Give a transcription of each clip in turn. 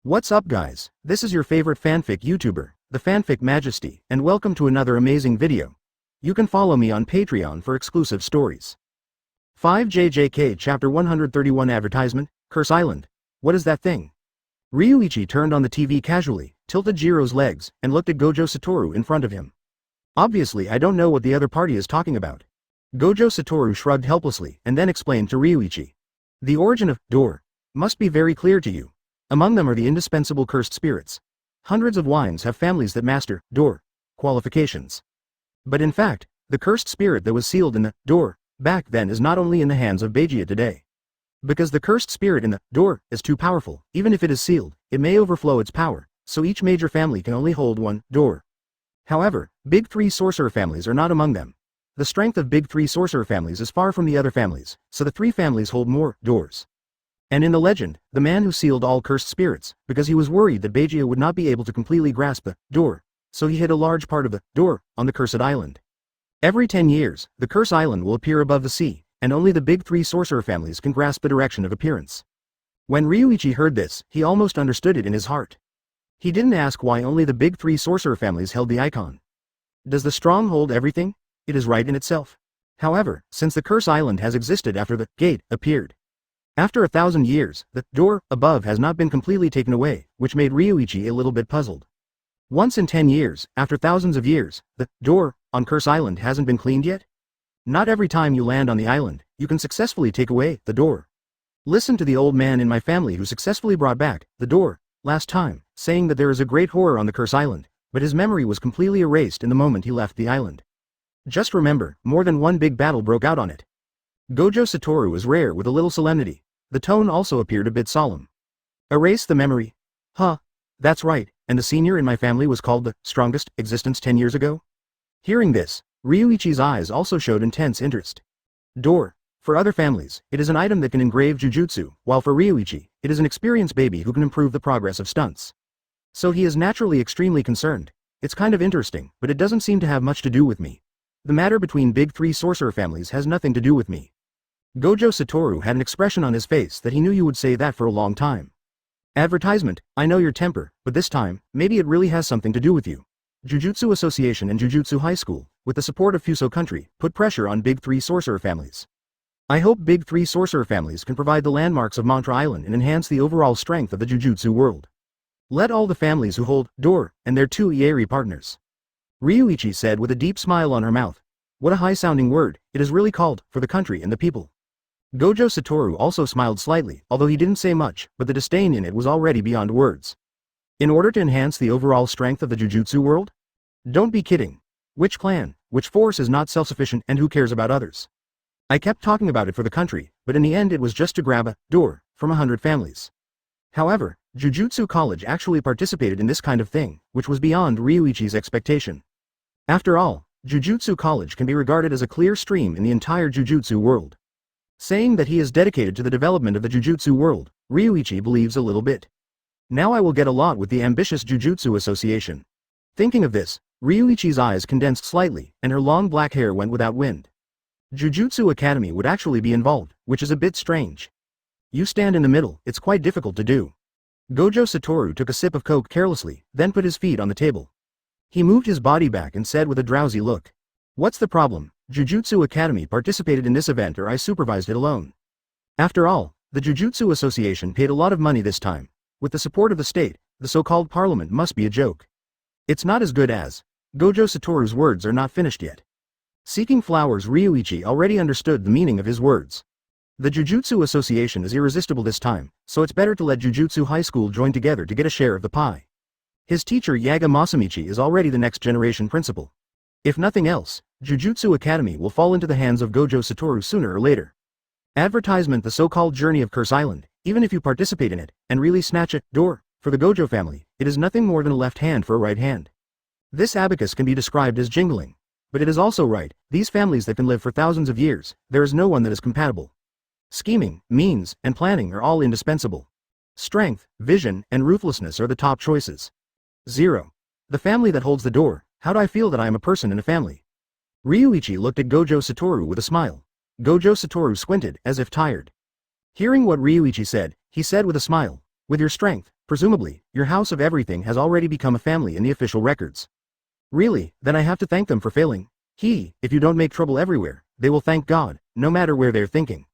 What's up guys, this is your favorite fanfic YouTuber, the Fanfic Majesty, and welcome to another amazing video. You can follow me on Patreon for exclusive stories. 5JJK Chapter 131 Advertisement, Curse Island. What is that thing? Ryuichi turned on the TV casually, tilted Jiro's legs, and looked at Gojo Satoru in front of him. Obviously I don't know what the other party is talking about. Gojo Satoru shrugged helplessly and then explained to Ryuichi. The origin of door must be very clear to you. Among them are the indispensable cursed spirits. Hundreds of wines have families that master door qualifications. But in fact, the cursed spirit that was sealed in the door back then is not only in the hands of Beijiya today. Because the cursed spirit in the door is too powerful, even if it is sealed, it may overflow its power, so each major family can only hold one door. However, big three sorcerer families are not among them. The strength of big three sorcerer families is far from the other families, so the three families hold more doors. And in the legend, the man who sealed all cursed spirits, because he was worried that Beijiya would not be able to completely grasp the door, so he hid a large part of the door on the cursed island. Every 10 years, the cursed island will appear above the sea, and only the big three sorcerer families can grasp the direction of appearance. When Ryuichi heard this, he almost understood it in his heart. He didn't ask why only the big three sorcerer families held the icon. Does the strong hold everything? It is right in itself. However, since the cursed island has existed after the gate appeared, after 1,000 years, the door above has not been completely taken away, which made Ryuichi a little bit puzzled. Once in 10 years, after thousands of years, the door on Curse Island hasn't been cleaned yet? Not every time you land on the island, you can successfully take away the door. Listen to the old man in my family who successfully brought back the door last time, saying that there is a great horror on the Curse Island, but his memory was completely erased in the moment he left the island. Just remember, more than one big battle broke out on it. Gojo Satoru was rare with a little solemnity. The tone also appeared a bit solemn. Erase the memory? Huh. That's right, and the senior in my family was called the strongest existence 10 years ago? Hearing this, Ryuichi's eyes also showed intense interest. Door. For other families, it is an item that can engrave jujutsu, while for Ryuichi, it is an experienced baby who can improve the progress of stunts. So he is naturally extremely concerned. It's kind of interesting, but it doesn't seem to have much to do with me. The matter between big three sorcerer families has nothing to do with me. Gojo Satoru had an expression on his face that he knew you would say that for a long time. Advertisement, I know your temper, but this time, maybe it really has something to do with you. Jujutsu Association and Jujutsu High School, with the support of Fuso Country, put pressure on big three sorcerer families. I hope big three sorcerer families can provide the landmarks of Mantra Island and enhance the overall strength of the Jujutsu world. Let all the families who hold door and their two Ieri partners. Ryuichi said with a deep smile on her mouth. What a high-sounding word, it is really called, for the country and the people. Gojo Satoru also smiled slightly, although he didn't say much, but the disdain in it was already beyond words. In order to enhance the overall strength of the Jujutsu world? Don't be kidding. Which clan, which force is not self-sufficient and who cares about others? I kept talking about it for the country, but in the end it was just to grab a door from 100 families. However, Jujutsu College actually participated in this kind of thing, which was beyond Ryuichi's expectation. After all, Jujutsu College can be regarded as a clear stream in the entire Jujutsu world. Saying that he is dedicated to the development of the Jujutsu world, Ryuichi believes a little bit. Now I will get a lot with the ambitious Jujutsu Association. Thinking of this, Ryuichi's eyes condensed slightly, and her long black hair went without wind. Jujutsu Academy would actually be involved, which is a bit strange. You stand in the middle, it's quite difficult to do. Gojo Satoru took a sip of coke carelessly, then put his feet on the table. He moved his body back and said with a drowsy look. What's the problem? Jujutsu Academy participated in this event or I supervised it alone. After all, the Jujutsu Association paid a lot of money this time. With the support of the state, the so-called parliament must be a joke. It's not as good as. Gojo Satoru's words are not finished yet. Seeking flowers, Ryuichi already understood the meaning of his words. The Jujutsu Association is irresistible this time, so it's better to let Jujutsu High School join together to get a share of the pie. His teacher Yaga Masamichi is already the next generation principal. If nothing else, Jujutsu Academy will fall into the hands of Gojo Satoru sooner or later. Advertisement. The so-called journey of Curse Island, even if you participate in it, and really snatch a door for the Gojo family, it is nothing more than a left hand for a right hand. This abacus can be described as jingling. But it is also right, these families that can live for thousands of years, there is no one that is compatible. Scheming, means, and planning are all indispensable. Strength, vision, and ruthlessness are the top choices. 0. The family that holds the door. How do I feel that I am a person in a family? Ryuichi looked at Gojo Satoru with a smile. Gojo Satoru squinted, as if tired. Hearing what Ryuichi said, he said with a smile, with your strength, Presumably, your house of everything has already become a family in the official records. Really, then I have to thank them for failing. If you don't make trouble everywhere, they will thank God, no matter where they're thinking.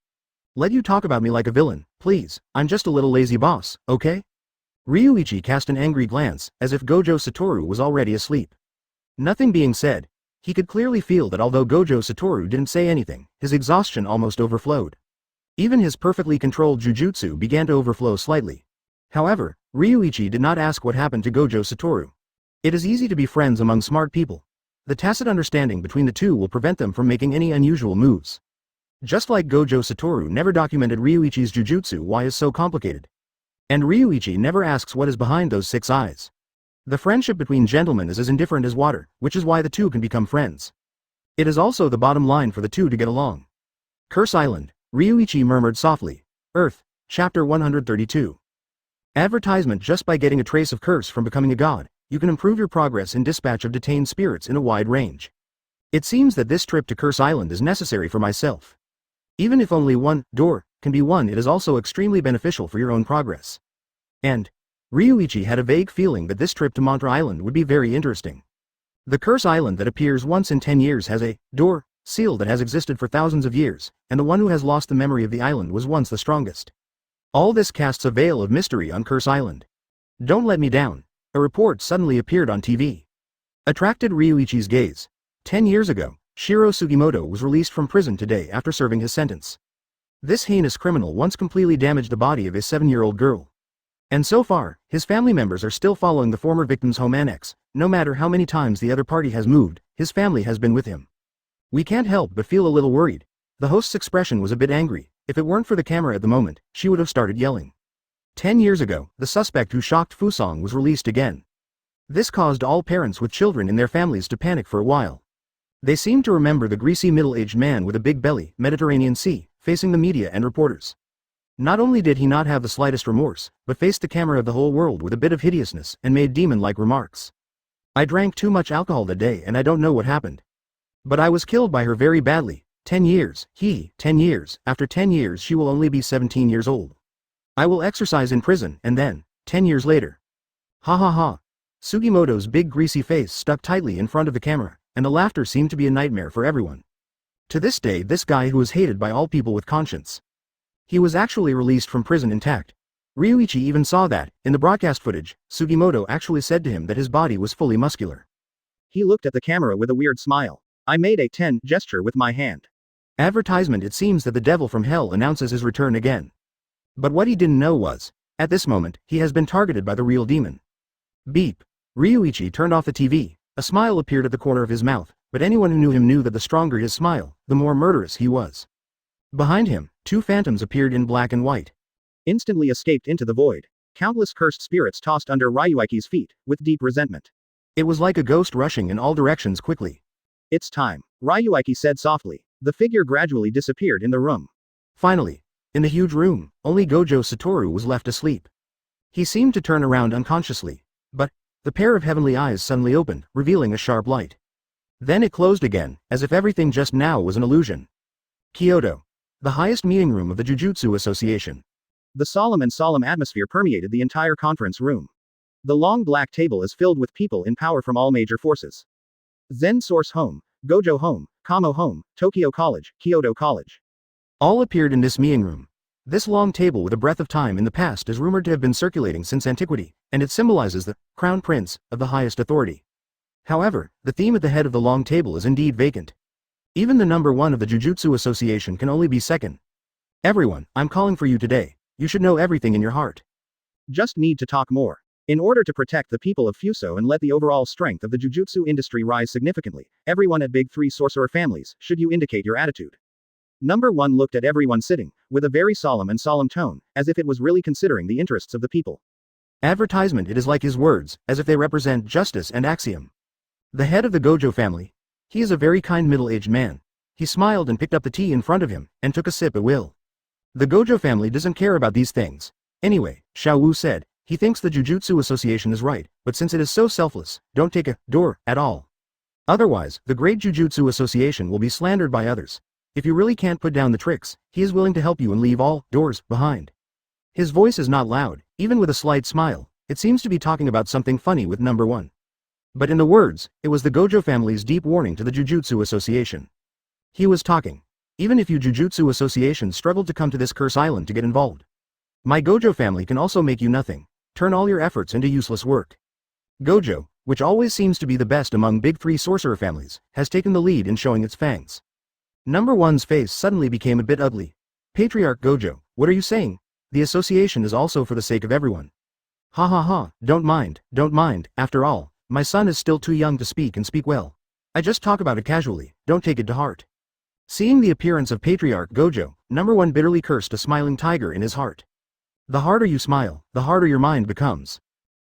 Let you talk about me like a villain, please, I'm just a little lazy boss, okay? Ryuichi cast an angry glance, as if Gojo Satoru was already asleep. Nothing being said, he could clearly feel that although Gojo Satoru didn't say anything, his exhaustion almost overflowed. Even his perfectly controlled jujutsu began to overflow slightly. However, Ryuichi did not ask what happened to Gojo Satoru. It is easy to be friends among smart people. The tacit understanding between the two will prevent them from making any unusual moves. Just like Gojo Satoru never documented Ryuichi's jujutsu, why is so complicated? And Ryuichi never asks what is behind those 6 eyes. The friendship between gentlemen is as indifferent as water, which is why the two can become friends. It is also the bottom line for the two to get along. Curse Island, Ryuichi murmured softly. Earth, Chapter 132. Advertisement. Just by getting a trace of curse from becoming a god, you can improve your progress in Dispatch of Detained Spirits in a wide range. It seems that this trip to Curse Island is necessary for myself. Even if only one door can be won, it is also extremely beneficial for your own progress. And Ryuichi had a vague feeling that this trip to Mantra Island would be very interesting. The Curse Island that appears once in 10 years has a door seal that has existed for thousands of years, and the one who has lost the memory of the island was once the strongest. All this casts a veil of mystery on Curse Island. Don't let me down. A report suddenly appeared on TV. Attracted Ryuichi's gaze. 10 years ago, Shiro Sugimoto was released from prison today after serving his sentence. This heinous criminal once completely damaged the body of a 7-year-old girl. And so far, his family members are still following the former victim's home annex. No matter how many times the other party has moved, his family has been with him. We can't help but feel a little worried. The host's expression was a bit angry. If it weren't for the camera at the moment, she would have started yelling. 10 years ago, the suspect who shocked Fusong was released again. This caused all parents with children in their families to panic for a while. They seemed to remember the greasy middle-aged man with a big belly, Mediterranean Sea, facing the media and reporters. Not only did he not have the slightest remorse, but faced the camera of the whole world with a bit of hideousness and made demon-like remarks. I drank too much alcohol that day and I don't know what happened. But I was killed by her very badly. 10 years, 10 years, after 10 years she will only be 17 years old. I will exercise in prison, and then, 10 years later. Ha ha ha. Sugimoto's big greasy face stuck tightly in front of the camera, and the laughter seemed to be a nightmare for everyone. To this day, this guy who was hated by all people with conscience. He was actually released from prison intact. Ryuichi even saw that, in the broadcast footage, Sugimoto actually said to him that his body was fully muscular. He looked at the camera with a weird smile. I made a 10 gesture with my hand. Advertisement. It seems that the devil from hell announces his return again. But what he didn't know was, at this moment, he has been targeted by the real demon. Beep. Ryuichi turned off the TV. A smile appeared at the corner of his mouth, but anyone who knew him knew that the stronger his smile, the more murderous he was. Behind him, 2 phantoms appeared in black and white. Instantly escaped into the void. Countless cursed spirits tossed under Ryuichi's feet, with deep resentment. It was like a ghost rushing in all directions quickly. It's time, Ryuichi said softly. The figure gradually disappeared in the room. Finally, in the huge room, only Gojo Satoru was left asleep. He seemed to turn around unconsciously, but the pair of heavenly eyes suddenly opened, revealing a sharp light. Then it closed again, as if everything just now was an illusion. Kyoto. The highest meeting room of the Jujutsu Association. The solemn atmosphere permeated the entire conference room. The long black table is filled with people in power from all major forces. Zen Source Home, Gojo Home, Kamo Home, Tokyo College, Kyoto College. All appeared in this meeting room. This long table with a breath of time in the past is rumored to have been circulating since antiquity, and it symbolizes the crown prince of the highest authority. However, the theme at the head of the long table is indeed vacant. Even the number 1 of the Jujutsu Association can only be second. Everyone, I'm calling for you today. You should know everything in your heart. Just need to talk more. In order to protect the people of Fuso and let the overall strength of the Jujutsu industry rise significantly, everyone at Big 3 sorcerer families, should you indicate your attitude. Number 1 looked at everyone sitting, with a very solemn tone, as if it was really considering the interests of the people. Advertisement. It is like his words, as if they represent justice and axiom. The head of the Gojo family. He is a very kind middle-aged man. He smiled and picked up the tea in front of him, and took a sip at will. The Gojo family doesn't care about these things. Anyway, Xiao Wu said, he thinks the Jujutsu Association is right, but since it is so selfless, don't take a door at all. Otherwise, the great Jujutsu Association will be slandered by others. If you really can't put down the tricks, he is willing to help you and leave all doors behind. His voice is not loud, Even with a slight smile, it seems to be talking about something funny with number 1. But in the words, it was the Gojo family's deep warning to the Jujutsu Association. He was talking. Even if you Jujutsu Association struggled to come to this curse island to get involved, my Gojo family can also make you nothing, turn all your efforts into useless work. Gojo, which always seems to be the best among big 3 sorcerer families, has taken the lead in showing its fangs. Number 1's face suddenly became a bit ugly. Patriarch Gojo, what are you saying? The association is also for the sake of everyone. Ha ha ha, don't mind, after all, my son is still too young to speak and speak well. I just talk about it casually, don't take it to heart. Seeing the appearance of Patriarch Gojo, number 1 bitterly cursed a smiling tiger in his heart. The harder you smile, the harder your mind becomes.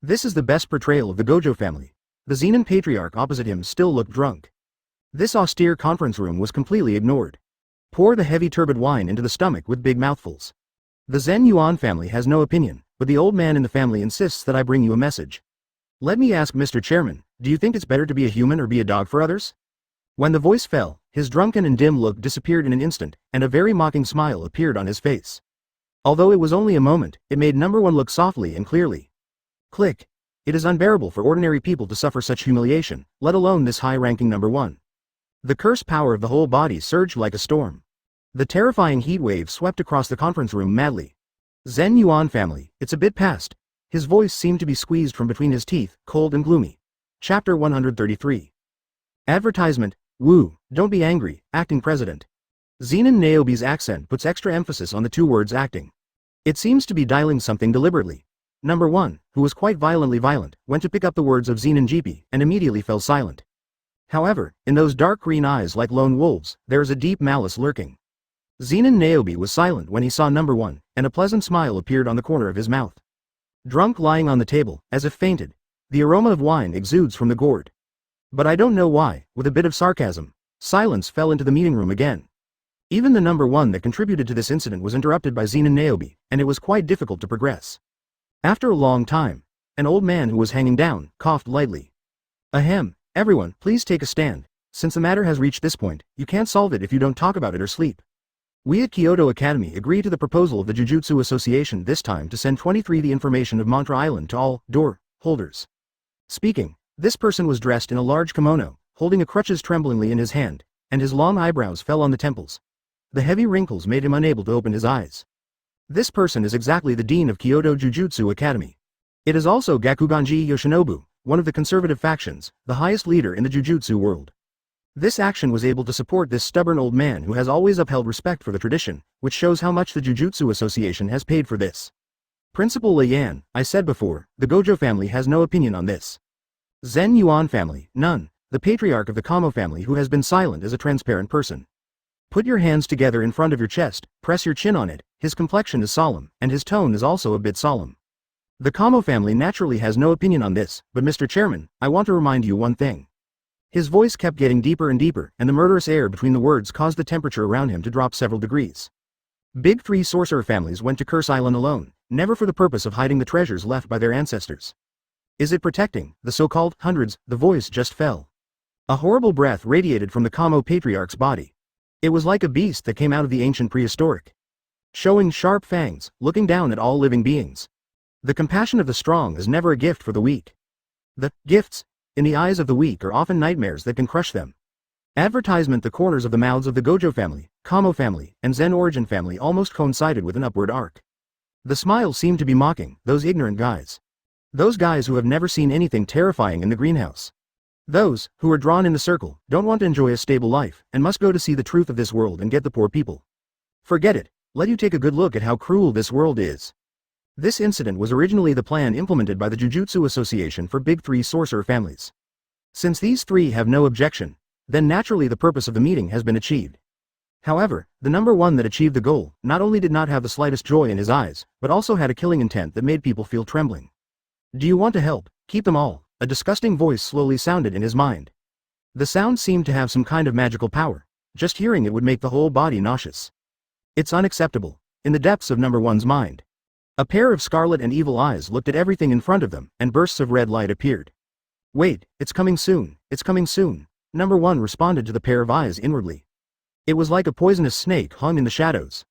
This is the best portrayal of the Gojo family. The Zenin Patriarch opposite him still looked drunk. This austere conference room was completely ignored. Pour the heavy turbid wine into the stomach with big mouthfuls. The Zen Yuan family has no opinion, but the old man in the family insists that I bring you a message. Let me ask Mr. Chairman, do you think it's better to be a human or be a dog for others? When the voice fell, his drunken and dim look disappeared in an instant, and a very mocking smile appeared on his face. Although it was only a moment, it made number 1 look softly and clearly. Click. It is unbearable for ordinary people to suffer such humiliation, let alone this high-ranking number 1. The curse power of the whole body surged like a storm. The terrifying heat wave swept across the conference room madly. Zen Yuan family, it's a bit past. His voice seemed to be squeezed from between his teeth, cold and gloomy. Chapter 133. Advertisement. Woo, don't be angry, acting president. Zenin Niobe's accent puts extra emphasis on the 2 words acting. It seems to be dialing something deliberately. Number 1, who was quite violently violent, went to pick up the words of Zenin GP and immediately fell silent. However, in those dark green eyes like lone wolves, there is a deep malice lurking. Zenin Niobe was silent when he saw number 1, and a pleasant smile appeared on the corner of his mouth. Drunk lying on the table, as if fainted. The aroma of wine exudes from the gourd. But I don't know why, with a bit of sarcasm, silence fell into the meeting room again. Even the number 1 that contributed to this incident was interrupted by Zenin Niobe, and it was quite difficult to progress. After a long time, an old man who was hanging down, coughed lightly. Ahem, everyone, please take a stand. Since the matter has reached this point, you can't solve it if you don't talk about it or sleep. We at Kyoto Academy agree to the proposal of the Jujutsu Association this time to send 23 the information of Mantra Island to all door holders. Speaking, this person was dressed in a large kimono, holding a crutches tremblingly in his hand, and his long eyebrows fell on the temples. The heavy wrinkles made him unable to open his eyes. This person is exactly the dean of Kyoto Jujutsu Academy. It is also Gakuganji Yoshinobu, one of the conservative factions, the highest leader in the Jujutsu world. This action was able to support this stubborn old man who has always upheld respect for the tradition, which shows how much the Jujutsu Association has paid for this. Principal Lian, I said before, the Gojo family has no opinion on this. Zen Yuan family, none. The patriarch of the Kamo family who has been silent is a transparent person. Put your hands together in front of your chest, press your chin on it, his complexion is solemn, and his tone is also a bit solemn. The Kamo family naturally has no opinion on this, but Mr. Chairman, I want to remind you one thing. His voice kept getting deeper and deeper, and the murderous air between the words caused the temperature around him to drop several degrees. Big 3 sorcerer families went to Curse Island alone, never for the purpose of hiding the treasures left by their ancestors. Is it protecting the so-called hundreds? The voice just fell. A horrible breath radiated from the Kamo patriarch's body. It was like a beast that came out of the ancient prehistoric. Showing sharp fangs, looking down at all living beings. The compassion of the strong is never a gift for the weak. The gifts, in the eyes of the weak, are often nightmares that can crush them. Advertisement. The corners of the mouths of the Gojo family, Kamo family, and Zen Origin family almost coincided with an upward arc. The smile seemed to be mocking those ignorant guys. Those guys who have never seen anything terrifying in the greenhouse. Those, who are drawn in the circle, don't want to enjoy a stable life, and must go to see the truth of this world and get the poor people. Forget it, let you take a good look at how cruel this world is. This incident was originally the plan implemented by the Jujutsu Association for Big 3 sorcerer families. Since these 3 have no objection, then naturally the purpose of the meeting has been achieved. However, the number 1 that achieved the goal, not only did not have the slightest joy in his eyes, but also had a killing intent that made people feel trembling. Do you want to help? Keep them all. A disgusting voice slowly sounded in his mind. The sound seemed to have some kind of magical power. Just hearing it would make the whole body nauseous. It's unacceptable. In the depths of number 1's mind, a pair of scarlet and evil eyes looked at everything in front of them, and bursts of red light appeared. Wait, it's coming soon, it's coming soon. Number 1 responded to the pair of eyes inwardly. It was like a poisonous snake hung in the shadows,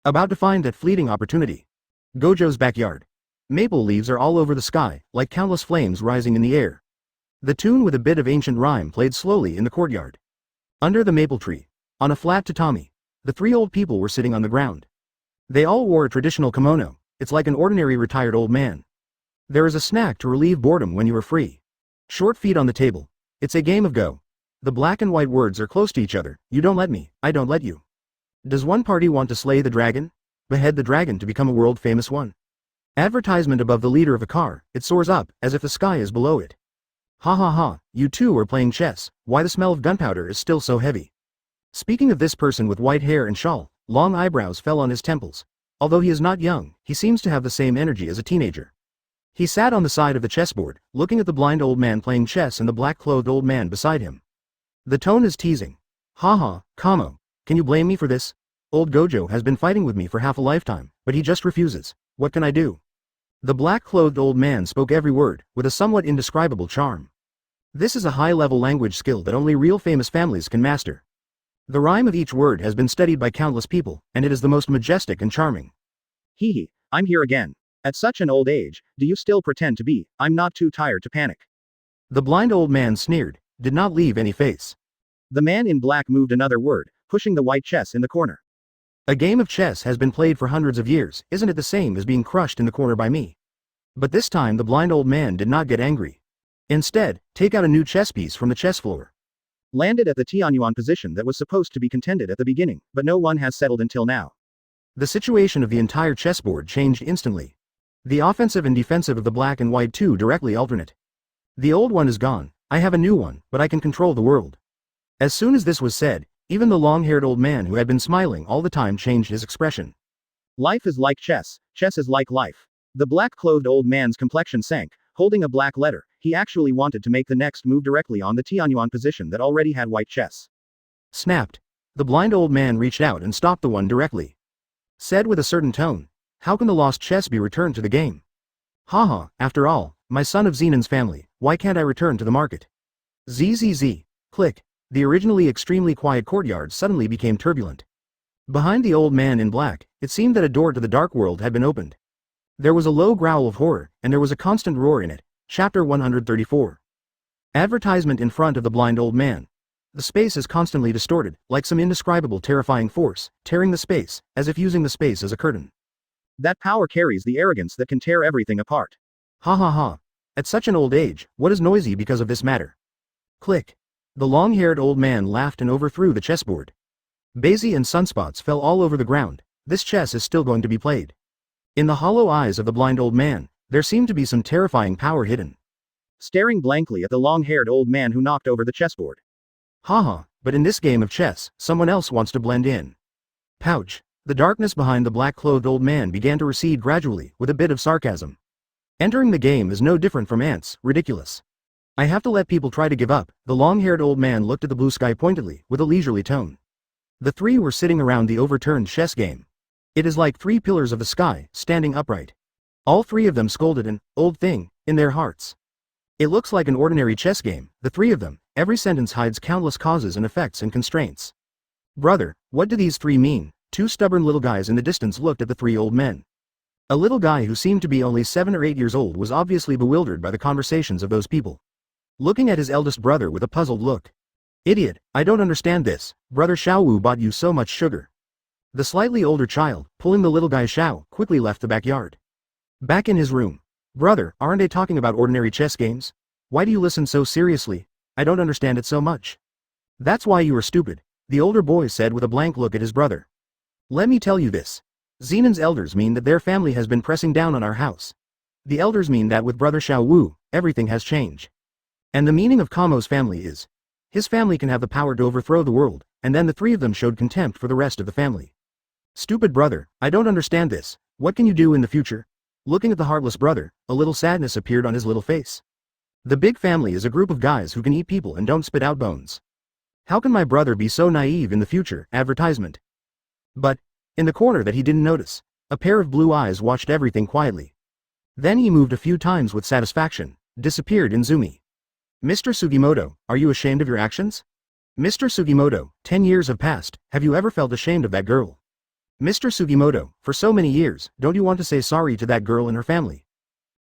about to find that fleeting opportunity. Gojo's backyard. Maple leaves are all over the sky, like countless flames rising in the air. The tune with a bit of ancient rhyme played slowly in the courtyard. Under the maple tree, on a flat tatami, the three old people were sitting on the ground. They all wore a traditional kimono. It's like an ordinary retired old man. There is a snack to relieve boredom when you are free. Short feet on the table. It's a game of Go. The black and white words are close to each other. You don't let me, I don't let you. Does one party want to slay the dragon? Behead the dragon to become a world-famous one. Advertisement above the leader of a car, it soars up, as if the sky is below it. Ha ha ha, you two are playing chess, why the smell of gunpowder is still so heavy. Speaking of this person with white hair and shawl, long eyebrows fell on his temples. Although he is not young, he seems to have the same energy as a teenager. He sat on the side of the chessboard, looking at the blind old man playing chess and the black-clothed old man beside him. The tone is teasing. Ha ha, Kamo, can you blame me for this? Old Gojo has been fighting with me for half a lifetime, but he just refuses. What can I do? The black-clothed old man spoke every word, with a somewhat indescribable charm. This is a high-level language skill that only real famous families can master. The rhyme of each word has been studied by countless people, and it is the most majestic and charming. Hee hee, I'm here again. At such an old age, do you still pretend to be? I'm not too tired to panic. The blind old man sneered, did not leave any face. The man in black moved another word, pushing the white chess in the corner. A game of chess has been played for hundreds of years, isn't it the same as being crushed in the corner by me? But this time the blind old man did not get angry. Instead, take out a new chess piece from the chess floor. Landed at the Tianyuan position that was supposed to be contended at the beginning, but no one has settled until now. The situation of the entire chessboard changed instantly. The offensive and defensive of the black and white two directly alternate. The old one is gone, I have a new one, but I can control the world. As soon as this was said, even the long-haired old man who had been smiling all the time changed his expression. Life is like chess is like life. The black-clothed old man's complexion sank, holding a black letter. He actually wanted to make the next move directly on the Tianyuan position that already had white chess. Snapped. The blind old man reached out and stopped the one directly. Said with a certain tone, how can the lost chess be returned to the game? Haha, after all, my son of Zenin's family, why can't I return to the market? Zzz. Click. The originally extremely quiet courtyard suddenly became turbulent. Behind the old man in black, it seemed that a door to the dark world had been opened. There was a low growl of horror, and there was a constant roar in it. Chapter 134. Advertisement in front of the blind old man. The space is constantly distorted, like some indescribable terrifying force, tearing the space, as if using the space as a curtain. That power carries the arrogance that can tear everything apart. Ha ha ha. At such an old age, what is noisy because of this matter? Click. The long-haired old man laughed and overthrew the chessboard. Bazy and sunspots fell all over the ground. This chess is still going to be played. In the hollow eyes of the blind old man, there seemed to be some terrifying power hidden. Staring blankly at the long-haired old man who knocked over the chessboard. Haha, but in this game of chess, someone else wants to blend in. Pouch. The darkness behind the black-clothed old man began to recede gradually, with a bit of sarcasm. Entering the game is no different from ants, ridiculous. I have to let people try to give up. The long-haired old man looked at the blue sky pointedly, with a leisurely tone. The three were sitting around the overturned chess game. It is like three pillars of the sky, standing upright. All three of them scolded an old thing in their hearts. It looks like an ordinary chess game, the three of them. Every sentence hides countless causes and effects and constraints. Brother, what do these three mean? Two stubborn little guys in the distance looked at the three old men. A little guy who seemed to be only 7 or 8 years old was obviously bewildered by the conversations of those people. Looking at his eldest brother with a puzzled look. Idiot, I don't understand this. Brother Xiaowu bought you so much sugar. The slightly older child, pulling the little guy Xiao, quickly left the backyard. Back in his room. Brother, aren't they talking about ordinary chess games? Why do you listen so seriously? I don't understand it so much. That's why you are stupid, the older boy said with a blank look at his brother. Let me tell you this. Zenin's elders mean that their family has been pressing down on our house. The elders mean that with brother Xiaowu, everything has changed. And the meaning of Kamo's family is, his family can have the power to overthrow the world, and then the three of them showed contempt for the rest of the family. Stupid brother, I don't understand this. What can you do in the future? Looking at the heartless brother, a little sadness appeared on his little face. The big family is a group of guys who can eat people and don't spit out bones. How can my brother be so naive in the future? Advertisement. But, in the corner that he didn't notice, a pair of blue eyes watched everything quietly. Then he moved a few times with satisfaction, disappeared in Zumi. Mr. Sugimoto, are you ashamed of your actions? Mr. Sugimoto, 10 years have passed, have you ever felt ashamed of that girl? Mr. Sugimoto, for so many years, don't you want to say sorry to that girl and her family?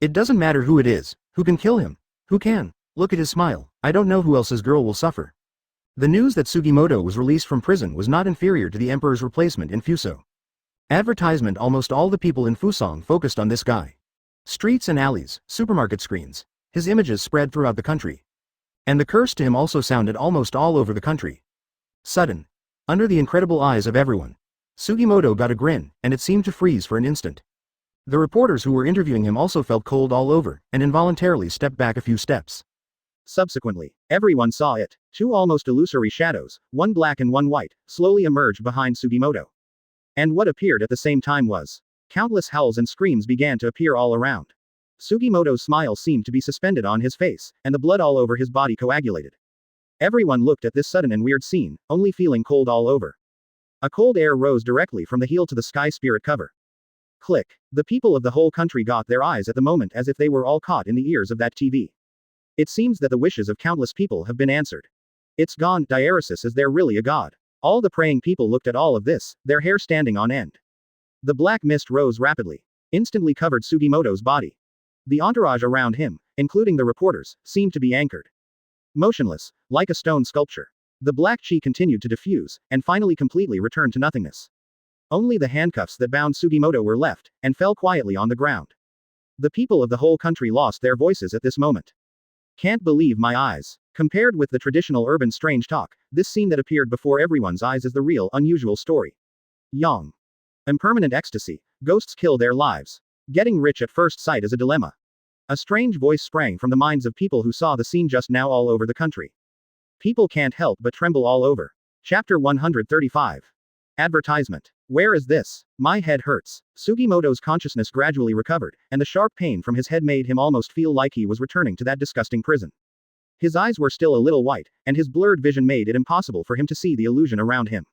It doesn't matter who it is, who can kill him. Who can? Look at his smile. I don't know who else's girl will suffer. The news that Sugimoto was released from prison was not inferior to the emperor's replacement in Fuso. Advertisement. Almost all the people in Fusong focused on this guy. Streets and alleys, supermarket screens. His images spread throughout the country. And the curse to him also sounded almost all over the country. Sudden. Under the incredible eyes of everyone, Sugimoto got a grin, and it seemed to freeze for an instant. The reporters who were interviewing him also felt cold all over, and involuntarily stepped back a few steps. Subsequently, everyone saw it. Two almost illusory shadows, one black and one white, slowly emerged behind Sugimoto. And what appeared at the same time was countless howls and screams began to appear all around. Sugimoto's smile seemed to be suspended on his face, and the blood all over his body coagulated. Everyone looked at this sudden and weird scene, only feeling cold all over. A cold air rose directly from the heel to the sky spirit cover. Click. The people of the whole country got their eyes at the moment as if they were all caught in the ears of that TV. It seems that the wishes of countless people have been answered. It's gone, Diaresis, is there really a god? All the praying people looked at all of this, their hair standing on end. The black mist rose rapidly. Instantly covered Sugimoto's body. The entourage around him, including the reporters, seemed to be anchored. Motionless, like a stone sculpture. The black chi continued to diffuse, and finally completely returned to nothingness. Only the handcuffs that bound Sugimoto were left, and fell quietly on the ground. The people of the whole country lost their voices at this moment. Can't believe my eyes. Compared with the traditional urban strange talk, this scene that appeared before everyone's eyes is the real, unusual story. Yang. Impermanent ecstasy. Ghosts kill their lives. Getting rich at first sight is a dilemma. A strange voice sprang from the minds of people who saw the scene just now all over the country. People can't help but tremble all over. Chapter 135. Advertisement. Where is this? My head hurts. Sugimoto's consciousness gradually recovered, and the sharp pain from his head made him almost feel like he was returning to that disgusting prison. His eyes were still a little white, and his blurred vision made it impossible for him to see the illusion around him.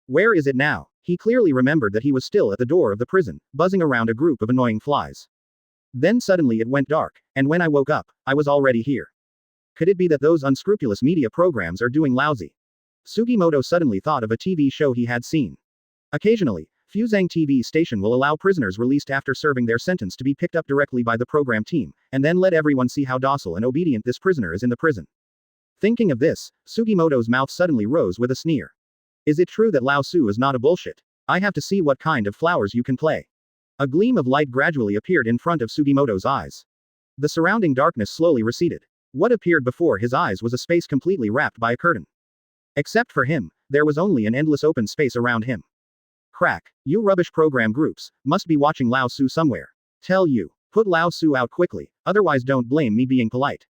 Where is it now? He clearly remembered that he was still at the door of the prison, buzzing around a group of annoying flies. Then suddenly it went dark, and when I woke up, I was already here. Could it be that those unscrupulous media programs are doing lousy? Sugimoto suddenly thought of a TV show he had seen. Occasionally, Fuzang TV station will allow prisoners released after serving their sentence to be picked up directly by the program team, and then let everyone see how docile and obedient this prisoner is in the prison. Thinking of this, Sugimoto's mouth suddenly rose with a sneer. Is it true that Lao Su is not a bullshit? I have to see what kind of flowers you can play. A gleam of light gradually appeared in front of Sugimoto's eyes. The surrounding darkness slowly receded. What appeared before his eyes was a space completely wrapped by a curtain. Except for him, there was only an endless open space around him. Crack. You rubbish program groups, must be watching Lao Su somewhere. Tell you. Put Lao Su out quickly, otherwise don't blame me being polite.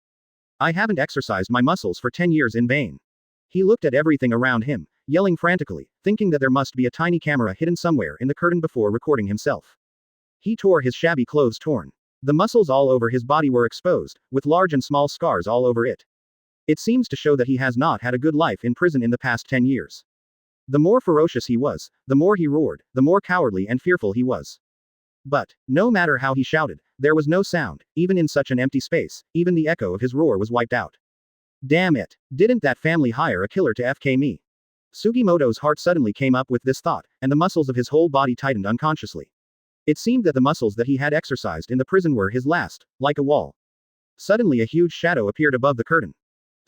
I haven't exercised my muscles for 10 years in vain. He looked at everything around him, yelling frantically, thinking that there must be a tiny camera hidden somewhere in the curtain before recording himself. He tore his shabby clothes torn. The muscles all over his body were exposed, with large and small scars all over it. It seems to show that he has not had a good life in prison in the past 10 years. The more ferocious he was, the more he roared, the more cowardly and fearful he was. But, no matter how he shouted, there was no sound, even in such an empty space, even the echo of his roar was wiped out. Damn it! Didn't that family hire a killer to FK me? Sugimoto's heart suddenly came up with this thought, and the muscles of his whole body tightened unconsciously. It seemed that the muscles that he had exercised in the prison were his last, like a wall. Suddenly a huge shadow appeared above the curtain.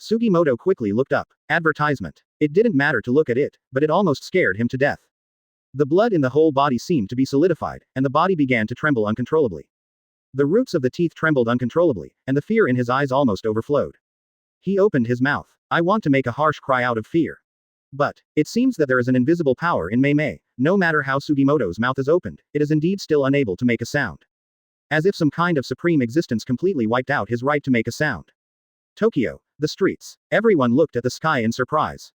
Sugimoto quickly looked up. Advertisement. It didn't matter to look at it, but it almost scared him to death. The blood in the whole body seemed to be solidified, and the body began to tremble uncontrollably. The roots of the teeth trembled uncontrollably, and the fear in his eyes almost overflowed. He opened his mouth. I want to make a harsh cry out of fear. But, it seems that there is an invisible power in Mei. No matter how Sugimoto's mouth is opened, it is indeed still unable to make a sound. As if some kind of supreme existence completely wiped out his right to make a sound. Tokyo, the streets. Everyone looked at the sky in surprise.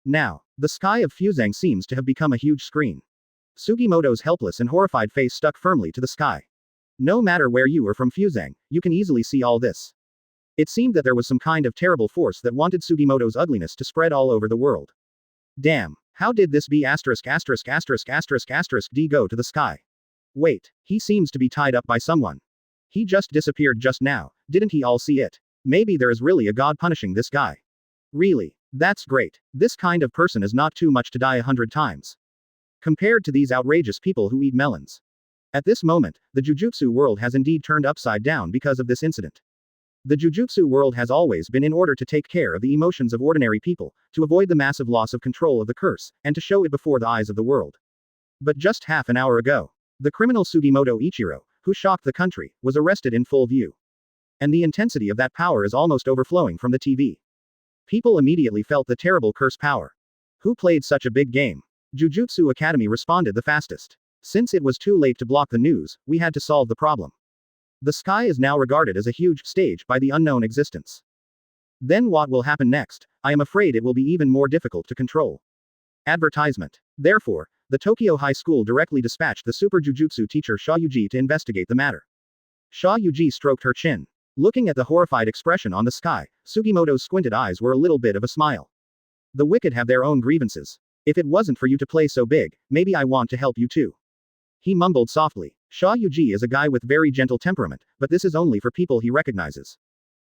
Now, the sky of Fuzhang seems to have become a huge screen. Sugimoto's helpless and horrified face stuck firmly to the sky. No matter where you are from Fuzhang, you can easily see all this. It seemed that there was some kind of terrible force that wanted Sugimoto's ugliness to spread all over the world. Damn, how did this be ********** D go to the sky? Wait, he seems to be tied up by someone. He just disappeared just now, didn't he all see it? Maybe there is really a god punishing this guy. Really? That's great. This kind of person is not too much to die 100 times. Compared to these outrageous people who eat melons. At this moment, the Jujutsu world has indeed turned upside down because of this incident. The Jujutsu world has always been in order to take care of the emotions of ordinary people, to avoid the massive loss of control of the curse, and to show it before the eyes of the world. But just half an hour ago, the criminal Sugimoto Ichiro, who shocked the country, was arrested in full view. And the intensity of that power is almost overflowing from the TV. People immediately felt the terrible curse power. Who played such a big game? Jujutsu Academy responded the fastest. Since it was too late to block the news, we had to solve the problem. The sky is now regarded as a huge stage by the unknown existence. Then what will happen next? I am afraid it will be even more difficult to control. Advertisement. Therefore, the Tokyo High School directly dispatched the super jujutsu teacher Sha Yuji to investigate the matter. Sha Yuji stroked her chin. Looking at the horrified expression on the sky, Sugimoto's squinted eyes were a little bit of a smile. The wicked have their own grievances. If it wasn't for you to play so big, maybe I want to help you too. He mumbled softly. Sha Yuji is a guy with very gentle temperament, but this is only for people he recognizes.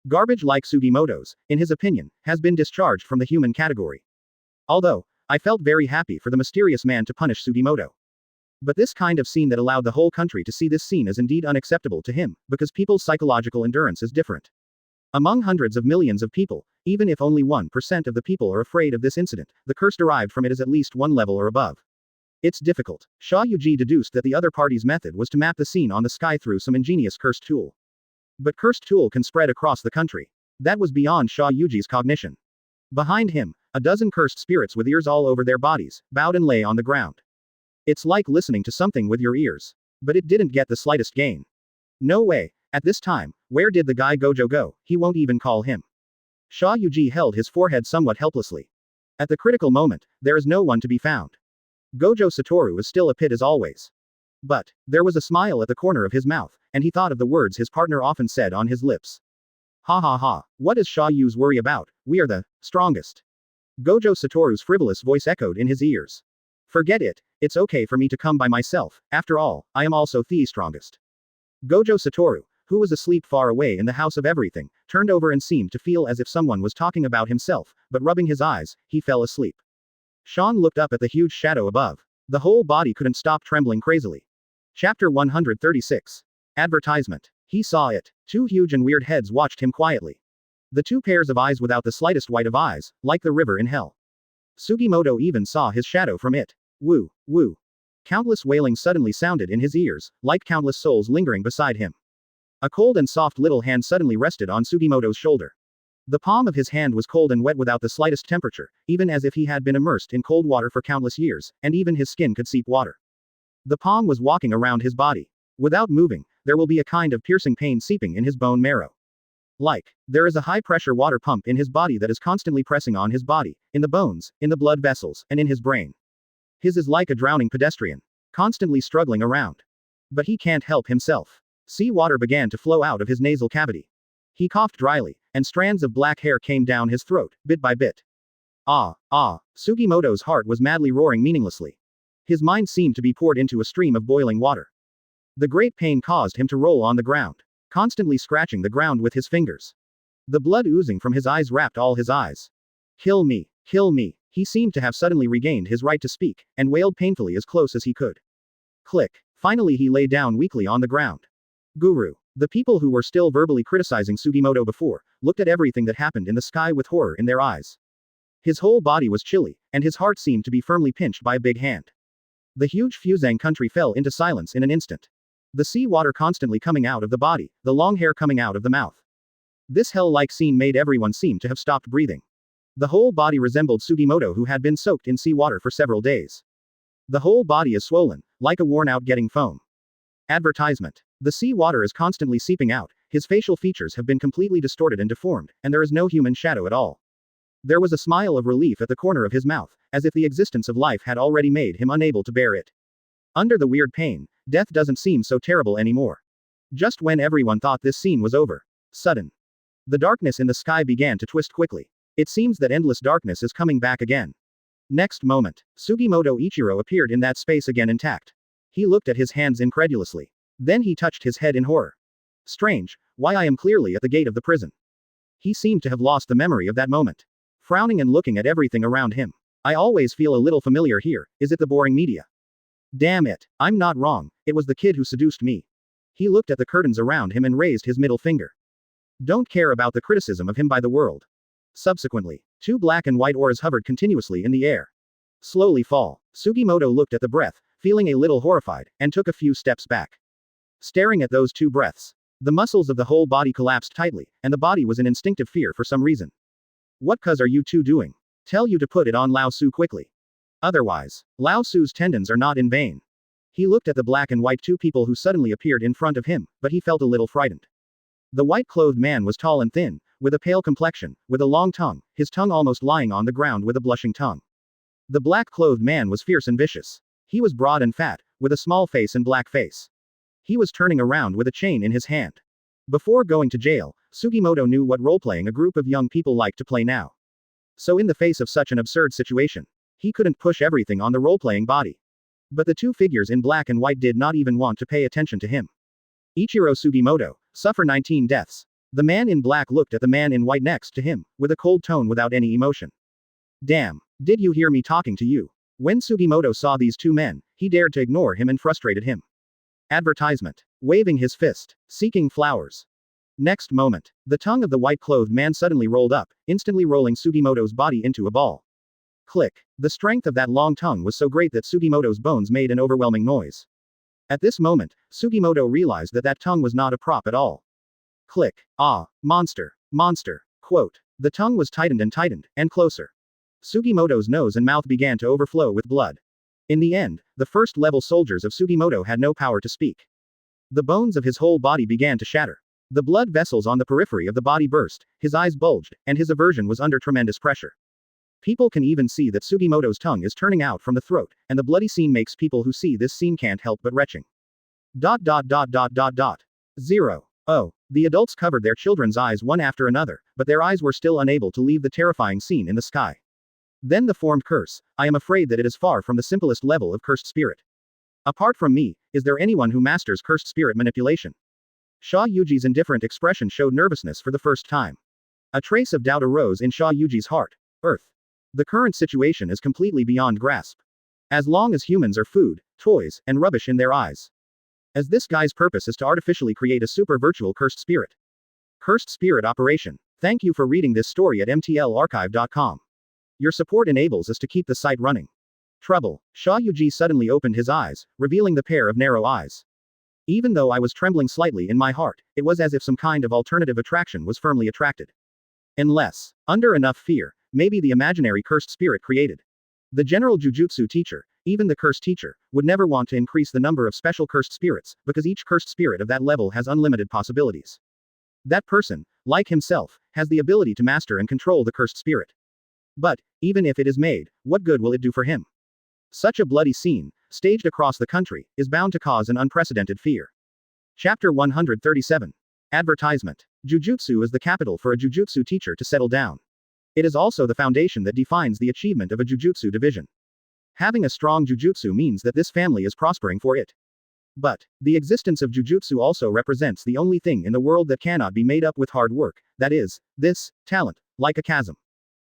Garbage like Sugimoto's, in his opinion, has been discharged from the human category. Although, I felt very happy for the mysterious man to punish Sugimoto. But this kind of scene that allowed the whole country to see this scene is indeed unacceptable to him, because people's psychological endurance is different. Among hundreds of millions of people, even if only 1% of the people are afraid of this incident, the curse derived from it is at least one level or above. It's difficult. Sha Yuji deduced that the other party's method was to map the scene on the sky through some ingenious cursed tool. But cursed tool can spread across the country. That was beyond Sha Yuji's cognition. Behind him, a dozen cursed spirits with ears all over their bodies, bowed and lay on the ground. It's like listening to something with your ears. But it didn't get the slightest gain. No way. At this time, where did the guy Gojo go? He won't even call him. Sha Yuji held his forehead somewhat helplessly. At the critical moment, there is no one to be found. Gojo Satoru is still a pit as always. But, there was a smile at the corner of his mouth, and he thought of the words his partner often said on his lips. Ha ha ha, what does Sha Yu's worry about? We are the strongest. Gojo Satoru's frivolous voice echoed in his ears. Forget it, it's okay for me to come by myself, after all, I am also the strongest. Gojo Satoru, who was asleep far away in the house of everything, turned over and seemed to feel as if someone was talking about himself, but rubbing his eyes, he fell asleep. Sean looked up at the huge shadow above. The whole body couldn't stop trembling crazily. Chapter 136. Advertisement. He saw it. Two huge and weird heads watched him quietly. The two pairs of eyes without the slightest white of eyes, like the river in hell. Sugimoto even saw his shadow from it. Woo, woo. Countless wailing suddenly sounded in his ears, like countless souls lingering beside him. A cold and soft little hand suddenly rested on Sugimoto's shoulder. The palm of his hand was cold and wet without the slightest temperature, even as if he had been immersed in cold water for countless years, and even his skin could seep water. The palm was walking around his body. Without moving, there will be a kind of piercing pain seeping in his bone marrow. There is a high-pressure water pump in his body that is constantly pressing on his body, in the bones, in the blood vessels, and in his brain. His is like a drowning pedestrian. Constantly struggling around. But he can't help himself. Sea water began to flow out of his nasal cavity. He coughed dryly, and strands of black hair came down his throat, bit by bit. Ah, ah, Sugimoto's heart was madly roaring meaninglessly. His mind seemed to be poured into a stream of boiling water. The great pain caused him to roll on the ground, constantly scratching the ground with his fingers. The blood oozing from his eyes wrapped all his eyes. Kill me, kill me. He seemed to have suddenly regained his right to speak, and wailed painfully as close as he could. Click. Finally he lay down weakly on the ground. Guru. The people who were still verbally criticizing Sugimoto before, looked at everything that happened in the sky with horror in their eyes. His whole body was chilly, and his heart seemed to be firmly pinched by a big hand. The huge Fuzang country fell into silence in an instant. The sea water constantly coming out of the body, the long hair coming out of the mouth. This hell-like scene made everyone seem to have stopped breathing. The whole body resembled Sugimoto, who had been soaked in seawater for several days. The whole body is swollen, like a worn-out getting foam. Advertisement. The sea water is constantly seeping out, his facial features have been completely distorted and deformed, and there is no human shadow at all. There was a smile of relief at the corner of his mouth, as if the existence of life had already made him unable to bear it. Under the weird pain, death doesn't seem so terrible anymore. Just when everyone thought this scene was over. Sudden. The darkness in the sky began to twist quickly. It seems that endless darkness is coming back again. Next moment, Sugimoto Ichiro appeared in that space again intact. He looked at his hands incredulously. Then he touched his head in horror. Strange, why I am clearly at the gate of the prison. He seemed to have lost the memory of that moment. Frowning and looking at everything around him. I always feel a little familiar here, is it the boring media? Damn it, I'm not wrong, it was the kid who seduced me. He looked at the curtains around him and raised his middle finger. Don't care about the criticism of him by the world. Subsequently, two black and white auras hovered continuously in the air. Slowly fall. Sugimoto looked at the breath, feeling a little horrified, and took a few steps back. Staring at those two breaths. The muscles of the whole body collapsed tightly, and the body was in instinctive fear for some reason. What cuz are you two doing? Tell you to put it on Lao Su quickly. Otherwise, Lao Su's tendons are not in vain. He looked at the black and white two people who suddenly appeared in front of him, but he felt a little frightened. The white-clothed man was tall and thin, with a pale complexion, with a long tongue, his tongue almost lying on the ground with a blushing tongue. The black-clothed man was fierce and vicious. He was broad and fat, with a small face and black face. He was turning around with a chain in his hand. Before going to jail, Sugimoto knew what role-playing a group of young people like to play now. So in the face of such an absurd situation, he couldn't push everything on the role-playing body. But the two figures in black and white did not even want to pay attention to him. Ichiro Sugimoto, suffer 19 deaths. The man in black looked at the man in white next to him, with a cold tone without any emotion. Damn, did you hear me talking to you? When Sugimoto saw these two men, he dared to ignore him and frustrated him. Advertisement. Waving his fist. Seeking flowers. Next moment, the tongue of the white-clothed man suddenly rolled up, instantly rolling Sugimoto's body into a ball. Click. The strength of that long tongue was so great that Sugimoto's bones made an overwhelming noise. At this moment, Sugimoto realized that that tongue was not a prop at all. Click. Ah, monster. Monster. Quote. The tongue was tightened, and closer. Sugimoto's nose and mouth began to overflow with blood. In the end, the first-level soldiers of Sugimoto had no power to speak. The bones of his whole body began to shatter. The blood vessels on the periphery of the body burst, his eyes bulged, and his aversion was under tremendous pressure. People can even see that Sugimoto's tongue is turning out from the throat, and the bloody scene makes people who see this scene can't help but retching. 0. Oh. The adults covered their children's eyes one after another, but their eyes were still unable to leave the terrifying scene in the sky. Then the formed curse, I am afraid that it is far from the simplest level of cursed spirit. Apart from me, is there anyone who masters cursed spirit manipulation? Sha Yuji's indifferent expression showed nervousness for the first time. A trace of doubt arose in Sha Yuji's heart. Earth. The current situation is completely beyond grasp. As long as humans are food, toys, and rubbish in their eyes. As this guy's purpose is to artificially create a super virtual cursed spirit. Cursed spirit operation. Thank you for reading this story at mtlarchive.com. Your support enables us to keep the site running. Trouble. Sha Yuji suddenly opened his eyes, revealing the pair of narrow eyes. Even though I was trembling slightly in my heart, it was as if some kind of alternative attraction was firmly attracted. Unless, under enough fear, maybe the imaginary cursed spirit created. The general jujutsu teacher, even the cursed teacher, would never want to increase the number of special cursed spirits, because each cursed spirit of that level has unlimited possibilities. That person, like himself, has the ability to master and control the cursed spirit. But, even if it is made, what good will it do for him? Such a bloody scene, staged across the country, is bound to cause an unprecedented fear. Chapter 137. Advertisement. Jujutsu is the capital for a jujutsu teacher to settle down. It is also the foundation that defines the achievement of a jujutsu division. Having a strong jujutsu means that this family is prospering for it. But, the existence of jujutsu also represents the only thing in the world that cannot be made up with hard work, that is, this, talent, like a chasm.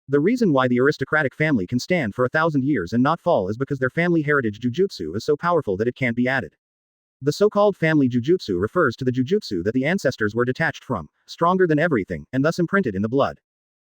The reason why the aristocratic family can stand for 1,000 years and not fall is because their family heritage jujutsu is so powerful that it can't be added. The so-called family jujutsu refers to the jujutsu that the ancestors were detached from, stronger than everything, and thus imprinted in the blood.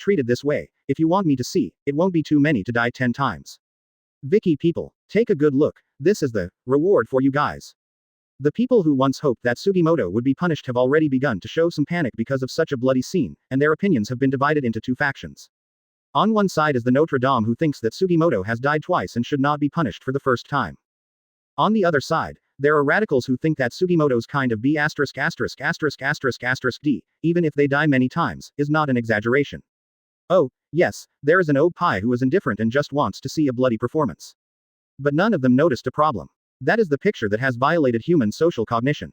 treated this way. If you want me to see, it won't be too many to die 10 times. Vicky people, take a good look. This is the reward for you guys. The people who once hoped that Sugimoto would be punished have already begun to show some panic because of such a bloody scene, and their opinions have been divided into two factions. On one side is the Notre Dame who thinks that Sugimoto has died twice and should not be punished for the first time. On the other side, there are radicals who think that Sugimoto's kind of B***************, D, even if they die many times, is not an exaggeration. Oh, yes, there is an OP who is indifferent and just wants to see a bloody performance. But none of them noticed a problem. That is the picture that has violated human social cognition.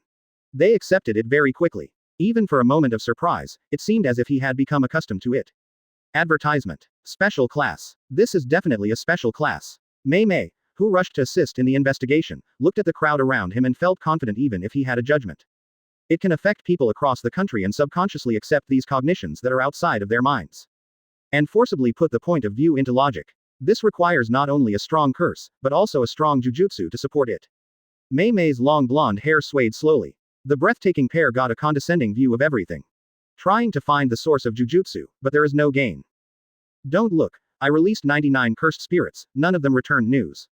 They accepted it very quickly. Even for a moment of surprise, it seemed as if he had become accustomed to it. Advertisement. Special class. This is definitely a special class. Mei, who rushed to assist in the investigation, looked at the crowd around him and felt confident even if he had a judgment. It can affect people across the country and subconsciously accept these cognitions that are outside of their minds. And forcibly put the point of view into logic. This requires not only a strong curse, but also a strong jujutsu to support it. Mei's long blonde hair swayed slowly. The breathtaking pair got a condescending view of everything. Trying to find the source of jujutsu, but there is no gain. Don't look. I released 99 cursed spirits, none of them returned news.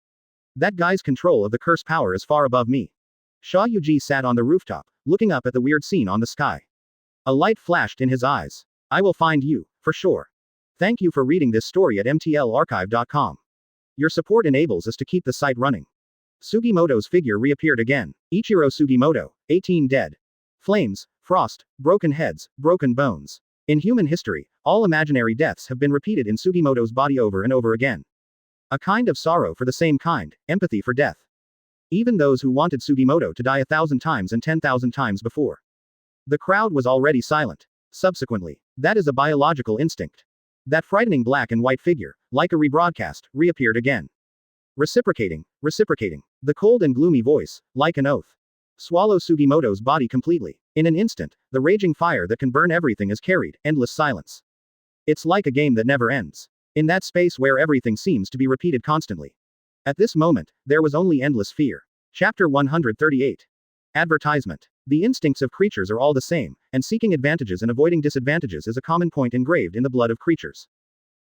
That guy's control of the curse power is far above me. Sha Yuji sat on the rooftop, looking up at the weird scene on the sky. A light flashed in his eyes. I will find you, for sure. Thank you for reading this story at mtlarchive.com. Your support enables us to keep the site running. Sugimoto's figure reappeared again. Ichiro Sugimoto, 18 dead. Flames, frost, broken heads, broken bones. In human history, all imaginary deaths have been repeated in Sugimoto's body over and over again. A kind of sorrow for the same kind, empathy for death. Even those who wanted Sugimoto to die 1,000 times and 10,000 times before. The crowd was already silent. Subsequently, that is a biological instinct. That frightening black and white figure, like a rebroadcast, reappeared again. Reciprocating, reciprocating. The cold and gloomy voice, like an oath. Swallow Sugimoto's body completely. In an instant, the raging fire that can burn everything is carried, endless silence. It's like a game that never ends. In that space where everything seems to be repeated constantly. At this moment, there was only endless fear. Chapter 138. Advertisement. The instincts of creatures are all the same, and seeking advantages and avoiding disadvantages is a common point engraved in the blood of creatures.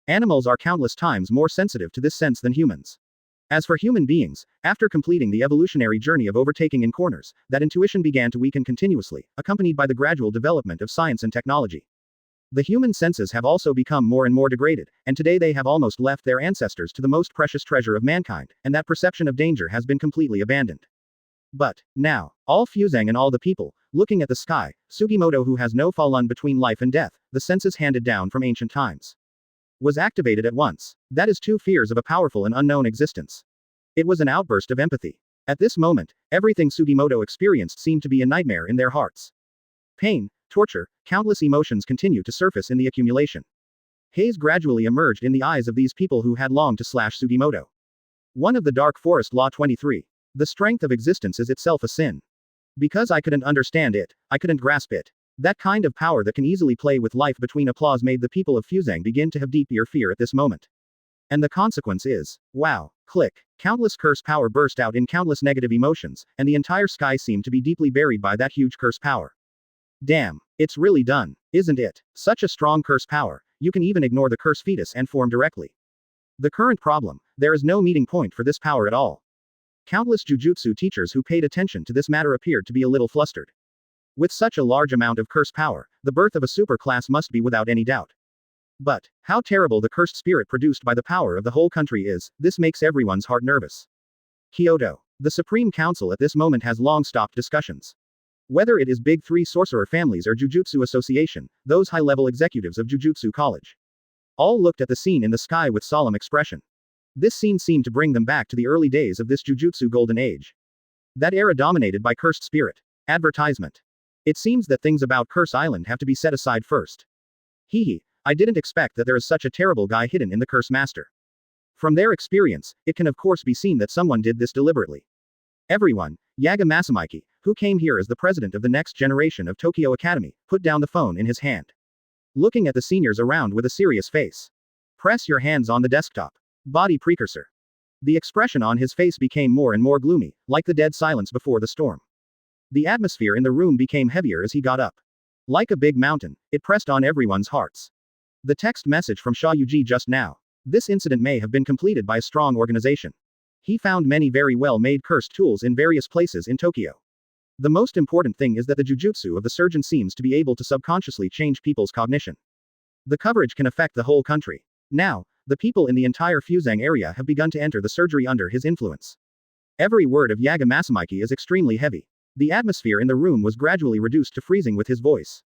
Animals are countless times more sensitive to this sense than humans. As for human beings, after completing the evolutionary journey of overtaking in corners, that intuition began to weaken continuously, accompanied by the gradual development of science and technology. The human senses have also become more and more degraded, and today they have almost left their ancestors to the most precious treasure of mankind, and that perception of danger has been completely abandoned. But, now, all Fuzang and all the people, looking at the sky, Sugimoto who has no fallen between life and death, the senses handed down from ancient times. Was activated at once. That is two fears of a powerful and unknown existence. It was an outburst of empathy. At this moment, everything Sugimoto experienced seemed to be a nightmare in their hearts. Pain, torture, countless emotions continue to surface in the accumulation. Haze gradually emerged in the eyes of these people who had longed to slash Sugimoto. One of the Dark Forest Law 23. The strength of existence is itself a sin. Because I couldn't understand it, I couldn't grasp it. That kind of power that can easily play with life between applause made the people of Fuzang begin to have deep fear at this moment. And the consequence is, wow, click. Countless curse power burst out in countless negative emotions, and the entire sky seemed to be deeply buried by that huge curse power. Damn, it's really done, isn't it? Such a strong curse power, you can even ignore the curse fetus and form directly. The current problem, there is no meeting point for this power at all. Countless jujutsu teachers who paid attention to this matter appeared to be a little flustered. With such a large amount of curse power, the birth of a super class must be without any doubt. But, how terrible the cursed spirit produced by the power of the whole country is, this makes everyone's heart nervous. Kyoto. The Supreme Council at this moment has long stopped discussions. Whether it is Big Three sorcerer families or Jujutsu Association, those high-level executives of Jujutsu College. All looked at the scene in the sky with solemn expression. This scene seemed to bring them back to the early days of this Jujutsu Golden Age. That era dominated by cursed spirit. Advertisement. It seems that things about Curse Island have to be set aside first. Hehe, I didn't expect that there is such a terrible guy hidden in the Curse Master. From their experience, it can of course be seen that someone did this deliberately. Everyone, Yaga Masamiki, who came here as the president of the next generation of Tokyo Academy, put down the phone in his hand. Looking at the seniors around with a serious face. Press your hands on the desktop. Body precursor. The expression on his face became more and more gloomy, like the dead silence before the storm. The atmosphere in the room became heavier as he got up. Like a big mountain, it pressed on everyone's hearts. The text message from Sha Yuji just now. This incident may have been completed by a strong organization. He found many very well-made cursed tools in various places in Tokyo. The most important thing is that the jujutsu of the surgeon seems to be able to subconsciously change people's cognition. The coverage can affect the whole country. Now, the people in the entire Fuzang area have begun to enter the surgery under his influence. Every word of Yaga Masamiki is extremely heavy. The atmosphere in the room was gradually reduced to freezing with his voice.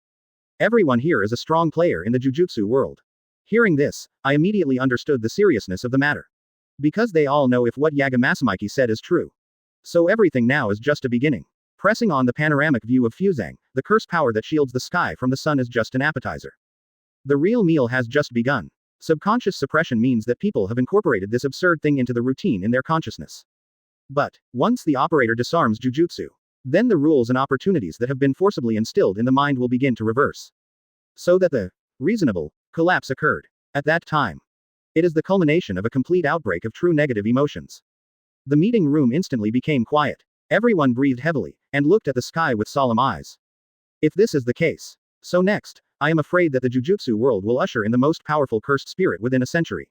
Everyone here is a strong player in the jujutsu world. Hearing this, I immediately understood the seriousness of the matter. Because they all know if what Yaga Masamiki said is true. So everything now is just a beginning. Pressing on the panoramic view of Fuzang, the curse power that shields the sky from the sun is just an appetizer. The real meal has just begun. Subconscious suppression means that people have incorporated this absurd thing into the routine in their consciousness. But, once the operator disarms jujutsu, then the rules and opportunities that have been forcibly instilled in the mind will begin to reverse. So that the reasonable collapse occurred. At that time, it is the culmination of a complete outbreak of true negative emotions. The meeting room instantly became quiet. Everyone breathed heavily, and looked at the sky with solemn eyes. If this is the case, so next, I am afraid that the jujutsu world will usher in the most powerful cursed spirit within a century.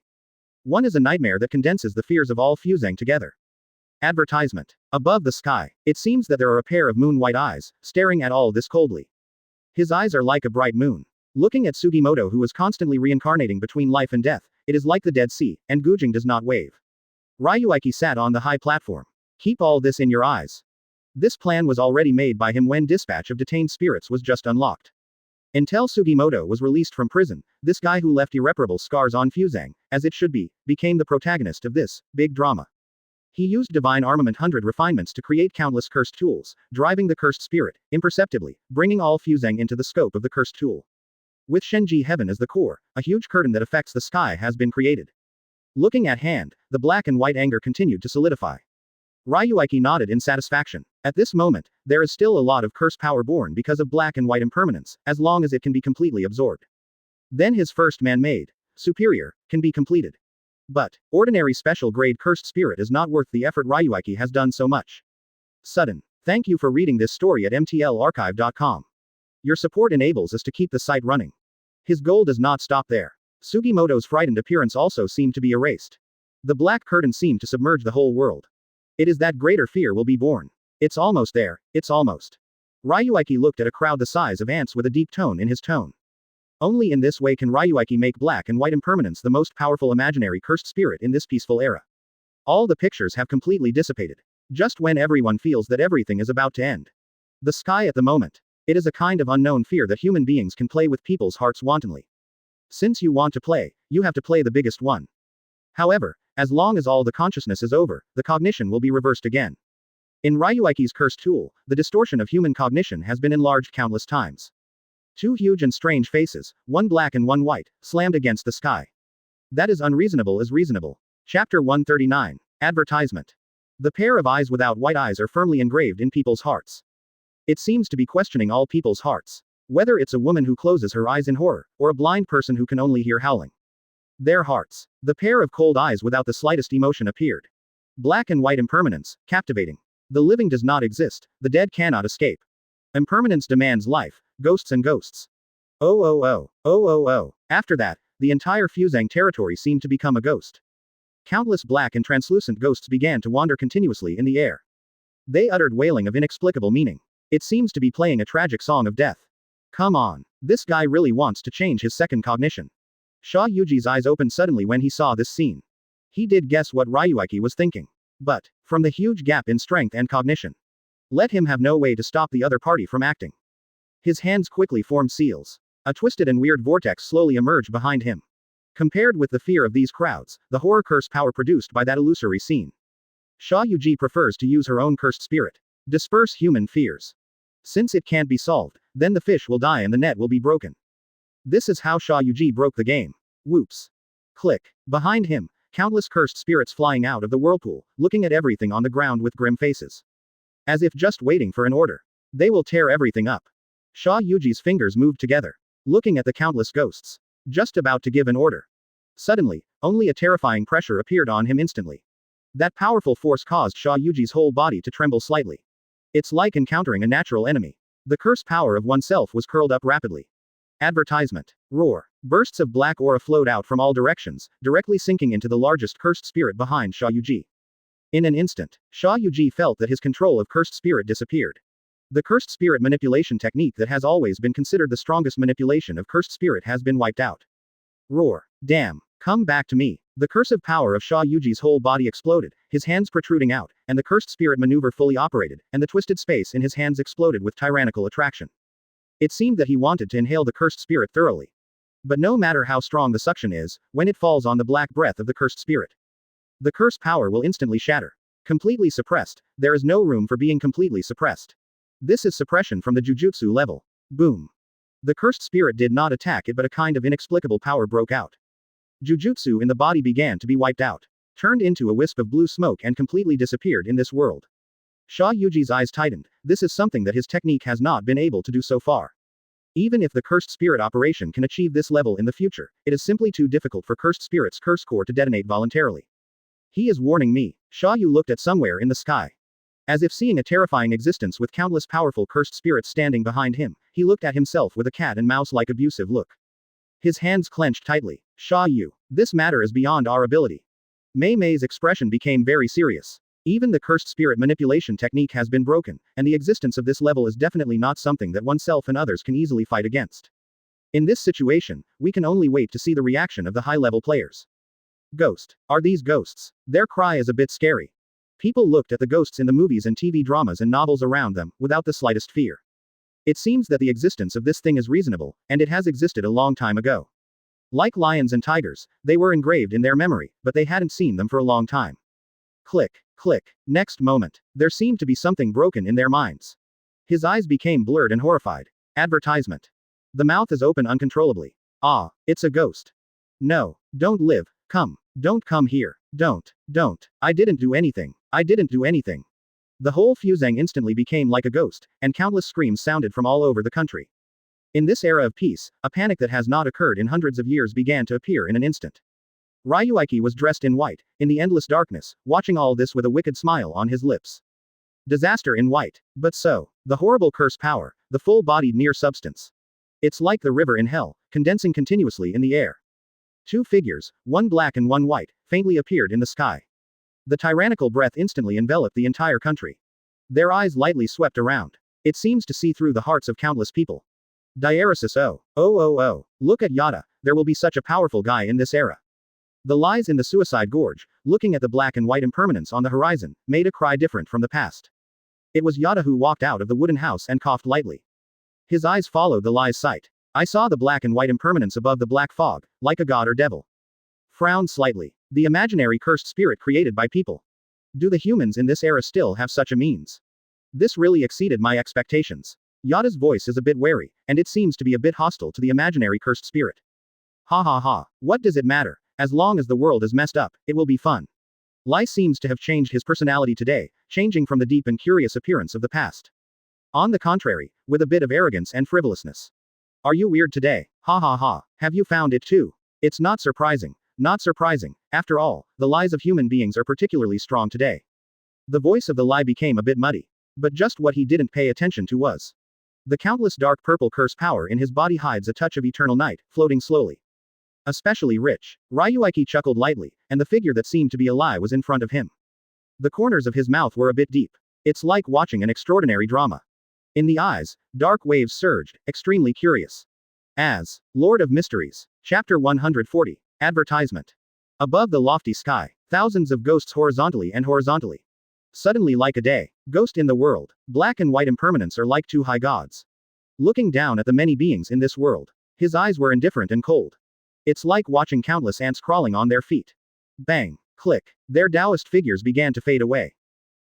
One is a nightmare that condenses the fears of all Fuzang together. Advertisement. Above the sky, it seems that there are a pair of moon-white eyes, staring at all this coldly. His eyes are like a bright moon. Looking at Sugimoto who is constantly reincarnating between life and death, it is like the Dead Sea, and Gujing does not wave. Ryuichi sat on the high platform. Keep all this in your eyes. This plan was already made by him when Dispatch of Detained Spirits was just unlocked. Until Sugimoto was released from prison, this guy who left irreparable scars on Fuzang, as it should be, became the protagonist of this big drama. He used Divine Armament 100 refinements to create countless cursed tools, driving the cursed spirit, imperceptibly, bringing all Fuzang into the scope of the cursed tool. With Shenji Heaven as the core, a huge curtain that affects the sky has been created. Looking at hand, the black and white anger continued to solidify. Ryuichi nodded in satisfaction. At this moment, there is still a lot of curse power born because of black and white impermanence, as long as it can be completely absorbed. Then his first man-made, superior, can be completed. But, ordinary special grade cursed spirit is not worth the effort Ryuichi has done so much. Sudden. Thank you for reading this story at mtlarchive.com. Your support enables us to keep the site running. His goal does not stop there. Sugimoto's frightened appearance also seemed to be erased. The black curtain seemed to submerge the whole world. It is that greater fear will be born. It's almost there, it's almost. Ryuichi looked at a crowd the size of ants with a deep tone in his tone. Only in this way can Ryuichi make black and white impermanence the most powerful imaginary cursed spirit in this peaceful era. All the pictures have completely dissipated. Just when everyone feels that everything is about to end. The sky at the moment. It is a kind of unknown fear that human beings can play with people's hearts wantonly. Since you want to play, you have to play the biggest one. However, as long as all the consciousness is over, the cognition will be reversed again. In Ryuichi's cursed tool, the distortion of human cognition has been enlarged countless times. Two huge and strange faces, one black and one white, slammed against the sky. That is unreasonable is reasonable. Chapter 139. Advertisement. The pair of eyes without white eyes are firmly engraved in people's hearts. It seems to be questioning all people's hearts. Whether it's a woman who closes her eyes in horror, or a blind person who can only hear howling. Their hearts. The pair of cold eyes without the slightest emotion appeared. Black and white impermanence, captivating. The living does not exist, the dead cannot escape. Impermanence demands life, ghosts and ghosts. Oh oh oh, oh oh oh. After that, the entire Fuzang territory seemed to become a ghost. Countless black and translucent ghosts began to wander continuously in the air. They uttered wailing of inexplicable meaning. It seems to be playing a tragic song of death. Come on. This guy really wants to change his second cognition. Sha Yuji's eyes opened suddenly when he saw this scene. He did guess what Ryuichi was thinking. But, from the huge gap in strength and cognition, let him have no way to stop the other party from acting. His hands quickly formed seals. A twisted and weird vortex slowly emerged behind him. Compared with the fear of these crowds, the horror curse power produced by that illusory scene. Sha Yuji prefers to use her own cursed spirit. Disperse human fears. Since it can't be solved, then the fish will die and the net will be broken. This is how Sha Yuji broke the game. Whoops. Click. Behind him, countless cursed spirits flying out of the whirlpool, looking at everything on the ground with grim faces. As if just waiting for an order. They will tear everything up. Sha Yuji's fingers moved together. Looking at the countless ghosts. Just about to give an order. Suddenly, only a terrifying pressure appeared on him instantly. That powerful force caused Sha Yuji's whole body to tremble slightly. It's like encountering a natural enemy. The curse power of oneself was curled up rapidly. Advertisement. Roar. Bursts of black aura flowed out from all directions, directly sinking into the largest cursed spirit behind Sha Yuji. In an instant, Sha Yuji felt that his control of cursed spirit disappeared. The cursed spirit manipulation technique that has always been considered the strongest manipulation of cursed spirit has been wiped out. Roar. Damn. Come back to me. The cursive power of Sha Yuji's whole body exploded, his hands protruding out, and the cursed spirit maneuver fully operated, and the twisted space in his hands exploded with tyrannical attraction. It seemed that he wanted to inhale the cursed spirit thoroughly. But no matter how strong the suction is, when it falls on the black breath of the cursed spirit, the curse power will instantly shatter. Completely suppressed, there is no room for being completely suppressed. This is suppression from the Jujutsu level. Boom. The cursed spirit did not attack it, but a kind of inexplicable power broke out. Jujutsu in the body began to be wiped out, turned into a wisp of blue smoke and completely disappeared in this world. Sha Yuji's eyes tightened. This is something that his technique has not been able to do so far. Even if the cursed spirit operation can achieve this level in the future, it is simply too difficult for cursed spirit's curse core to detonate voluntarily. He is warning me. Sha Yu looked at somewhere in the sky. As if seeing a terrifying existence with countless powerful cursed spirits standing behind him, he looked at himself with a cat and mouse-like abusive look. His hands clenched tightly. Sha Yu, this matter is beyond our ability. Mei Mei's expression became very serious. Even the cursed spirit manipulation technique has been broken, and the existence of this level is definitely not something that oneself and others can easily fight against. In this situation, we can only wait to see the reaction of the high-level players. Ghost. Are these ghosts? Their cry is a bit scary. People looked at the ghosts in the movies and TV dramas and novels around them, without the slightest fear. It seems that the existence of this thing is reasonable, and it has existed a long time ago. Like lions and tigers, they were engraved in their memory, but they hadn't seen them for a long time. Click, click. Next moment, there seemed to be something broken in their minds. His eyes became blurred and horrified. Advertisement. The mouth is open uncontrollably. Ah, it's a ghost. No, don't live, come. Don't come here. Don't. I didn't do anything. I didn't do anything. The whole Fuzhang instantly became like a ghost, and countless screams sounded from all over the country. In this era of peace, a panic that has not occurred in hundreds of years began to appear in an instant. Ryuichi was dressed in white, in the endless darkness, watching all this with a wicked smile on his lips. Disaster in white. But so, the horrible curse power, the full-bodied near substance. It's like the river in hell, condensing continuously in the air. Two figures, one black and one white, faintly appeared in the sky. The tyrannical breath instantly enveloped the entire country. Their eyes lightly swept around. It seems to see through the hearts of countless people. Diaresis oh. Look at Yada, there will be such a powerful guy in this era. The lies in the suicide gorge, looking at the black and white impermanence on the horizon, made a cry different from the past. It was Yada who walked out of the wooden house and coughed lightly. His eyes followed the lie's sight. I saw the black and white impermanence above the black fog, like a god or devil. Frowned slightly. The imaginary cursed spirit created by people. Do the humans in this era still have such a means? This really exceeded my expectations. Yada's voice is a bit wary, and it seems to be a bit hostile to the imaginary cursed spirit. Ha. What does it matter? As long as the world is messed up, it will be fun. Lai seems to have changed his personality today, changing from the deep and curious appearance of the past. On the contrary, with a bit of arrogance and frivolousness. Are you weird today? Ha. Have you found it too? It's not surprising. Not surprising. After all, the lies of human beings are particularly strong today. The voice of the lie became a bit muddy. But just what he didn't pay attention to was the countless dark purple curse power in his body hides a touch of eternal night, floating slowly. Especially rich. Ryuichi chuckled lightly, and the figure that seemed to be a lie was in front of him. The corners of his mouth were a bit deep. It's like watching an extraordinary drama. In the eyes, dark waves surged, extremely curious. As Lord of Mysteries. Chapter 140. Advertisement. Above the lofty sky, thousands of ghosts horizontally. Suddenly like a day. Ghost in the world. Black and white impermanence are like two high gods. Looking down at the many beings in this world. His eyes were indifferent and cold. It's like watching countless ants crawling on their feet. Bang. Click. Their Taoist figures began to fade away.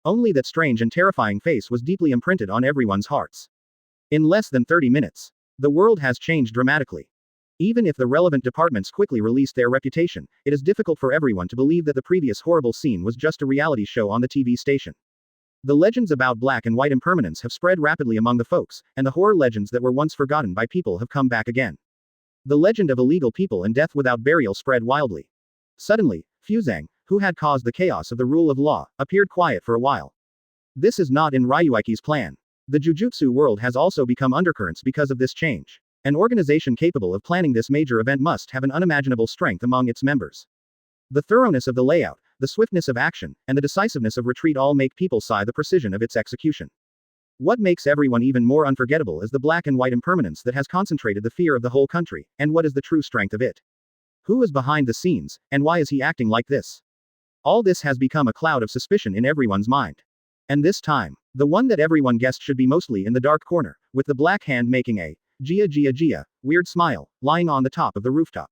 Only that strange and terrifying face was deeply imprinted on everyone's hearts. In less than 30 minutes. The world has changed dramatically. Even if the relevant departments quickly released their reputation, it is difficult for everyone to believe that the previous horrible scene was just a reality show on the TV station. The legends about black and white impermanence have spread rapidly among the folks, and the horror legends that were once forgotten by people have come back again. The legend of illegal people and death without burial spread wildly. Suddenly, Fuzhang, who had caused the chaos of the rule of law, appeared quiet for a while. This is not in Ryuichi's plan. The Jujutsu world has also become undercurrents because of this change. An organization capable of planning this major event must have an unimaginable strength among its members. The thoroughness of the layout, the swiftness of action, and the decisiveness of retreat all make people sigh the precision of its execution. What makes everyone even more unforgettable is the black and white impermanence that has concentrated the fear of the whole country, and what is the true strength of it? Who is behind the scenes, and why is he acting like this? All this has become a cloud of suspicion in everyone's mind. And this time, the one that everyone guessed should be mostly in the dark corner, with the black hand making a Gia, weird smile, lying on the top of the rooftop.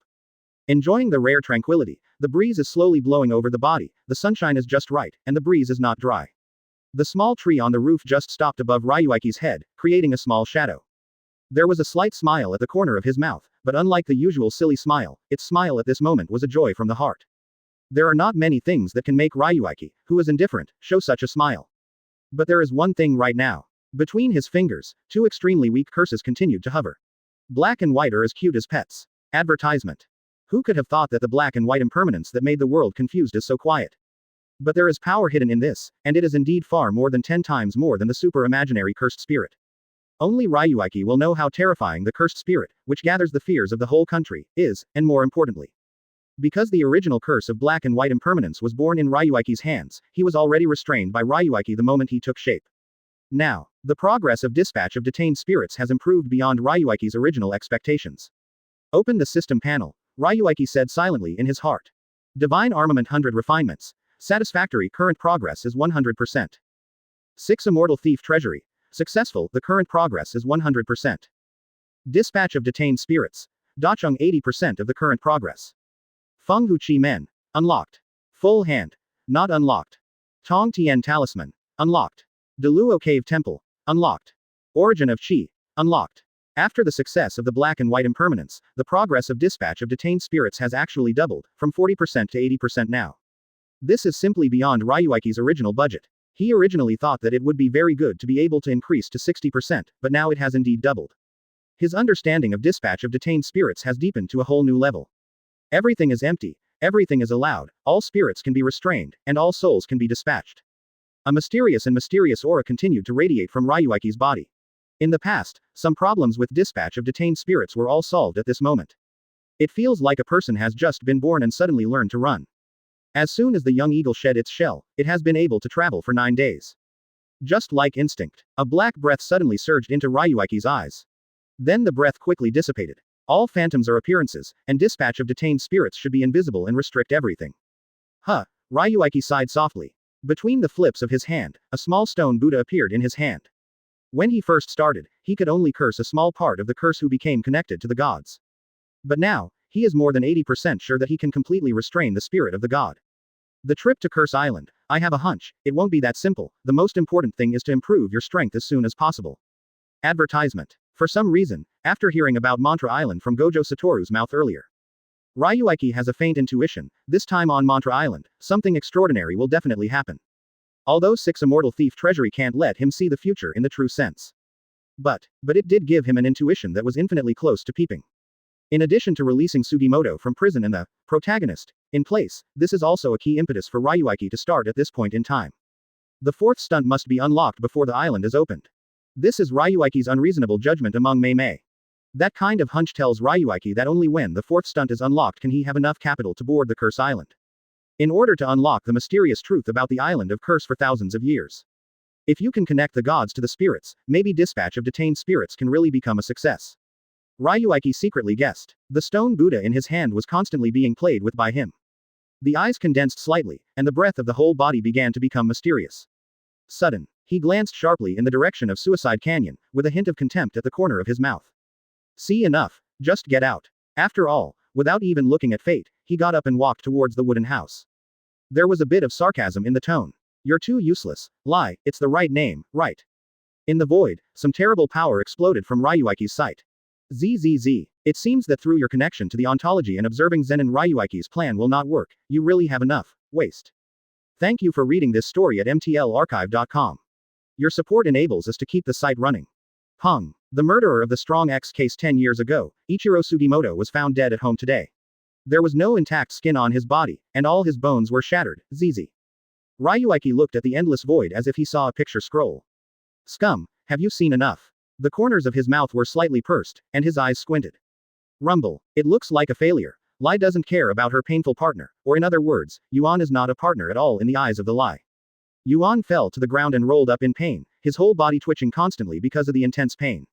Enjoying the rare tranquility, the breeze is slowly blowing over the body, the sunshine is just right, and the breeze is not dry. The small tree on the roof just stopped above Ryuichi's head, creating a small shadow. There was a slight smile at the corner of his mouth, but unlike the usual silly smile, its smile at this moment was a joy from the heart. There are not many things that can make Ryuichi, who is indifferent, show such a smile. But there is one thing right now. Between his fingers, two extremely weak curses continued to hover. Black and white are as cute as pets. Advertisement. Who could have thought that the black and white impermanence that made the world confused is so quiet? But there is power hidden in this, and it is indeed far more than 10 times more than the super-imaginary cursed spirit. Only Ryuichi will know how terrifying the cursed spirit, which gathers the fears of the whole country, is, and more importantly. Because the original curse of black and white impermanence was born in Ryuichi's hands, he was already restrained by Ryuichi the moment he took shape. Now, the progress of Dispatch of Detained Spirits has improved beyond Ryuichi's original expectations. Open the system panel, Ryuichi said silently in his heart. Divine Armament 100 refinements. Satisfactory current progress is 100%. 6 Immortal Thief Treasury. Successful, the current progress is 100%. Dispatch of Detained Spirits. Dacheng 80% of the current progress. Feng Hu Chi Men. Unlocked. Full Hand. Not unlocked. Tong Tian Talisman. Unlocked. Deluo Cave Temple. Unlocked. Origin of Qi. Unlocked. After the success of the black and white impermanence, the progress of Dispatch of Detained Spirits has actually doubled, from 40% to 80% now. This is simply beyond Ryuichi's original budget. He originally thought that it would be very good to be able to increase to 60%, but now it has indeed doubled. His understanding of Dispatch of Detained Spirits has deepened to a whole new level. Everything is empty, everything is allowed, all spirits can be restrained, and all souls can be dispatched. A mysterious aura continued to radiate from Ryuichi's body. In the past, some problems with Dispatch of Detained Spirits were all solved at this moment. It feels like a person has just been born and suddenly learned to run. As soon as the young eagle shed its shell, it has been able to travel for 9 days. Just like instinct, a black breath suddenly surged into Ryuichi's eyes. Then the breath quickly dissipated. All phantoms are appearances, and Dispatch of Detained Spirits should be invisible and restrict everything. Huh, Ryuichi sighed softly. Between the flips of his hand, a small stone Buddha appeared in his hand. When he first started, he could only curse a small part of the curse who became connected to the gods. But now, he is more than 80% sure that he can completely restrain the spirit of the god. The trip to Curse Island, I have a hunch, it won't be that simple. The most important thing is to improve your strength as soon as possible. Advertisement. For some reason, after hearing about Mantra Island from Gojo Satoru's mouth earlier, Ryuichi has a faint intuition, this time on Mantra Island, something extraordinary will definitely happen. Although 6 Immortal Thief Treasury can't let him see the future in the true sense. But it did give him an intuition that was infinitely close to peeping. In addition to releasing Sugimoto from prison and the protagonist in place, this is also a key impetus for Ryuichi to start at this point in time. The 4th stunt must be unlocked before the island is opened. This is Ryuichi's unreasonable judgment among Mei. That kind of hunch tells Ryuichi that only when the 4th stunt is unlocked can he have enough capital to board the Curse Island. In order to unlock the mysterious truth about the island of curse for thousands of years. If you can connect the gods to the spirits, maybe Dispatch of Detained Spirits can really become a success. Ryuichi secretly guessed. The stone Buddha in his hand was constantly being played with by him. The eyes condensed slightly, and the breath of the whole body began to become mysterious. Sudden. He glanced sharply in the direction of Suicide Canyon, with a hint of contempt at the corner of his mouth. See enough. Just get out. After all, without even looking at fate, he got up and walked towards the wooden house. There was a bit of sarcasm in the tone. You're too useless. Lie, it's the right name, right? In the void, some terrible power exploded from Ryuichi's sight. ZZZ. It seems that through your connection to the ontology and observing Zenin Ryuichi's plan will not work, you really have enough waste. Thank you for reading this story at mtlarchive.com. Your support enables us to keep the site running. Peng. The murderer of the Strong X case 10 years ago, Ichiro Sugimoto was found dead at home today. There was no intact skin on his body, and all his bones were shattered. ZZ. Ryuichi looked at the endless void as if he saw a picture scroll. Scum, have you seen enough? The corners of his mouth were slightly pursed, and his eyes squinted. Rumble. It looks like a failure. Lai doesn't care about her painful partner, or in other words, Yuan is not a partner at all in the eyes of the Lai. Yuan fell to the ground and rolled up in pain, his whole body twitching constantly because of the intense pain.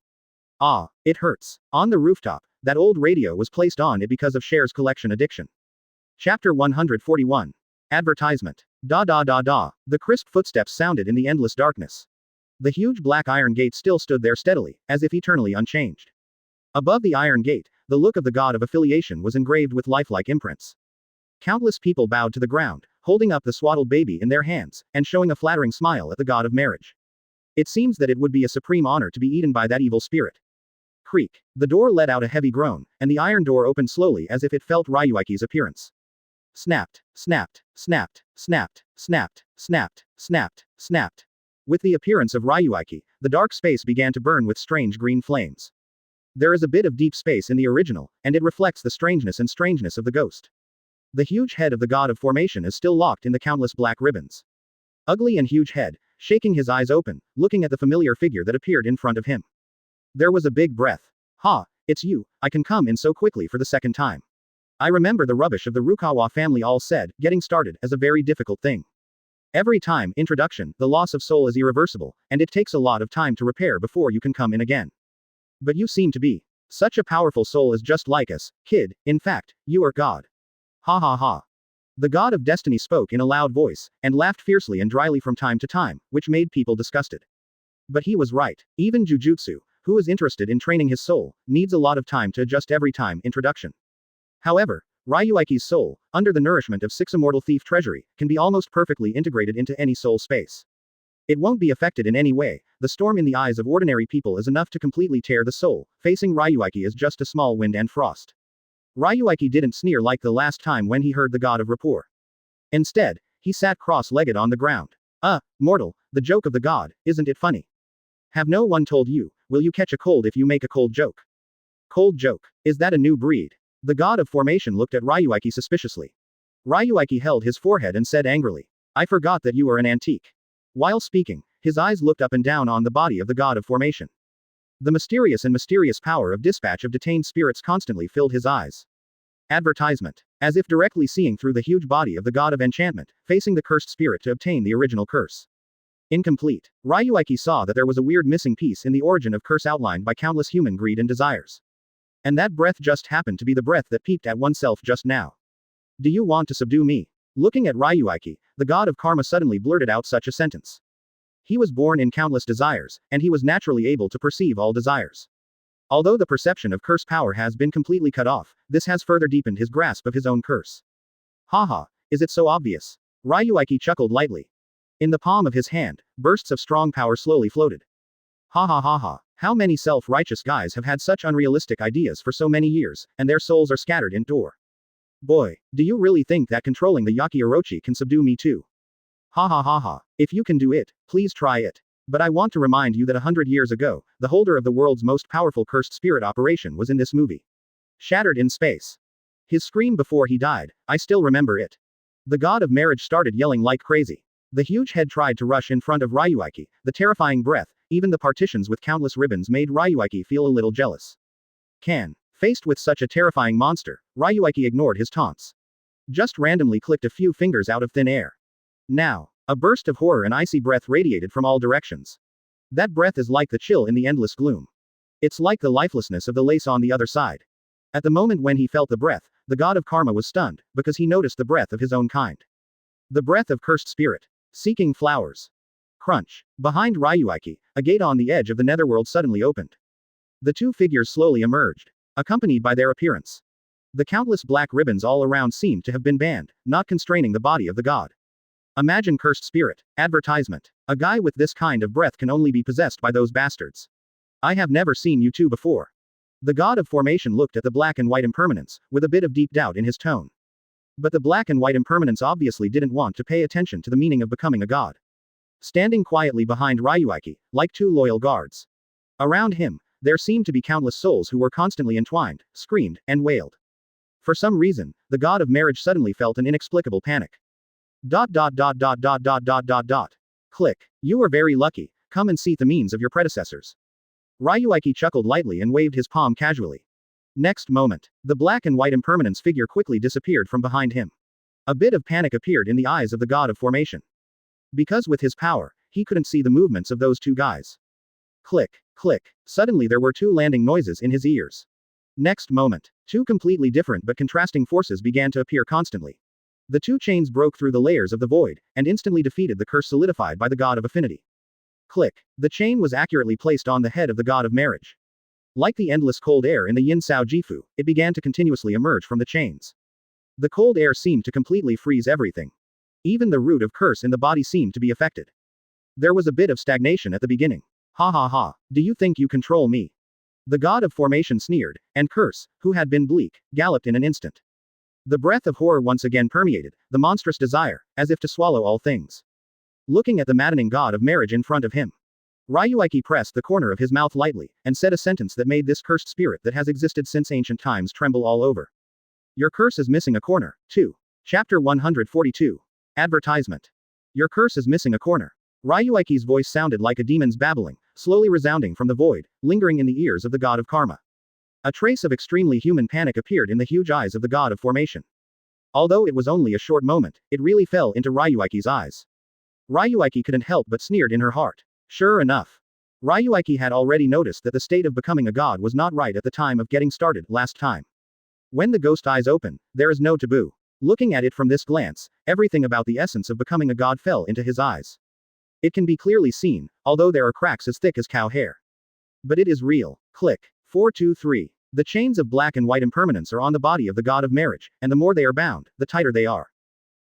Ah, it hurts. On the rooftop, that old radio was placed on it because of Cher's collection addiction. Chapter 141. Advertisement. Da da da da. The crisp footsteps sounded in the endless darkness. The huge black iron gate still stood there steadily, as if eternally unchanged. Above the iron gate, the look of the god of affiliation was engraved with lifelike imprints. Countless people bowed to the ground, holding up the swaddled baby in their hands, and showing a flattering smile at the god of marriage. It seems that it would be a supreme honor to be eaten by that evil spirit. Creak. The door let out a heavy groan, and the iron door opened slowly as if it felt Ryuichi's appearance. Snapped, snapped, snapped, snapped, snapped, snapped, snapped, snapped. With the appearance of Ryuichi, the dark space began to burn with strange green flames. There is a bit of deep space in the original, and it reflects the strangeness of the ghost. The huge head of the god of formation is still locked in the countless black ribbons. Ugly and huge head, shaking his eyes open, looking at the familiar figure that appeared in front of him. There was a big breath. Ha, it's you, I can come in so quickly for the second time. I remember the rubbish of the Rukawa family all said, getting started as a very difficult thing. Every time, introduction, the loss of soul is irreversible, and it takes a lot of time to repair before you can come in again. But you seem to be. Such a powerful soul is just like us, kid, in fact, you are God. Ha ha ha. The god of destiny spoke in a loud voice, and laughed fiercely and dryly from time to time, which made people disgusted. But he was right. Even Jujutsu, who is interested in training his soul, needs a lot of time to adjust every time introduction. However, Ryuichi's soul, under the nourishment of 6 Immortal Thief Treasury, can be almost perfectly integrated into any soul space. It won't be affected in any way. The storm in the eyes of ordinary people is enough to completely tear the soul. Facing Ryuichi is just a small wind and frost. Ryuichi didn't sneer like the last time when he heard the god of rapport. Instead, he sat cross-legged on the ground. Mortal, the joke of the god, isn't it funny? Have no one told you, will you catch a cold if you make a cold joke? Cold joke. Is that a new breed? The god of formation looked at Ryuichi suspiciously. Ryuichi held his forehead and said angrily, I forgot that you are an antique. While speaking, his eyes looked up and down on the body of the god of formation. The mysterious power of Dispatch of Detained Spirits constantly filled his eyes. Advertisement. As if directly seeing through the huge body of the god of enchantment, facing the cursed spirit to obtain the original curse. Incomplete. Ryuichi saw that there was a weird missing piece in the origin of curse outlined by countless human greed and desires. And that breath just happened to be the breath that peeped at oneself just now. Do you want to subdue me? Looking at Ryuichi, the god of karma suddenly blurted out such a sentence. He was born in countless desires, and he was naturally able to perceive all desires. Although the perception of curse power has been completely cut off, this has further deepened his grasp of his own curse. Haha, is it so obvious? Ryuichi chuckled lightly. In the palm of his hand, bursts of strong power slowly floated. Ha ha ha ha, how many self-righteous guys have had such unrealistic ideas for so many years, and their souls are scattered in door. Boy, do you really think that controlling the Yaki Orochi can subdue me too? Ha ha ha ha, if you can do it, please try it. But I want to remind you that 100 years ago, the holder of the world's most powerful cursed spirit operation was in this movie. Shattered in space. His scream before he died, I still remember it. The god of marriage started yelling like crazy. The huge head tried to rush in front of Ryuichi, the terrifying breath, even the partitions with countless ribbons made Ryuichi feel a little jealous. Faced with such a terrifying monster, Ryuichi ignored his taunts. Just randomly clicked a few fingers out of thin air. Now, a burst of horror and icy breath radiated from all directions. That breath is like the chill in the endless gloom. It's like the lifelessness of the lace on the other side. At the moment when he felt the breath, the god of karma was stunned, because he noticed the breath of his own kind. The breath of cursed spirit. Seeking flowers. Crunch. Behind Ryuichi, a gate on the edge of the netherworld suddenly opened. The two figures slowly emerged, accompanied by their appearance. The countless black ribbons all around seemed to have been banned, not constraining the body of the god. Imagine cursed spirit. Advertisement. A guy with this kind of breath can only be possessed by those bastards. I have never seen you two before. The god of formation looked at the black and white impermanence, with a bit of deep doubt in his tone. But the black and white impermanence obviously didn't want to pay attention to the meaning of becoming a god. Standing quietly behind Ryuichi, like two loyal guards. Around him, there seemed to be countless souls who were constantly entwined, screamed, and wailed. For some reason, the god of marriage suddenly felt an inexplicable panic. ... Click. You were very lucky, come and see the means of your predecessors. Ryuichi chuckled lightly and waved his palm casually. Next moment, the black and white impermanence figure quickly disappeared from behind him. A bit of panic appeared in the eyes of the god of formation. Because with his power, he couldn't see the movements of those two guys. Click, click. Suddenly there were two landing noises in his ears. Next moment, two completely different but contrasting forces began to appear constantly. The two chains broke through the layers of the void, and instantly defeated the curse solidified by the god of affinity. Click. The chain was accurately placed on the head of the god of marriage. Like the endless cold air in the Yin Sao Jifu, it began to continuously emerge from the chains. The cold air seemed to completely freeze everything. Even the root of curse in the body seemed to be affected. There was a bit of stagnation at the beginning. Ha ha ha, do you think you control me? The god of formation sneered, and curse, who had been bleak, galloped in an instant. The breath of horror once again permeated, the monstrous desire, as if to swallow all things. Looking at the maddening god of marriage in front of him, Ryuichi pressed the corner of his mouth lightly, and said a sentence that made this cursed spirit that has existed since ancient times tremble all over. Your curse is missing a corner, too. Chapter 142. Advertisement. Your curse is missing a corner. Ryuichi's voice sounded like a demon's babbling, slowly resounding from the void, lingering in the ears of the god of karma. A trace of extremely human panic appeared in the huge eyes of the god of formation. Although it was only a short moment, it really fell into Ryuichi's eyes. Ryuichi couldn't help but sneered in her heart. Sure enough. Ryuichi had already noticed that the state of becoming a god was not right at the time of getting started, last time. When the ghost eyes open, there is no taboo. Looking at it from this glance, everything about the essence of becoming a god fell into his eyes. It can be clearly seen, although there are cracks as thick as cow hair. But it is real. Click. 423. The chains of black and white impermanence are on the body of the god of marriage, and the more they are bound, the tighter they are.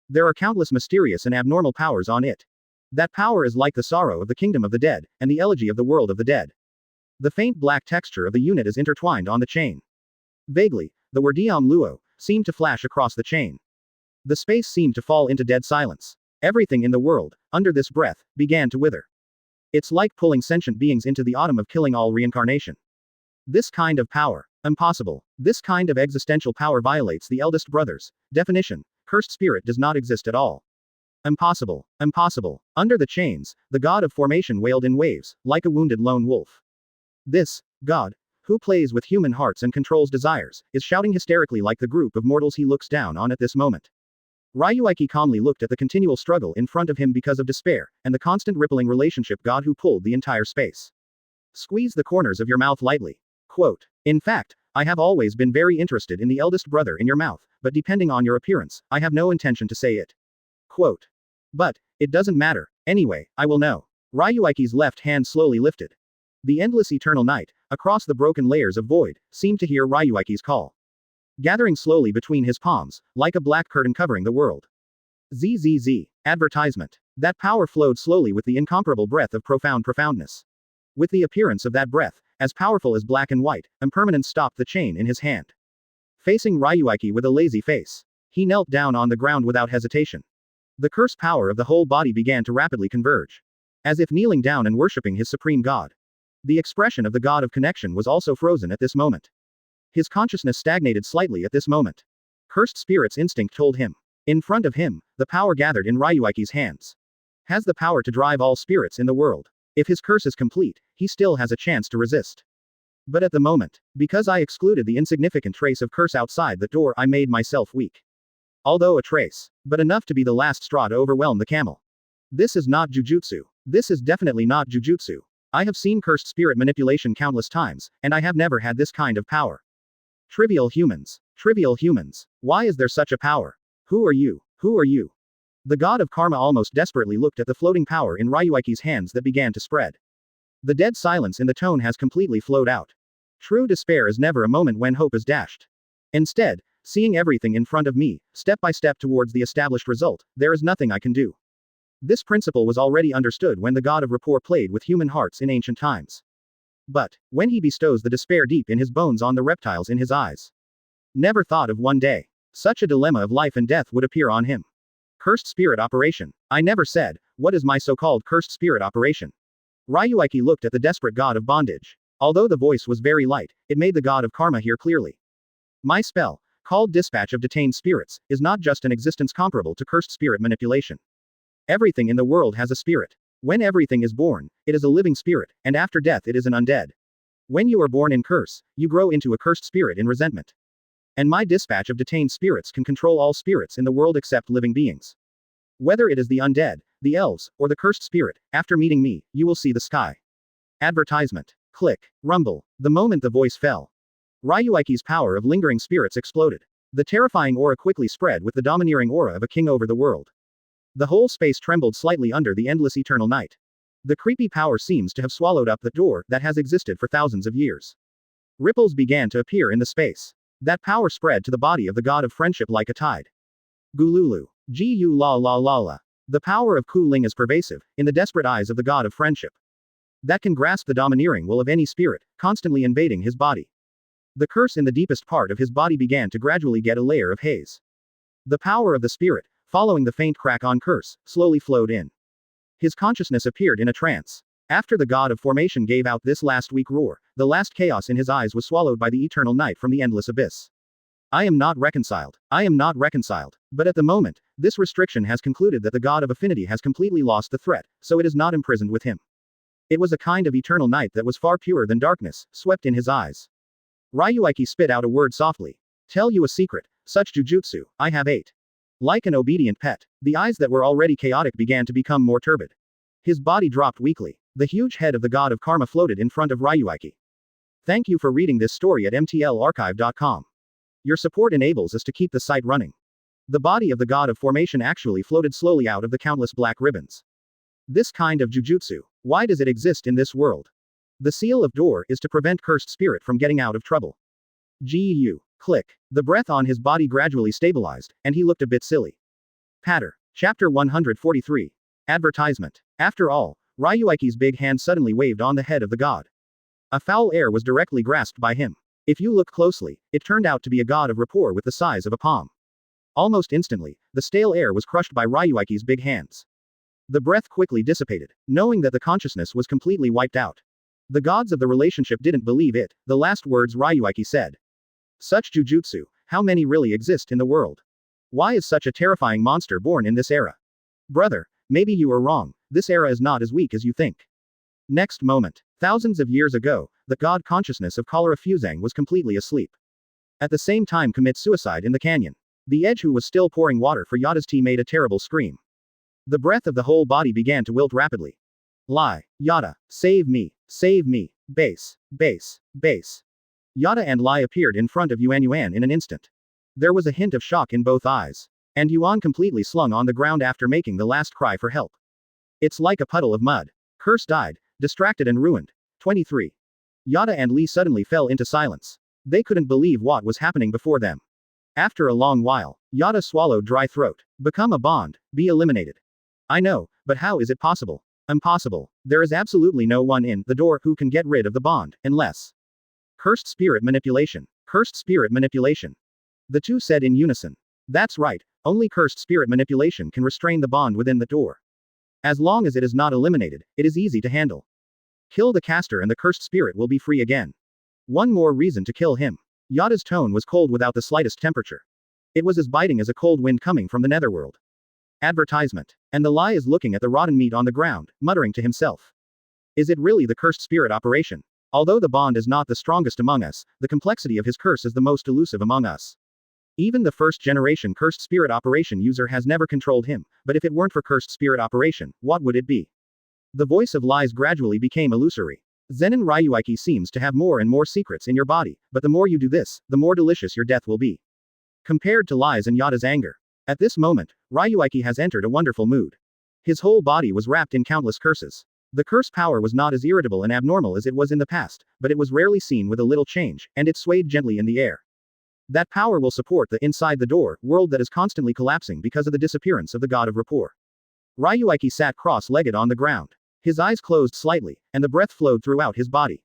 There are countless mysterious and abnormal powers on it. That power is like the sorrow of the kingdom of the dead, and the elegy of the world of the dead. The faint black texture of the unit is intertwined on the chain. Vaguely, the word Diam Luo seemed to flash across the chain. The space seemed to fall into dead silence. Everything in the world, under this breath, began to wither. It's like pulling sentient beings into the autumn of killing all reincarnation. This kind of power. Impossible. This kind of existential power violates the eldest brother's definition. Cursed spirit does not exist at all. Impossible. Impossible. Under the chains, the god of formation wailed in waves, like a wounded lone wolf. This god, who plays with human hearts and controls desires, is shouting hysterically like the group of mortals he looks down on at this moment. Ryuichi calmly looked at the continual struggle in front of him because of despair, and the constant rippling relationship god who pulled the entire space. Squeeze the corners of your mouth lightly. Quote. In fact, I have always been very interested in the eldest brother in your mouth, but depending on your appearance, I have no intention to say it. Quote. But, it doesn't matter. Anyway, I will know. Ryuichi's left hand slowly lifted. The endless eternal night, across the broken layers of void, seemed to hear Ryuichi's call. Gathering slowly between his palms, like a black curtain covering the world. ZZZ. Advertisement. That power flowed slowly with the incomparable breath of profound profoundness. With the appearance of that breath, as powerful as black and white, impermanence stopped the chain in his hand. Facing Ryuichi with a lazy face, he knelt down on the ground without hesitation. The curse power of the whole body began to rapidly converge. As if kneeling down and worshipping his supreme god. The expression of the god of connection was also frozen at this moment. His consciousness stagnated slightly at this moment. Cursed spirit's instinct told him. In front of him, the power gathered in Ryuichi's hands. Has the power to drive all spirits in the world. If his curse is complete, he still has a chance to resist. But at the moment, because I excluded the insignificant trace of curse outside the door, I made myself weak. Although a trace, but enough to be the last straw to overwhelm the camel. This is not jujutsu. This is definitely not jujutsu. I have seen cursed spirit manipulation countless times, and I have never had this kind of power. Trivial humans. Trivial humans. Why is there such a power? Who are you? Who are you? The god of karma almost desperately looked at the floating power in Ryuichi's hands that began to spread. The dead silence in the tone has completely flowed out. True despair is never a moment when hope is dashed. Instead, seeing everything in front of me, step by step towards the established result, there is nothing I can do. This principle was already understood when the god of rapport played with human hearts in ancient times. But, when he bestows the despair deep in his bones on the reptiles in his eyes. Never thought of one day. Such a dilemma of life and death would appear on him. Cursed spirit operation. I never said, what is my so-called cursed spirit operation? Ryuichi looked at the desperate god of bondage. Although the voice was very light, it made the god of karma hear clearly. My spell, called Dispatch of Detained Spirits, is not just an existence comparable to cursed spirit manipulation. Everything in the world has a spirit. When everything is born, it is a living spirit, and after death it is an undead. When you are born in curse, you grow into a cursed spirit in resentment. And my dispatch of detained spirits can control all spirits in the world except living beings. Whether it is the undead, the elves, or the cursed spirit, after meeting me, you will see the sky. Advertisement. Click. Rumble. The moment the voice fell. Ryuichi's power of lingering spirits exploded. The terrifying aura quickly spread with the domineering aura of a king over the world. The whole space trembled slightly under the endless eternal night. The creepy power seems to have swallowed up the door that has existed for thousands of years. Ripples began to appear in the space. That power spread to the body of the god of friendship like a tide. Gululu. Gu la la la la. The power of Ku Ling is pervasive, in the desperate eyes of the god of friendship. That can grasp the domineering will of any spirit, constantly invading his body. The curse in the deepest part of his body began to gradually get a layer of haze. The power of the spirit, following the faint crack on curse, slowly flowed in. His consciousness appeared in a trance. After the god of formation gave out this last weak roar, the last chaos in his eyes was swallowed by the eternal night from the endless abyss. I am not reconciled. I am not reconciled. But at the moment, this restriction has concluded that the god of affinity has completely lost the threat, so it is not imprisoned with him. It was a kind of eternal night that was far purer than darkness, swept in his eyes. Ryuichi spit out a word softly. Tell you a secret, such jujutsu, I have 8. Like an obedient pet, the eyes that were already chaotic began to become more turbid. His body dropped weakly. The huge head of the god of karma floated in front of Ryuichi. Thank you for reading this story at mtlarchive.com. Your support enables us to keep the site running. The body of the god of formation actually floated slowly out of the countless black ribbons. This kind of jujutsu, why does it exist in this world? The seal of door is to prevent cursed spirit from getting out of trouble. GU. Click. The breath on his body gradually stabilized, and he looked a bit silly. Patter. Chapter 143. Advertisement. After all, Ryuichi's big hand suddenly waved on the head of the god. A foul air was directly grasped by him. If you look closely, it turned out to be a god of rapport with the size of a palm. Almost instantly, the stale air was crushed by Ryuichi's big hands. The breath quickly dissipated, knowing that the consciousness was completely wiped out. The gods of the relationship didn't believe it, the last words Ryuichi said. Such jujutsu, how many really exist in the world? Why is such a terrifying monster born in this era? Brother, maybe you are wrong, this era is not as weak as you think. Next moment. Thousands of years ago, the god consciousness of Cholera Fusang was completely asleep. At the same time commit suicide in the canyon. The edge who was still pouring water for Yada's tea made a terrible scream. The breath of the whole body began to wilt rapidly. Lie, Yada, save me, base, base, base. Yada and Lai appeared in front of Yuan in an instant. There was a hint of shock in both eyes. And Yuan completely slung on the ground after making the last cry for help. It's like a puddle of mud. Curse died, distracted and ruined. 23. Yada and Li suddenly fell into silence. They couldn't believe what was happening before them. After a long while, Yada swallowed dry throat. Become a bond, be eliminated. I know, but how is it possible? Impossible. There is absolutely no one in the door who can get rid of the bond, unless. Cursed spirit manipulation. Cursed spirit manipulation. The two said in unison. That's right, only cursed spirit manipulation can restrain the bond within the door. As long as it is not eliminated, it is easy to handle. Kill the caster and the cursed spirit will be free again. One more reason to kill him. Yada's tone was cold without the slightest temperature. It was as biting as a cold wind coming from the netherworld. Advertisement. And the Lai is looking at the rotten meat on the ground, muttering to himself. Is it really the cursed spirit operation? Although the bond is not the strongest among us, the complexity of his curse is the most elusive among us. Even the first generation cursed spirit operation user has never controlled him, but if it weren't for cursed spirit operation, what would it be? The voice of lies gradually became illusory. Zenin Ryuichi seems to have more and more secrets in your body, but the more you do this, the more delicious your death will be. Compared to lies and Yada's anger. At this moment, Ryuichi has entered a wonderful mood. His whole body was wrapped in countless curses. The curse power was not as irritable and abnormal as it was in the past, but it was rarely seen with a little change, and it swayed gently in the air. That power will support the inside the door world that is constantly collapsing because of the disappearance of the god of rapport. Ryuichi sat cross-legged on the ground. His eyes closed slightly, and the breath flowed throughout his body.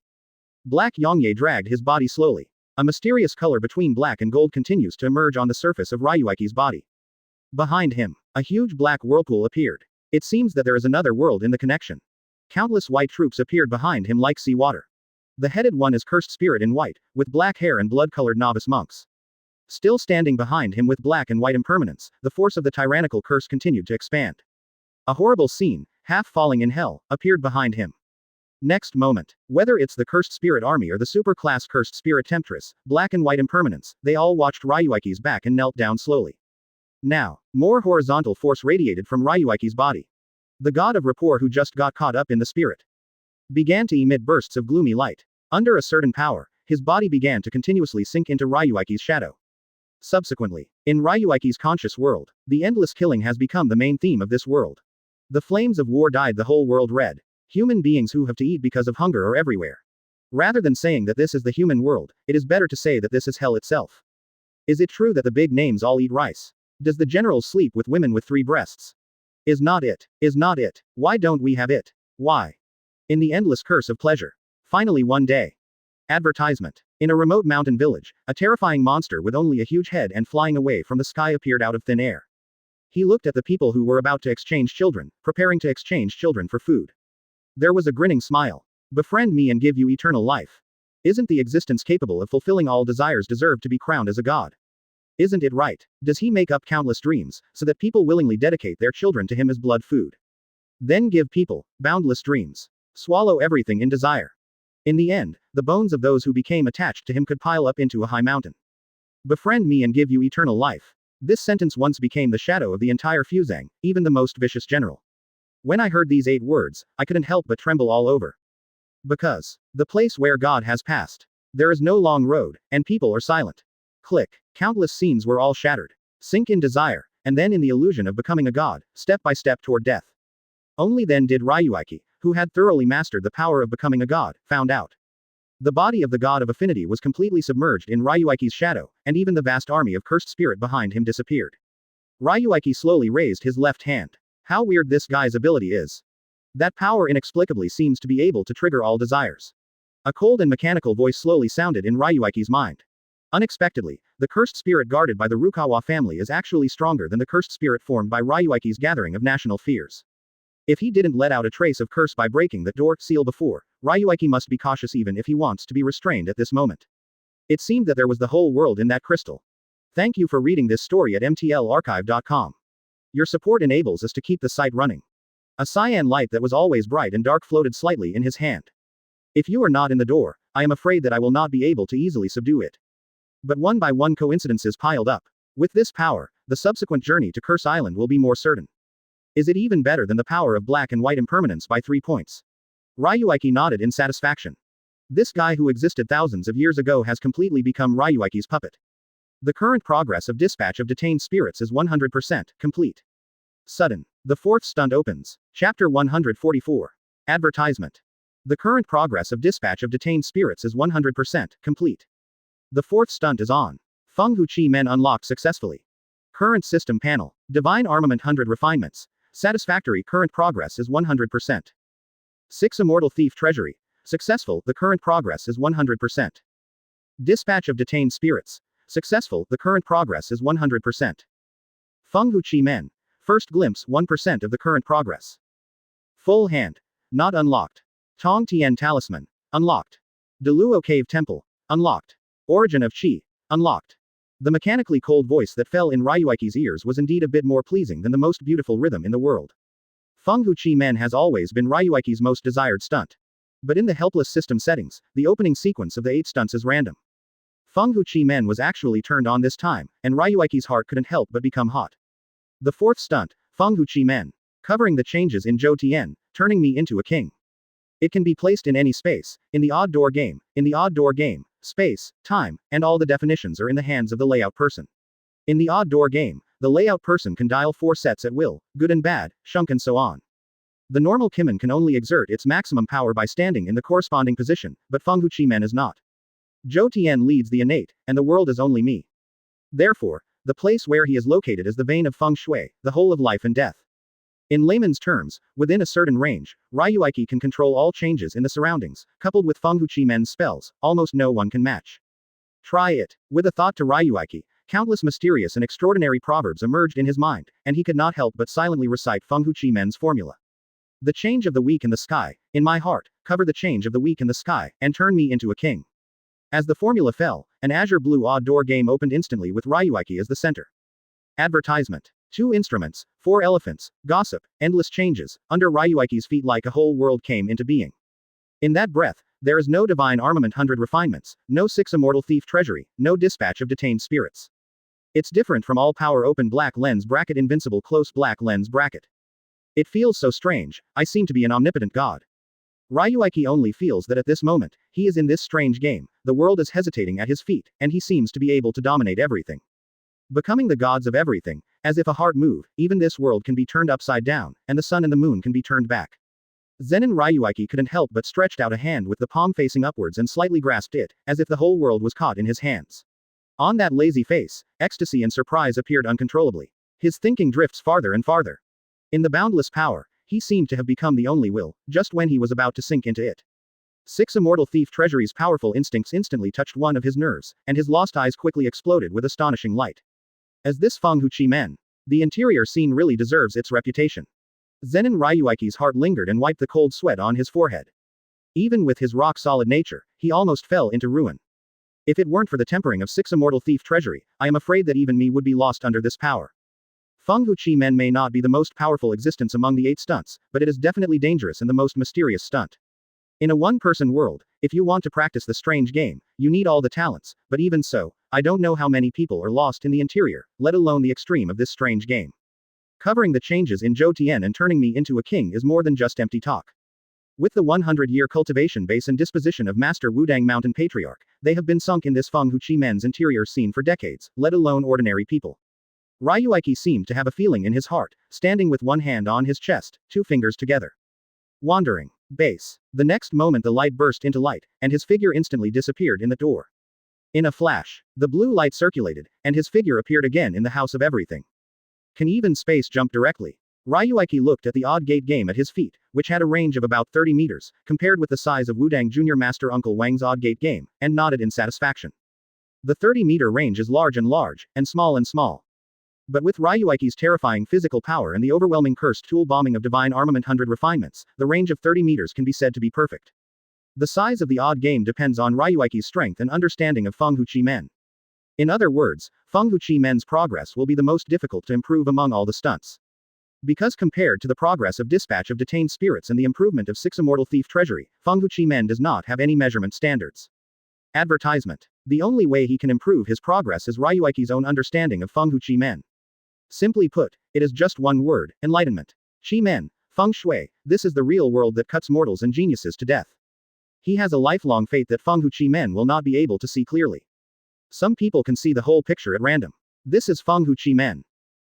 Black Yongye dragged his body slowly. A mysterious color between black and gold continues to emerge on the surface of Ryuichi's body. Behind him, a huge black whirlpool appeared. It seems that there is another world in the connection. Countless white troops appeared behind him like sea water. The headed one is cursed spirit in white, with black hair and blood-colored novice monks. Still standing behind him with black and white impermanence, the force of the tyrannical curse continued to expand. A horrible scene, half falling in hell, appeared behind him. Next moment, whether it's the cursed spirit army or the super-class cursed spirit temptress, black and white impermanence, they all watched Ryuichi's back and knelt down slowly. Now, more horizontal force radiated from Ryuichi's body. The god of rapport who just got caught up in the spirit began to emit bursts of gloomy light. Under a certain power, his body began to continuously sink into Ryuichi's shadow. Subsequently, in Ryuichi's conscious world, the endless killing has become the main theme of this world. The flames of war dyed the whole world red. Human beings who have to eat because of hunger are everywhere. Rather than saying that this is the human world, it is better to say that this is hell itself. Is it true that the big names all eat rice? Does the general sleep with women with 3 breasts? Is not it? Why don't we have it? Why? In the endless curse of pleasure. Finally one day. Advertisement. In a remote mountain village, a terrifying monster with only a huge head and flying away from the sky appeared out of thin air. He looked at the people who were about to exchange children, preparing to exchange children for food. There was a grinning smile. Befriend me and give you eternal life. Isn't the existence capable of fulfilling all desires deserve to be crowned as a god? Isn't it right? Does he make up countless dreams, so that people willingly dedicate their children to him as blood food? Then give people boundless dreams. Swallow everything in desire. In the end, the bones of those who became attached to him could pile up into a high mountain. Befriend me and give you eternal life. This sentence once became the shadow of the entire Fusang, even the most vicious general. When I heard these 8 words, I couldn't help but tremble all over. Because the place where God has passed. There is no long road, and people are silent. Click. Countless scenes were all shattered. Sink in desire, and then in the illusion of becoming a god, step by step toward death. Only then did Ryuichi, who had thoroughly mastered the power of becoming a god, found out. The body of the god of affinity was completely submerged in Ryuichi's shadow, and even the vast army of cursed spirit behind him disappeared. Ryuichi slowly raised his left hand. How weird this guy's ability is. That power inexplicably seems to be able to trigger all desires. A cold and mechanical voice slowly sounded in Ryuichi's mind. Unexpectedly, the cursed spirit guarded by the Rukawa family is actually stronger than the cursed spirit formed by Ryuichi's gathering of national fears. If he didn't let out a trace of curse by breaking that door seal before, Ryuichi must be cautious even if he wants to be restrained at this moment. It seemed that there was the whole world in that crystal. Thank you for reading this story at mtlarchive.com. Your support enables us to keep the site running. A cyan light that was always bright and dark floated slightly in his hand. If you are not in the door, I am afraid that I will not be able to easily subdue it. But one by one coincidences piled up. With this power, the subsequent journey to Curse Island will be more certain. Is it even better than the power of black and white impermanence by 3 points? Ryuichi nodded in satisfaction. This guy who existed thousands of years ago has completely become Ryuichi's puppet. The current progress of Dispatch of Detained Spirits is 100% complete. Sudden. The 4th stunt opens. Chapter 144. Advertisement. The current progress of Dispatch of Detained Spirits is 100% complete. The 4th stunt is on. Feng Hu Chi Men unlocked successfully. Current system panel. Divine Armament 100 refinements. Satisfactory current progress is 100%. 6 Immortal Thief Treasury. Successful, the current progress is 100%. Dispatch of Detained Spirits. Successful, the current progress is 100%. Feng Hu Chi Men. First glimpse, 1% of the current progress. Full hand. Not unlocked. Tong Tian Talisman. Unlocked. Deluo Cave Temple. Unlocked. Origin of Qi. Unlocked. The mechanically cold voice that fell in Ryuichi's ears was indeed a bit more pleasing than the most beautiful rhythm in the world. Feng Hu Chi Men has always been Ryuichi's most desired stunt. But in the helpless system settings, the opening sequence of the 8 stunts is random. Feng Hu Chi Men was actually turned on this time, and Ryuichi's heart couldn't help but become hot. The 4th stunt, Feng Hu Chi Men. Covering the changes in Zhou Tian, turning me into a king. It can be placed in any space, in the odd door game, space, time, and all the definitions are in the hands of the layout person. In the odd door game, the layout person can dial 4 sets at will, good and bad, shunk and so on. The normal Kimen can only exert its maximum power by standing in the corresponding position, but Feng Hu Chi Men is not. Zhou Tian leads the innate, and the world is only me. Therefore, the place where he is located is the vein of Feng Shui, the whole of life and death. In layman's terms, within a certain range, Ryuichi can control all changes in the surroundings, coupled with Feng Hu Chi Men's spells, almost no one can match. Try it. With a thought to Ryuichi, countless mysterious and extraordinary proverbs emerged in his mind, and he could not help but silently recite Feng Hu Chi Men's formula. The change of the week in the sky, in my heart, cover the change of the week in the sky, and turn me into a king. As the formula fell, an azure blue odd door game opened instantly with Ryuichi as the center. Advertisement. 2 instruments, 4 elephants, gossip, endless changes, under Ryuichi's feet like a whole world came into being. In that breath, there is no divine armament 100 refinements, no 6 immortal thief treasury, no dispatch of detained spirits. It's different from all power open black lens bracket invincible close black lens bracket. It feels so strange, I seem to be an omnipotent god. Ryuichi only feels that at this moment, he is in this strange game, the world is hesitating at his feet, and he seems to be able to dominate everything. Becoming the gods of everything, as if a heart move, even this world can be turned upside down, and the sun and the moon can be turned back. Zenin Ryuichi couldn't help but stretched out a hand with the palm facing upwards and slightly grasped it, as if the whole world was caught in his hands. On that lazy face, ecstasy and surprise appeared uncontrollably. His thinking drifts farther and farther. In the boundless power, he seemed to have become the only will, just when he was about to sink into it. 6 Immortal Thief Treasury's powerful instincts instantly touched one of his nerves, and his lost eyes quickly exploded with astonishing light. As this Feng Hu Chi Men. The interior scene really deserves its reputation. Zenin Ryuichi's heart lingered and wiped the cold sweat on his forehead. Even with his rock-solid nature, he almost fell into ruin. If it weren't for the tempering of 6 Immortal Thief Treasury, I am afraid that even me would be lost under this power. Feng Hu Chi Men may not be the most powerful existence among the 8 stunts, but it is definitely dangerous and the most mysterious stunt. In a one-person world, if you want to practice the strange game, you need all the talents, but even so, I don't know how many people are lost in the interior, let alone the extreme of this strange game. Covering the changes in Zhou Tian and turning me into a king is more than just empty talk. With the 100-year cultivation base and disposition of Master Wudang Mountain Patriarch, they have been sunk in this Feng Hu Chi Men's interior scene for decades, let alone ordinary people. Ryuichi seemed to have a feeling in his heart, standing with one hand on his chest, 2 fingers together. Wandering. Base. The next moment the light burst into light, and his figure instantly disappeared in the door. In a flash, the blue light circulated, and his figure appeared again in the house of everything. Can even space jump directly? Ryuichi looked at the odd gate game at his feet, which had a range of about 30 meters, compared with the size of Wudang Jr. Master Uncle Wang's odd gate game, and nodded in satisfaction. The 30-meter range is large, and small. But with Ryuichi's terrifying physical power and the overwhelming cursed tool bombing of divine armament 100 refinements, the range of 30 meters can be said to be perfect. The size of the odd game depends on Ryuichi's strength and understanding of Feng Hu Men. In other words, Feng Hu Men's progress will be the most difficult to improve among all the stunts. Because compared to the progress of Dispatch of Detained Spirits and the improvement of 6 Immortal Thief Treasury, Feng Hu Men does not have any measurement standards. Advertisement. The only way he can improve his progress is Ryuichi's own understanding of Feng Hu Men. Simply put, it is just one word: enlightenment. Chi Men, Feng Shui, this is the real world that cuts mortals and geniuses to death. He has a lifelong faith that Feng Hu Men will not be able to see clearly. Some people can see the whole picture at random. This is Feng Hu Men.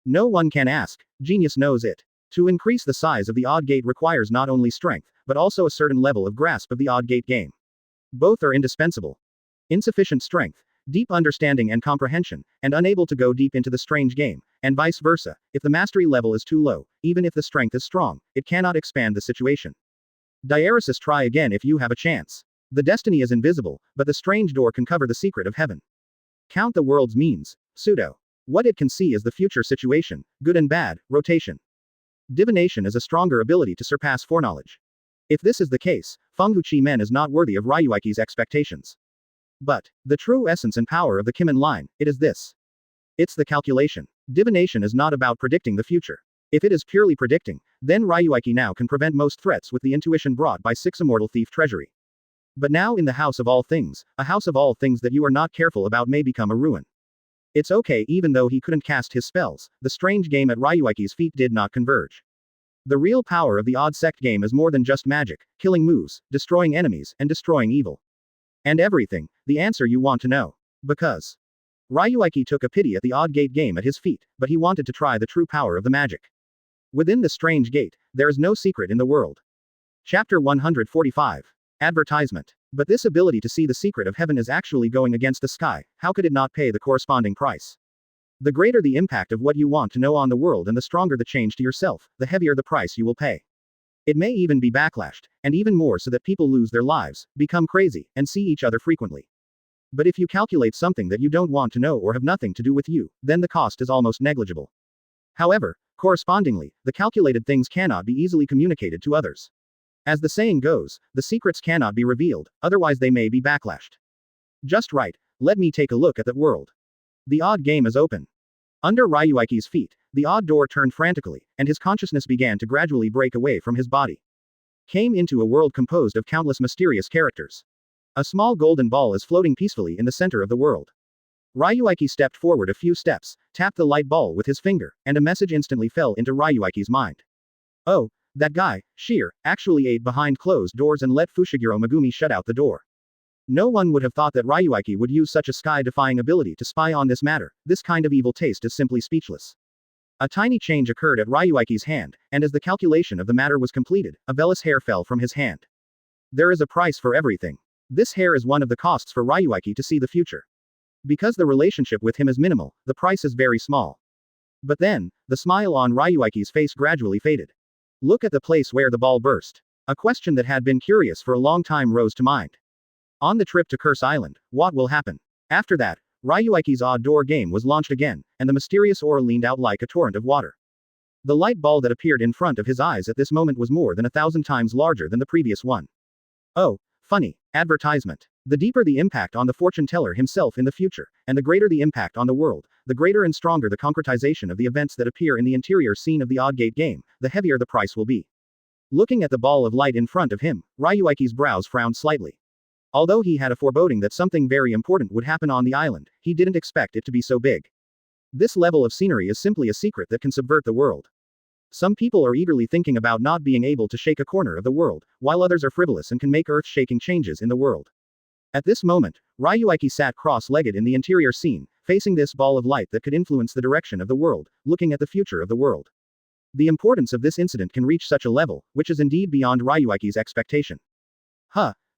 No one can ask, genius knows it. To increase the size of the odd gate requires not only strength, but also a certain level of grasp of the odd gate game. Both are indispensable. Insufficient strength, deep understanding and comprehension, and unable to go deep into the strange game, and vice versa. If the mastery level is too low, even if the strength is strong, it cannot expand the situation. Diaresis, try again if you have a chance. The destiny is invisible, but the strange door can cover the secret of heaven. Count the world's means. Pseudo. What it can see is the future situation, good and bad, rotation. Divination is a stronger ability to surpass foreknowledge. If this is the case, Feng Hu Men is not worthy of Ryuichi's expectations. But the true essence and power of the Kimen line, it is this. It's the calculation. Divination is not about predicting the future. If it is purely predicting, then Ryuichi now can prevent most threats with the intuition brought by 6 Immortal Thief Treasury. But now in the house of all things, a house of all things that you are not careful about may become a ruin. It's okay, even though he couldn't cast his spells, the strange game at Ryuichi's feet did not converge. The real power of the odd sect game is more than just magic, killing moves, destroying enemies, and destroying evil. And everything, the answer you want to know. Because Ryuichi took a pity at the odd gate game at his feet, but he wanted to try the true power of the magic. Within the strange gate, there is no secret in the world. Chapter 145. Advertisement. But this ability to see the secret of heaven is actually going against the sky, how could it not pay the corresponding price? The greater the impact of what you want to know on the world and the stronger the change to yourself, the heavier the price you will pay. It may even be backlashed, and even more so that people lose their lives, become crazy, and see each other frequently. But if you calculate something that you don't want to know or have nothing to do with you, then the cost is almost negligible. However, correspondingly, the calculated things cannot be easily communicated to others. As the saying goes, the secrets cannot be revealed, otherwise they may be backlashed. Just right, let me take a look at that world. The odd game is open. Under Ryuichi's feet, the odd door turned frantically, and his consciousness began to gradually break away from his body. Came into a world composed of countless mysterious characters. A small golden ball is floating peacefully in the center of the world. Ryuichi stepped forward a few steps, tapped the light ball with his finger, and a message instantly fell into Ryuichi's mind. Oh, that guy, Sheer, actually ate behind closed doors and let Fushiguro Megumi shut out the door. No one would have thought that Ryuichi would use such a sky-defying ability to spy on this matter. This kind of evil taste is simply speechless. A tiny change occurred at Ryuichi's hand, and as the calculation of the matter was completed, a vellus hair fell from his hand. There is a price for everything. This hair is one of the costs for Ryuichi to see the future. Because the relationship with him is minimal, the price is very small. But then, the smile on Ryuichi's face gradually faded. Look at the place where the ball burst. A question that had been curious for a long time rose to mind. On the trip to Curse Island, what will happen? After that, Ryuichi's odd door game was launched again, and the mysterious aura leaned out like a torrent of water. The light ball that appeared in front of his eyes at this moment was more than 1,000 times larger than the previous one. Oh, funny. Advertisement. The deeper the impact on the fortune teller himself in the future, and the greater the impact on the world, the greater and stronger the concretization of the events that appear in the interior scene of the odd gate game, the heavier the price will be. Looking at the ball of light in front of him, Ryuichi's brows frowned slightly. Although he had a foreboding that something very important would happen on the island, he didn't expect it to be so big. This level of scenery is simply a secret that can subvert the world. Some people are eagerly thinking about not being able to shake a corner of the world, while others are frivolous and can make earth-shaking changes in the world. At this moment, Ryuichi sat cross-legged in the interior scene, facing this ball of light that could influence the direction of the world, looking at the future of the world. The importance of this incident can reach such a level, which is indeed beyond Ryuichi's expectation.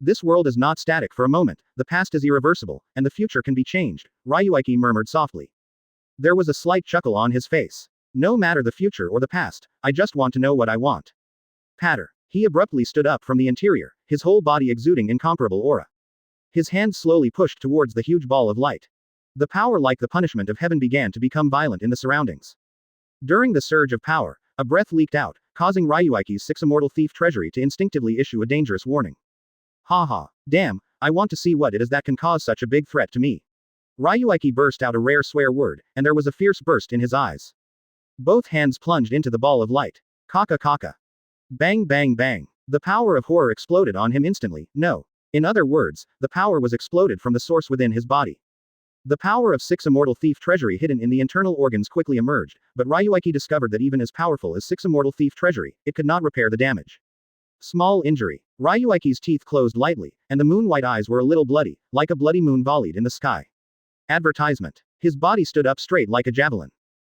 This world is not static for a moment, the past is irreversible, and the future can be changed, Ryuichi murmured softly. There was a slight chuckle on his face. No matter the future or the past, I just want to know what I want. Patter. He abruptly stood up from the interior, his whole body exuding incomparable aura. His hand slowly pushed towards the huge ball of light. The power like the punishment of heaven began to become violent in the surroundings. During the surge of power, a breath leaked out, causing Ryuichi's 6 Immortal Thief Treasury to instinctively issue a dangerous warning. Haha, damn, I want to see what it is that can cause such a big threat to me. Ryuichi burst out a rare swear word, and there was a fierce burst in his eyes. Both hands plunged into the ball of light. Kaka kaka. Bang bang bang. The power of horror exploded on him instantly, no. In other words, the power was exploded from the source within his body. The power of 6 Immortal Thief Treasury hidden in the internal organs quickly emerged, but Ryuichi discovered that even as powerful as 6 Immortal Thief Treasury, it could not repair the damage. Small injury. Ryuichi's teeth closed lightly, and the moon-white eyes were a little bloody, like a bloody moon volleyed in the sky. Advertisement. His body stood up straight like a javelin.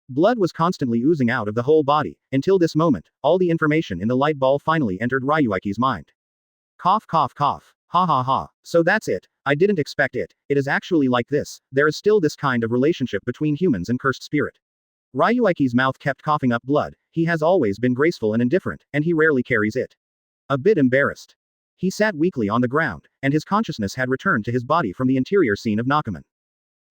Blood was constantly oozing out of the whole body. Until this moment, all the information in the light ball finally entered Ryuichi's mind. Cough cough cough. Ha ha ha. So that's it. I didn't expect it. It is actually like this. There is still this kind of relationship between humans and cursed spirit. Ryuichi's mouth kept coughing up blood. He has always been graceful and indifferent, and he rarely carries it. A bit embarrassed. He sat weakly on the ground, and his consciousness had returned to his body from the interior scene of Nakaman.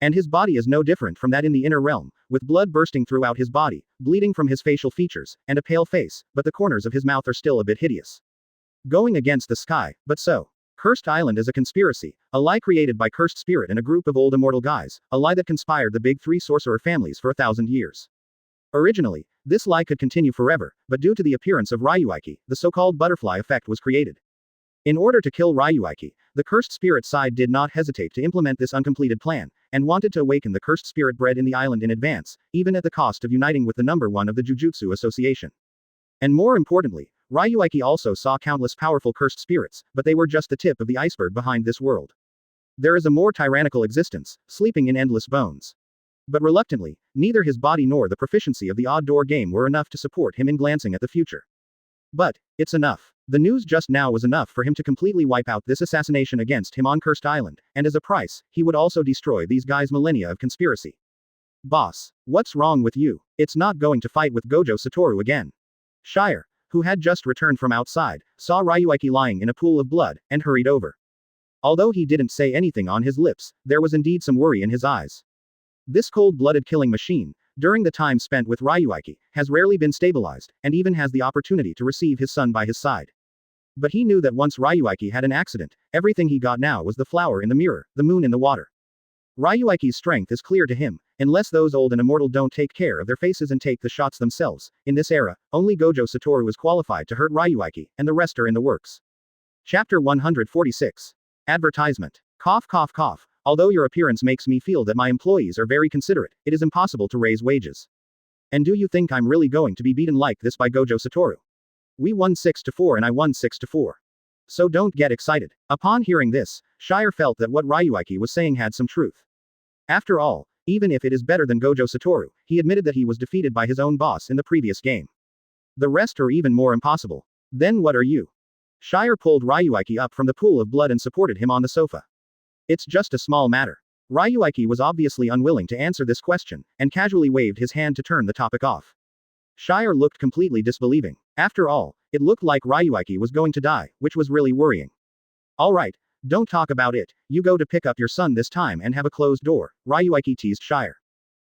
And his body is no different from that in the inner realm, with blood bursting throughout his body, bleeding from his facial features, and a pale face, but the corners of his mouth are still a bit hideous. Going against the sky, but so. Cursed Island is a conspiracy, a lie created by cursed spirit and a group of old immortal guys, a lie that conspired the big 3 sorcerer families for 1,000 years. Originally, this lie could continue forever, but due to the appearance of Ryuichi, the so-called butterfly effect was created. In order to kill Ryuichi, the cursed spirit side did not hesitate to implement this uncompleted plan, and wanted to awaken the cursed spirit bred in the island in advance, even at the cost of uniting with the number 1 of the Jujutsu Association. And more importantly, Ryuichi also saw countless powerful cursed spirits, but they were just the tip of the iceberg behind this world. There is a more tyrannical existence, sleeping in endless bones. But reluctantly, neither his body nor the proficiency of the odd door game were enough to support him in glancing at the future. But, it's enough. The news just now was enough for him to completely wipe out this assassination against him on Cursed Island, and as a price, he would also destroy these guys' millennia of conspiracy. Boss, what's wrong with you? It's not going to fight with Gojo Satoru again. Shire, who had just returned from outside, saw Ryuichi lying in a pool of blood, and hurried over. Although he didn't say anything on his lips, there was indeed some worry in his eyes. This cold-blooded killing machine, during the time spent with Ryuichi, has rarely been stabilized, and even has the opportunity to receive his son by his side. But he knew that once Ryuichi had an accident, everything he got now was the flower in the mirror, the moon in the water. Ryuichi's strength is clear to him, unless those old and immortal don't take care of their faces and take the shots themselves. In this era, only Gojo Satoru is qualified to hurt Ryuichi, and the rest are in the works. Chapter 146. Advertisement. Cough cough cough. Although your appearance makes me feel that my employees are very considerate, it is impossible to raise wages. And do you think I'm really going to be beaten like this by Gojo Satoru? We won 6-4 and I won 6-4. So don't get excited. Upon hearing this, Shire felt that what Ryuichi was saying had some truth. After all, even if it is better than Gojo Satoru, he admitted that he was defeated by his own boss in the previous game. The rest are even more impossible. Then what are you? Shire pulled Ryuichi up from the pool of blood and supported him on the sofa. It's just a small matter. Ryuichi was obviously unwilling to answer this question, and casually waved his hand to turn the topic off. Shire looked completely disbelieving. After all, it looked like Ryuichi was going to die, which was really worrying. Alright, don't talk about it, you go to pick up your son this time and have a closed door, Ryuichi teased Shire.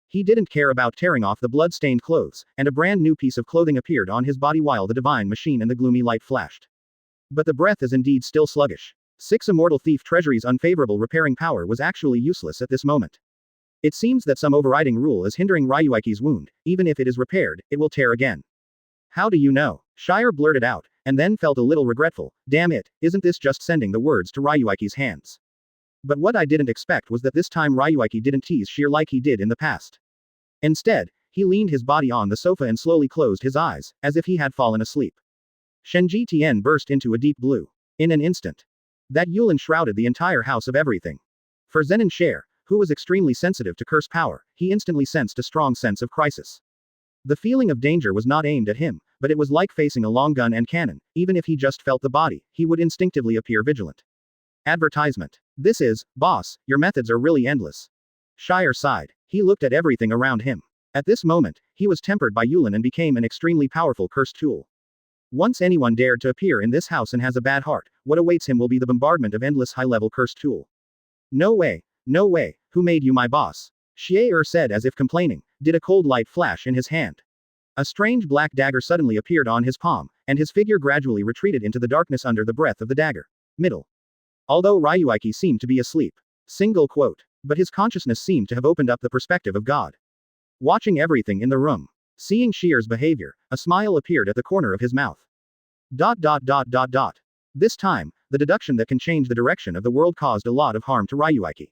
He didn't care about tearing off the blood-stained clothes, and a brand new piece of clothing appeared on his body while the divine machine and the gloomy light flashed. But the breath is indeed still sluggish. 6 Immortal Thief Treasury's unfavorable repairing power was actually useless at this moment. It seems that some overriding rule is hindering Ryuichi's wound. Even if it is repaired, it will tear again. How do you know? Shire blurted out, and then felt a little regretful. Damn it, isn't this just sending the words to Ryuichi's hands? But what I didn't expect was that this time Ryuichi didn't tease Shire like he did in the past. Instead, he leaned his body on the sofa and slowly closed his eyes, as if he had fallen asleep. Shenji Tien burst into a deep blue. In an instant. That Yulin shrouded the entire house of everything. For Zenin Share, who was extremely sensitive to curse power, he instantly sensed a strong sense of crisis. The feeling of danger was not aimed at him, but it was like facing a long gun and cannon. Even if he just felt the body, he would instinctively appear vigilant. Advertisement. This is, boss, your methods are really endless. Shire sighed. He looked at everything around him. At this moment, he was tempered by Yulin and became an extremely powerful cursed tool. Once anyone dared to appear in this house and has a bad heart, what awaits him will be the bombardment of endless high-level cursed tool. No way, no way, who made you my boss? Xie said as if complaining, did a cold light flash in his hand. A strange black dagger suddenly appeared on his palm, and his figure gradually retreated into the darkness under the breath of the dagger. Middle. Although Ryuichi seemed to be asleep. Single quote. But his consciousness seemed to have opened up the perspective of God. Watching everything in the room. Seeing Xie's behavior, a smile appeared at the corner of his mouth. ... This time, the deduction that can change the direction of the world caused a lot of harm to Ryuichi.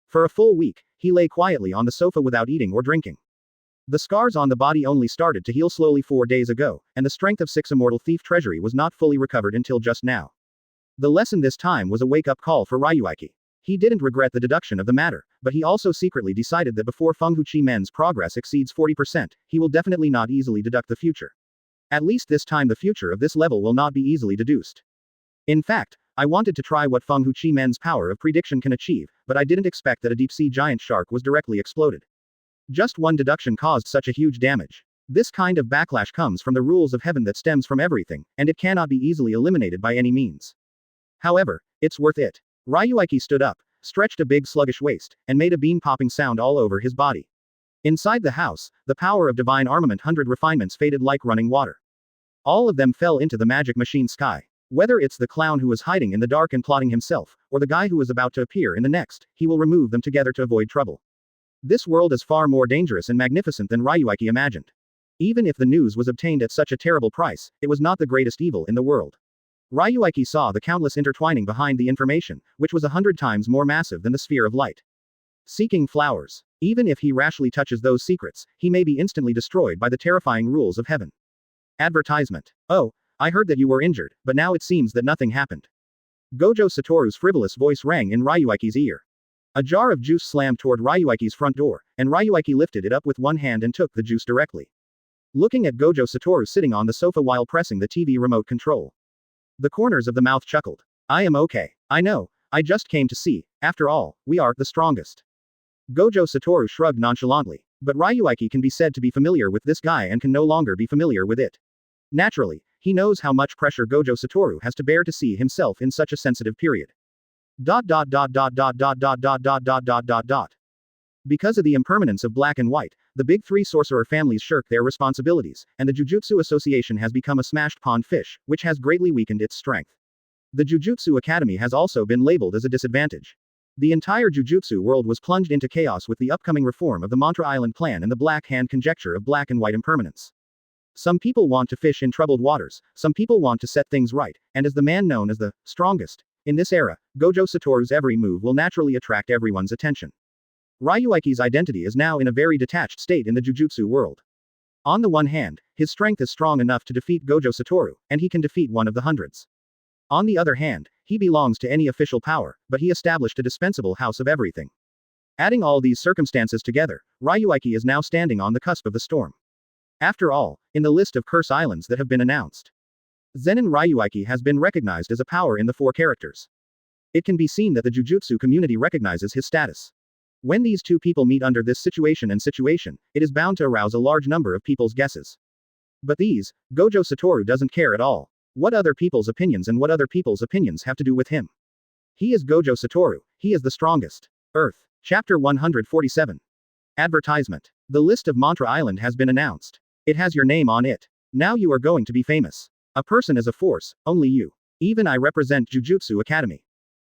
For a full week, he lay quietly on the sofa without eating or drinking. The scars on the body only started to heal slowly 4 days ago, and the strength of 6 Immortal Thief Treasury was not fully recovered until just now. The lesson this time was a wake-up call for Ryuichi. He didn't regret the deduction of the matter, but he also secretly decided that before Feng Huchimen's progress exceeds 40%, he will definitely not easily deduct the future. At least this time the future of this level will not be easily deduced. In fact, I wanted to try what Feng Huchimen's power of prediction can achieve, but I didn't expect that a deep-sea giant shark was directly exploded. Just one deduction caused such a huge damage. This kind of backlash comes from the rules of heaven that stems from everything, and it cannot be easily eliminated by any means. However, it's worth it. Ryuichi stood up, stretched a big sluggish waist, and made a beam-popping sound all over his body. Inside the house, the power of divine armament 100 refinements faded like running water. All of them fell into the magic machine sky. Whether it's the clown who was hiding in the dark and plotting himself, or the guy who was about to appear in the next, he will remove them together to avoid trouble. This world is far more dangerous and magnificent than Ryuichi imagined. Even if the news was obtained at such a terrible price, it was not the greatest evil in the world. Ryuichi saw the countless intertwining behind the information, which was 100 times more massive than the sphere of light. Seeking flowers. Even if he rashly touches those secrets, he may be instantly destroyed by the terrifying rules of heaven. Advertisement. Oh, I heard that you were injured, but now it seems that nothing happened. Gojo Satoru's frivolous voice rang in Ryuichi's ear. A jar of juice slammed toward Ryuichi's front door, and Ryuichi lifted it up with one hand and took the juice directly. Looking at Gojo Satoru sitting on the sofa while pressing the TV remote control. The corners of the mouth chuckled. I am okay. I know. I just came to see. After all, we are the strongest. Gojo Satoru shrugged nonchalantly. But Ryuichi can be said to be familiar with this guy and can no longer be familiar with it. Naturally, he knows how much pressure Gojo Satoru has to bear to see himself in such a sensitive period. Because of the impermanence of black and white, the big three sorcerer families shirk their responsibilities, and the Jujutsu Association has become a smashed pond fish, which has greatly weakened its strength. The Jujutsu Academy has also been labeled as a disadvantage. The entire Jujutsu world was plunged into chaos with the upcoming reform of the Mantra Island plan and the Black Hand conjecture of black and white impermanence. Some people want to fish in troubled waters, some people want to set things right, and as the man known as the strongest in this era, Gojo Satoru's every move will naturally attract everyone's attention. Ryuichi's identity is now in a very detached state in the Jujutsu world. On the one hand, his strength is strong enough to defeat Gojo Satoru, and he can defeat one of the hundreds. On the other hand, he belongs to any official power, but he established a dispensable house of everything. Adding all these circumstances together, Ryuichi is now standing on the cusp of the storm. After all, in the list of curse islands that have been announced, Zenin Ryuichi has been recognized as a power in the 4 characters. It can be seen that the Jujutsu community recognizes his status. When these two people meet under this situation, it is bound to arouse a large number of people's guesses. But Gojo Satoru doesn't care at all. What other people's opinions and what other people's opinions have to do with him? He is Gojo Satoru, he is the strongest. Earth. Chapter 147. Advertisement. The list of Mantra Island has been announced. It has your name on it. Now you are going to be famous. A person is a force, only you. Even I represent Jujutsu Academy.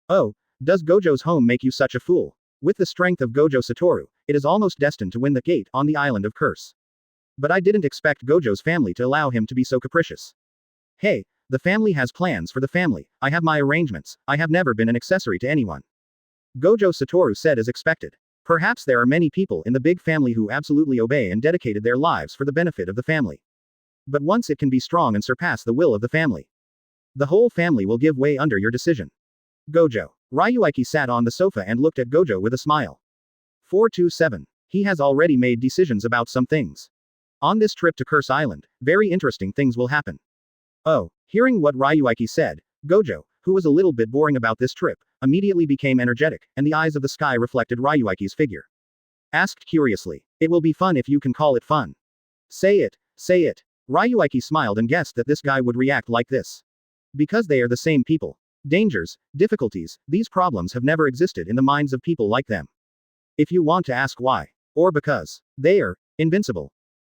Oh, does Gojo's home make you such a fool? With the strength of Gojo Satoru, it is almost destined to win the gate on the island of curse. But I didn't expect Gojo's family to allow him to be so capricious. Hey, the family has plans for the family, I have my arrangements, I have never been an accessory to anyone. Gojo Satoru said as expected. Perhaps there are many people in the big family who absolutely obey and dedicated their lives for the benefit of the family. But once it can be strong and surpass the will of the family, the whole family will give way under your decision. Gojo. Ryuichi sat on the sofa and looked at Gojo with a smile. 427. He has already made decisions about some things. On this trip to Curse Island, very interesting things will happen. Oh, hearing what Ryuichi said, Gojo, who was a little bit boring about this trip, immediately became energetic, and the eyes of the sky reflected Ryuichi's figure. Asked curiously. It will be fun if you can call it fun. Say it, say it. Ryuichi smiled and guessed that this guy would react like this. Because they are the same people. Dangers, difficulties, these problems have never existed in the minds of people like them. If you want to ask why. Or because. They are invincible.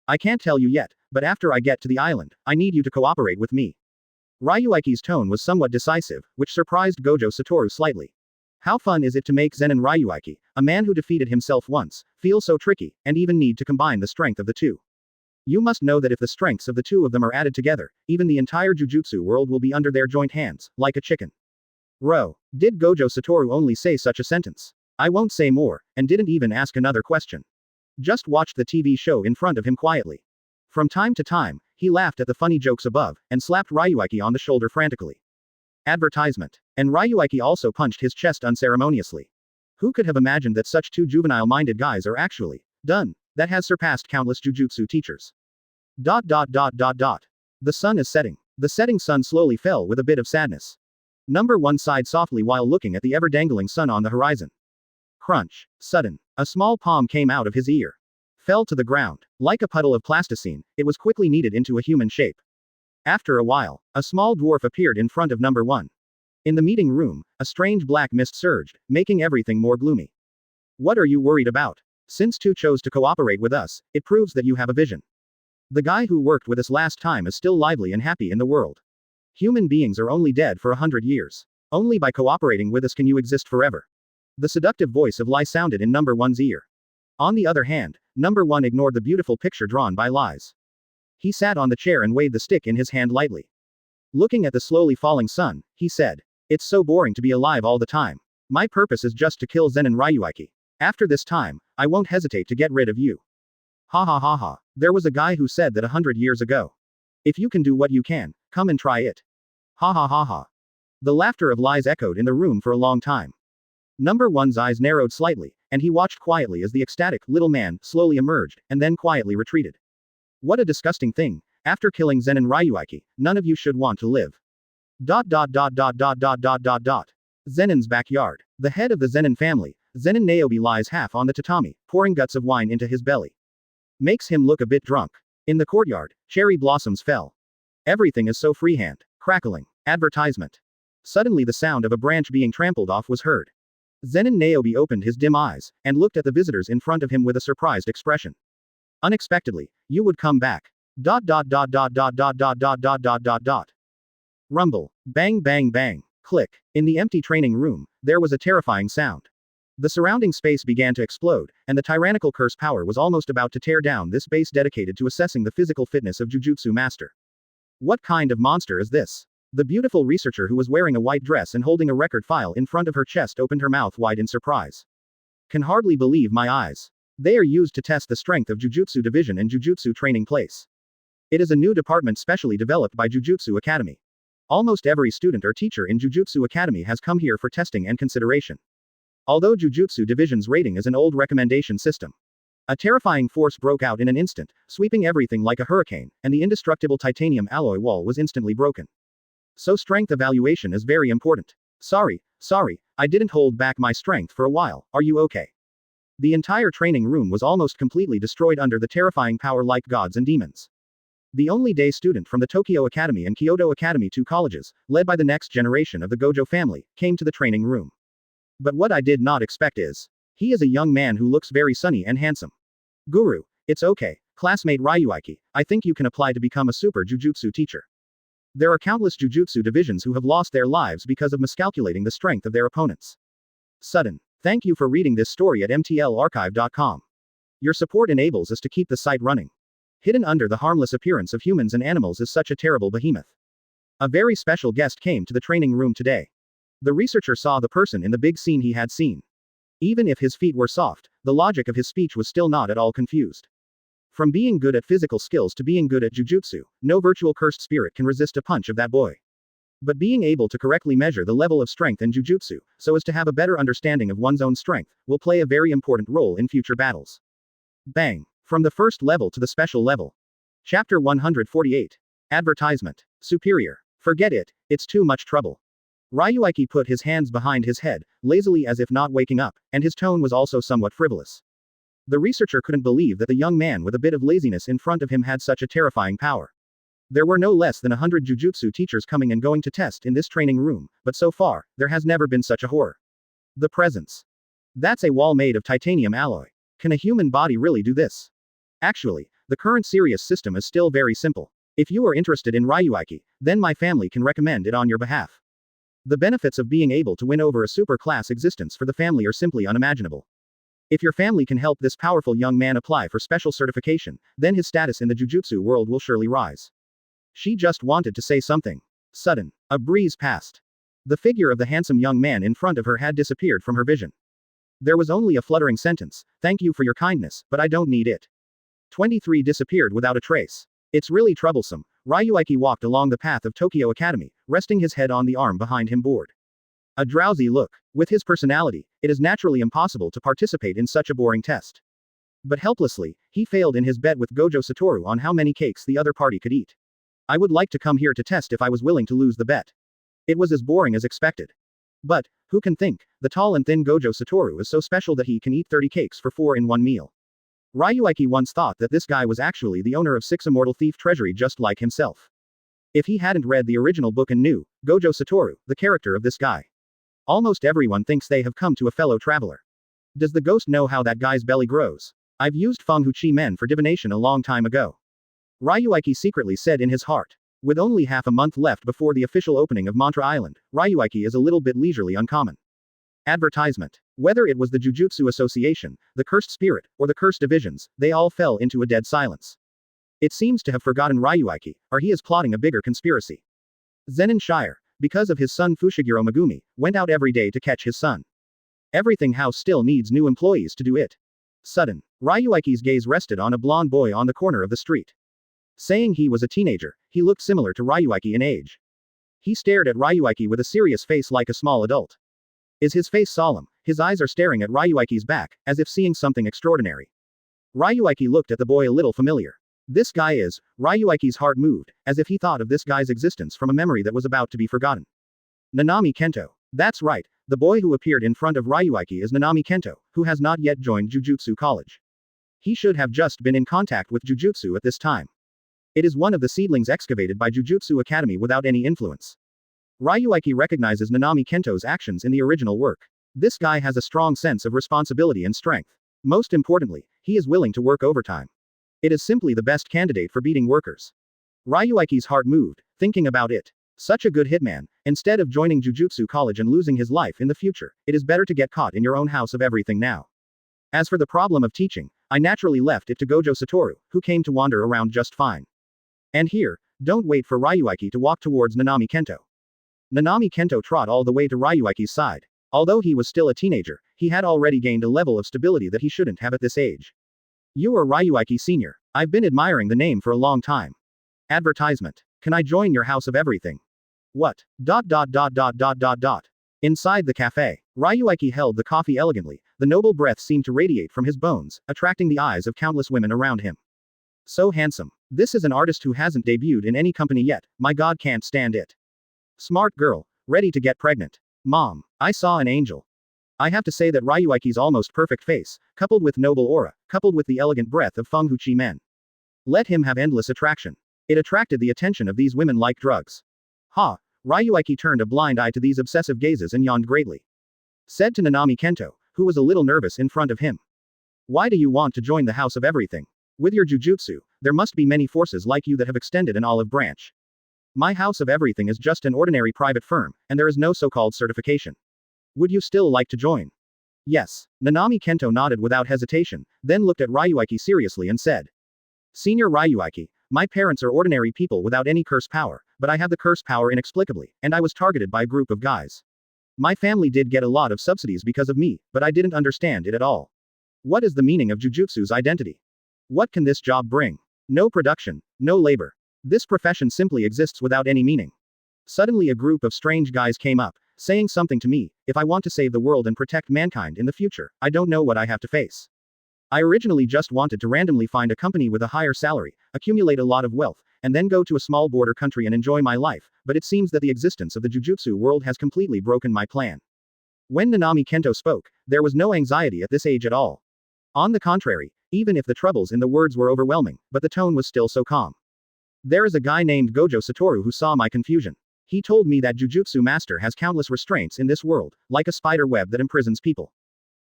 I can't tell you yet, but after I get to the island, I need you to cooperate with me. Ryuichi's tone was somewhat decisive, which surprised Gojo Satoru slightly. How fun is it to make Zenin Ryuichi, a man who defeated himself once, feel so tricky, and even need to combine the strength of the two? You must know that if the strengths of the two of them are added together, even the entire Jujutsu world will be under their joint hands, like a chicken. Did Gojo Satoru only say such a sentence? I won't say more, and didn't even ask another question. Just watched the TV show in front of him quietly. From time to time, he laughed at the funny jokes above, and slapped Ryuichi on the shoulder frantically. Advertisement. And Ryuichi also punched his chest unceremoniously. Who could have imagined that such two juvenile-minded guys are actually done? That has surpassed countless jujutsu teachers. The sun is setting. The setting sun slowly fell with a bit of sadness. Number 1 sighed softly while looking at the ever-dangling sun on the horizon. Crunch. Sudden. A small palm came out of his ear. Fell to the ground. Like a puddle of plasticine, it was quickly kneaded into a human shape. After a while, a small dwarf appeared in front of number 1. In the meeting room, a strange black mist surged, making everything more gloomy. What are you worried about? Since two chose to cooperate with us, it proves that you have a vision. The guy who worked with us last time is still lively and happy in the world. Human beings are only dead for 100 years. Only by cooperating with us can you exist forever. The seductive voice of Lai sounded in number 1's ear. On the other hand, number 1 ignored the beautiful picture drawn by Lai's. He sat on the chair and weighed the stick in his hand lightly. Looking at the slowly falling sun, he said, "It's so boring to be alive all the time. My purpose is just to kill Zenin Ryuichi. After this time, I won't hesitate to get rid of you." Ha ha ha ha. There was a guy who said that 100 years ago. If you can do what you can, come and try it. Ha ha ha ha. The laughter of Lai's echoed in the room for a long time. Number 1's eyes narrowed slightly, and he watched quietly as the ecstatic little man slowly emerged, and then quietly retreated. What a disgusting thing. After killing Zenin Ryuichi, none of you should want to live. Zenin's backyard. The head of the Zenin family, Zenin Naobi lies half on the tatami, pouring guts of wine into his belly. Makes him look a bit drunk. In the courtyard, cherry blossoms fell. Everything is so freehand. Crackling. Advertisement. Suddenly the sound of a branch being trampled off was heard. Zenin Naobi opened his dim eyes, and looked at the visitors in front of him with a surprised expression. Unexpectedly, you would come back. Rumble. Bang bang bang. Click. In the empty training room, there was a terrifying sound. The surrounding space began to explode, and the tyrannical curse power was almost about to tear down this base dedicated to assessing the physical fitness of Jujutsu Master. What kind of monster is this? The beautiful researcher who was wearing a white dress and holding a record file in front of her chest opened her mouth wide in surprise. Can hardly believe my eyes. They are used to test the strength of Jujutsu Division and Jujutsu Training Place. It is a new department specially developed by Jujutsu Academy. Almost every student or teacher in Jujutsu Academy has come here for testing and consideration. Although Jujutsu Division's rating is an old recommendation system. A terrifying force broke out in an instant, sweeping everything like a hurricane, and the indestructible titanium alloy wall was instantly broken. So strength evaluation is very important. Sorry, I didn't hold back my strength for a while, are you okay? The entire training room was almost completely destroyed under the terrifying power like gods and demons. The only day student from the Tokyo Academy and Kyoto Academy, two colleges, led by the next generation of the Gojo family, came to the training room. But what I did not expect is, he is a young man who looks very sunny and handsome. Guru, it's okay, classmate Ryuichi, I think you can apply to become a super jujutsu teacher. There are countless jujutsu divisions who have lost their lives because of miscalculating the strength of their opponents. Sudden. Thank you for reading this story at mtlarchive.com. Your support enables us to keep the site running. Hidden under the harmless appearance of humans and animals is such a terrible behemoth. A very special guest came to the training room today. The researcher saw the person in the big scene he had seen. Even if his feet were soft, the logic of his speech was still not at all confused. From being good at physical skills to being good at jujutsu, no virtual cursed spirit can resist a punch of that boy. But being able to correctly measure the level of strength in jujutsu, so as to have a better understanding of one's own strength, will play a very important role in future battles. Bang. From the first level to the special level. Chapter 148. Advertisement. Superior. Forget it, it's too much trouble. Ryuichi put his hands behind his head, lazily as if not waking up, and his tone was also somewhat frivolous. The researcher couldn't believe that the young man with a bit of laziness in front of him had such a terrifying power. There were no less than 100 jujutsu teachers coming and going to test in this training room, but so far, there has never been such a horror. The presence. That's a wall made of titanium alloy. Can a human body really do this? Actually, the current serious system is still very simple. If you are interested in Ryuichi, then my family can recommend it on your behalf. The benefits of being able to win over a super-class existence for the family are simply unimaginable. If your family can help this powerful young man apply for special certification, then his status in the Jujutsu world will surely rise. She just wanted to say something. Sudden, a breeze passed. The figure of the handsome young man in front of her had disappeared from her vision. There was only a fluttering sentence, "Thank you for your kindness, but I don't need it." 23 disappeared without a trace. It's really troublesome. Ryuichi walked along the path of Tokyo Academy, resting his head on the arm behind him bored. A drowsy look. With his personality, it is naturally impossible to participate in such a boring test. But helplessly, he failed in his bet with Gojo Satoru on how many cakes the other party could eat. I would like to come here to test if I was willing to lose the bet. It was as boring as expected. But, who can think, the tall and thin Gojo Satoru is so special that he can eat 30 cakes for 4 in one meal. Ryuichi once thought that this guy was actually the owner of 6 Immortal Thief Treasury just like himself. If he hadn't read the original book and knew, Gojo Satoru, the character of this guy. Almost everyone thinks they have come to a fellow traveler. Does the ghost know how that guy's belly grows? I've used Feng Chi men for divination a long time ago. Ryuichi secretly said in his heart. With only half a month left before the official opening of Mantra Island, Ryuichi is a little bit leisurely uncommon. Advertisement. Whether it was the Jujutsu Association, the Cursed Spirit, or the Cursed Divisions, they all fell into a dead silence. It seems to have forgotten Ryuichi, or he is plotting a bigger conspiracy. Zenin Shire, because of his son Fushiguro Megumi, went out every day to catch his son. Everything house still needs new employees to do it. Sudden, Ryuichi's gaze rested on a blonde boy on the corner of the street. Saying he was a teenager, he looked similar to Ryuichi in age. He stared at Ryuichi with a serious face like a small adult. Is his face solemn? His eyes are staring at Ryuichi's back, as if seeing something extraordinary. Ryuichi looked at the boy a little familiar. This guy is. Ryuichi's heart moved, as if he thought of this guy's existence from a memory that was about to be forgotten. Nanami Kento. That's right, the boy who appeared in front of Ryuichi is Nanami Kento, who has not yet joined Jujutsu College. He should have just been in contact with Jujutsu at this time. It is one of the seedlings excavated by Jujutsu Academy without any influence. Ryuichi recognizes Nanami Kento's actions in the original work. This guy has a strong sense of responsibility and strength. Most importantly, he is willing to work overtime. It is simply the best candidate for beating workers. Ryuichi's heart moved, thinking about it. Such a good hitman, instead of joining Jujutsu College and losing his life in the future, it is better to get caught in your own house of everything now. As for the problem of teaching, I naturally left it to Gojo Satoru, who came to wander around just fine. And here, don't wait for Ryuichi to walk towards Nanami Kento. Nanami Kento trot all the way to Ryuichi's side. Although he was still a teenager, he had already gained a level of stability that he shouldn't have at this age. You are Ryuichi Sr. I've been admiring the name for a long time. Advertisement. Can I join your house of everything? What? Inside the cafe, Ryuichi held the coffee elegantly, the noble breath seemed to radiate from his bones, attracting the eyes of countless women around him. So handsome. This is an artist who hasn't debuted in any company yet, my god can't stand it. Smart girl, ready to get pregnant. Mom, I saw an angel. I have to say that Ryuichi's almost perfect face, coupled with noble aura, coupled with the elegant breath of Feng Chi men. Let him have endless attraction. It attracted the attention of these women like drugs. Ha, Ryuichi turned a blind eye to these obsessive gazes and yawned greatly. Said to Nanami Kento, who was a little nervous in front of him. Why do you want to join the house of everything? With your jujutsu, there must be many forces like you that have extended an olive branch. My house of everything is just an ordinary private firm, and there is no so-called certification. Would you still like to join? Yes. Nanami Kento nodded without hesitation, then looked at Ryuichi seriously and said. Senior Ryuichi, my parents are ordinary people without any curse power, but I have the curse power inexplicably, and I was targeted by a group of guys. My family did get a lot of subsidies because of me, but I didn't understand it at all. What is the meaning of Jujutsu's identity? What can this job bring? No production, no labor. This profession simply exists without any meaning. Suddenly a group of strange guys came up, saying something to me, if I want to save the world and protect mankind in the future, I don't know what I have to face. I originally just wanted to randomly find a company with a higher salary, accumulate a lot of wealth, and then go to a small border country and enjoy my life, but it seems that the existence of the Jujutsu world has completely broken my plan. When Nanami Kento spoke, there was no anxiety at this age at all. On the contrary, even if the troubles in the words were overwhelming, but the tone was still so calm. There is a guy named Gojo Satoru who saw my confusion. He told me that Jujutsu Master has countless restraints in this world, like a spider web that imprisons people.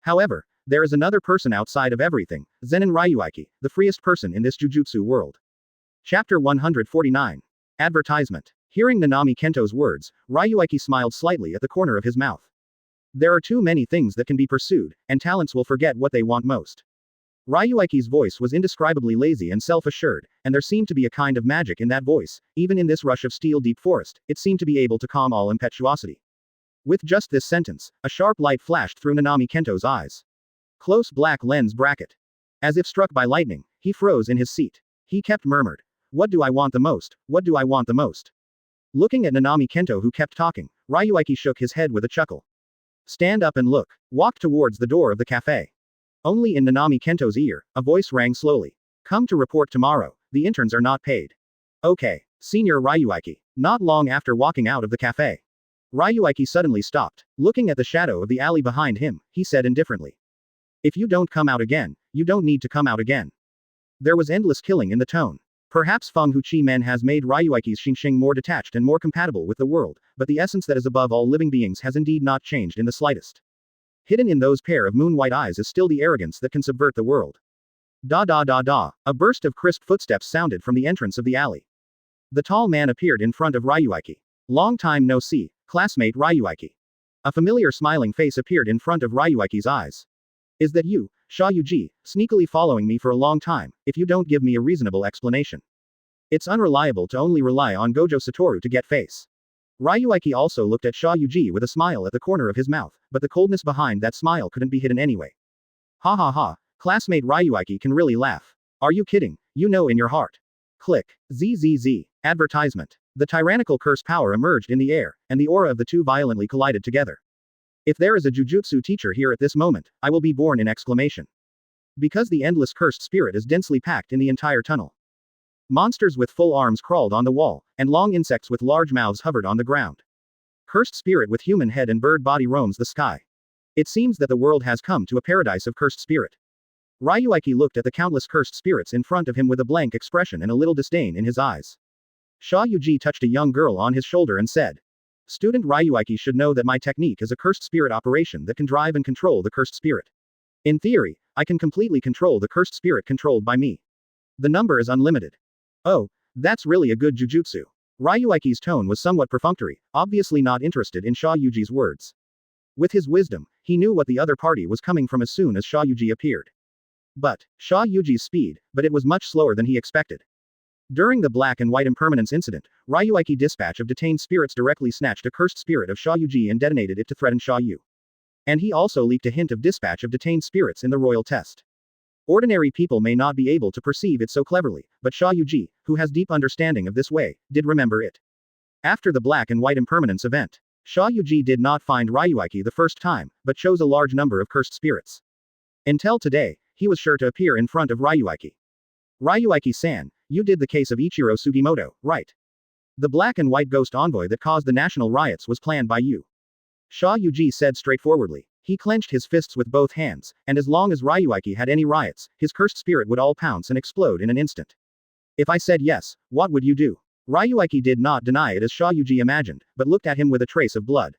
However, there is another person outside of everything, Zenin Ryuichi, the freest person in this Jujutsu world. Chapter 149. Advertisement. Hearing Nanami Kento's words, Ryuichi smiled slightly at the corner of his mouth. There are too many things that can be pursued, and talents will forget what they want most. Ryuichi's voice was indescribably lazy and self-assured, and there seemed to be a kind of magic in that voice. Even in this rush of steel deep forest, it seemed to be able to calm all impetuosity. With just this sentence, a sharp light flashed through Nanami Kento's eyes. Close black lens bracket. As if struck by lightning, he froze in his seat. He kept murmured. What do I want the most? What do I want the most? Looking at Nanami Kento who kept talking, Ryuichi shook his head with a chuckle. Stand up and look. Walk towards the door of the cafe. Only in Nanami Kento's ear, a voice rang slowly. Come to report tomorrow, the interns are not paid. Okay, Senior Ryuichi. Not long after walking out of the cafe, Ryuichi suddenly stopped. Looking at the shadow of the alley behind him, he said indifferently. If you don't come out again, you don't need to come out again. There was endless killing in the tone. Perhaps Feng Huchi Men has made Ryuichi's Xingxing more detached and more compatible with the world, but the essence that is above all living beings has indeed not changed in the slightest. Hidden in those pair of moon-white eyes is still the arrogance that can subvert the world. Da da da da. A burst of crisp footsteps sounded from the entrance of the alley. The tall man appeared in front of Ryuichi. Long time no see, classmate Ryuichi. A familiar smiling face appeared in front of Ryuichi's eyes. Is that you, Shayuji, sneakily following me for a long time, if you don't give me a reasonable explanation? It's unreliable to only rely on Gojo Satoru to get face. Ryuichi also looked at Shayuji with a smile at the corner of his mouth, but the coldness behind that smile couldn't be hidden anyway. Ha ha ha, classmate Ryuichi can really laugh. Are you kidding? You know in your heart. Click. ZZZ. Advertisement. The tyrannical curse power emerged in the air, and the aura of the two violently collided together. If there is a jujutsu teacher here at this moment, I will be born in exclamation. Because the endless cursed spirit is densely packed in the entire tunnel. Monsters with full arms crawled on the wall, and long insects with large mouths hovered on the ground. Cursed spirit with human head and bird body roams the sky. It seems that the world has come to a paradise of cursed spirit. Ryuichi looked at the countless cursed spirits in front of him with a blank expression and a little disdain in his eyes. Shayuji touched a young girl on his shoulder and said, Student Ryuichi should know that my technique is a cursed spirit operation that can drive and control the cursed spirit. In theory, I can completely control the cursed spirit controlled by me. The number is unlimited. Oh, that's really a good jujutsu. Ryuichi's tone was somewhat perfunctory, obviously not interested in Shayuji's words. With his wisdom, he knew what the other party was coming from as soon as Shayuji appeared. But Shayuji's speed, but it was much slower than he expected. During the black and white impermanence incident, Ryuichi Dispatch of Detained Spirits directly snatched a cursed spirit of Shayuji and detonated it to threaten Shayu. And he also leaked a hint of Dispatch of Detained Spirits in the royal test. Ordinary people may not be able to perceive it so cleverly, but Shayuji, who has deep understanding of this way, did remember it. After the black and white impermanence event, Shayuji did not find Ryuichi the first time, but chose a large number of cursed spirits. Until today, he was sure to appear in front of Ryuichi. Ryuichi-san, you did the case of Ichiro Sugimoto, right? The black and white ghost envoy that caused the national riots was planned by you. Shayuji said straightforwardly. He clenched his fists with both hands, and as long as Ryuichi had any riots, his cursed spirit would all pounce and explode in an instant. If I said yes, what would you do? Ryuichi did not deny it as Shayuji imagined, but looked at him with a trace of blood.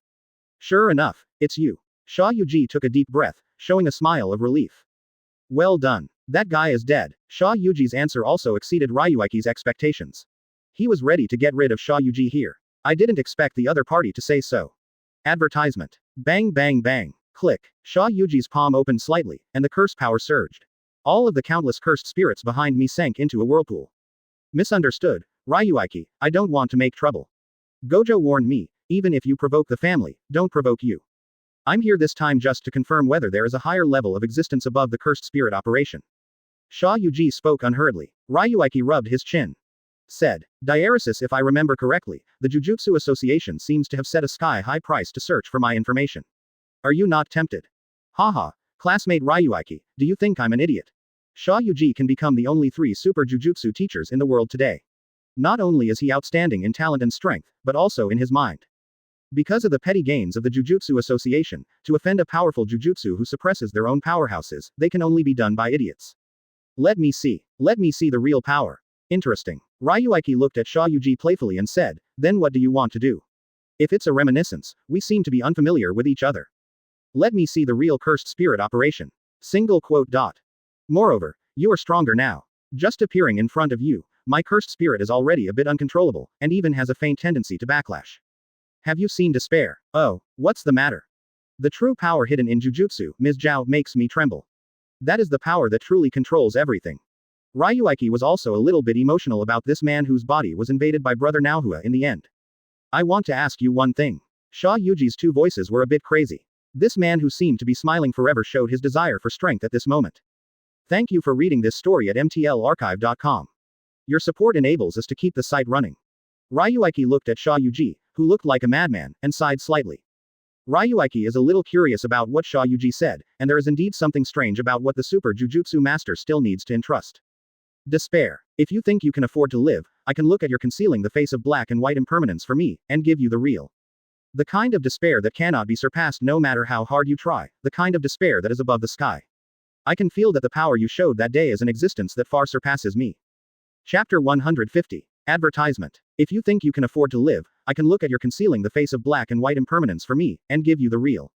Sure enough, it's you. Shayuji took a deep breath, showing a smile of relief. Well done. That guy is dead. Shayuji's answer also exceeded Ryuichi's expectations. He was ready to get rid of Shayuji here. I didn't expect the other party to say so. Advertisement. Bang bang bang. Click. Shayuji's palm opened slightly, and the curse power surged. All of the countless cursed spirits behind me sank into a whirlpool. Misunderstood. Ryuichi, I don't want to make trouble. Gojo warned me, even if you provoke the family, don't provoke you. I'm here this time just to confirm whether there is a higher level of existence above the cursed spirit operation. Shayuji spoke unhurriedly. Ryuichi rubbed his chin. Said, Diaresis, if I remember correctly, the Jujutsu Association seems to have set a sky-high price to search for my information. Are you not tempted? Haha, classmate Ryuichi, do you think I'm an idiot? Shayuji can become the only 3 super jujutsu teachers in the world today. Not only is he outstanding in talent and strength, but also in his mind. Because of the petty gains of the Jujutsu Association, to offend a powerful Jujutsu who suppresses their own powerhouses, they can only be done by idiots. Let me see. Let me see the real power. Interesting. Ryuichi looked at Shayuji playfully and said, then what do you want to do? If it's a reminiscence, we seem to be unfamiliar with each other. Let me see the real cursed spirit operation. Single quote dot. Moreover, you are stronger now. Just appearing in front of you, my cursed spirit is already a bit uncontrollable, and even has a faint tendency to backlash. Have you seen despair? Oh, what's the matter? The true power hidden in Jujutsu, Ms. Zhao, makes me tremble. That is the power that truly controls everything. Ryuichi was also a little bit emotional about this man whose body was invaded by Brother Naohua in the end. I want to ask you one thing. Shayuji's two voices were a bit crazy. This man who seemed to be smiling forever showed his desire for strength at this moment. Thank you for reading this story at mtlarchive.com. Your support enables us to keep the site running. Ryuichi looked at Shayuji, who looked like a madman, and sighed slightly. Ryuichi is a little curious about what Shayuji said, and there is indeed something strange about what the super Jujutsu master still needs to entrust. Despair. If you think you can afford to live, I can look at your concealing the face of black and white impermanence for me, and give you the real. The kind of despair that cannot be surpassed no matter how hard you try, the kind of despair that is above the sky. I can feel that the power you showed that day is an existence that far surpasses me. Chapter 150. Advertisement. If you think you can afford to live, I can look at your concealing the face of black and white impermanence for me, and give you the real.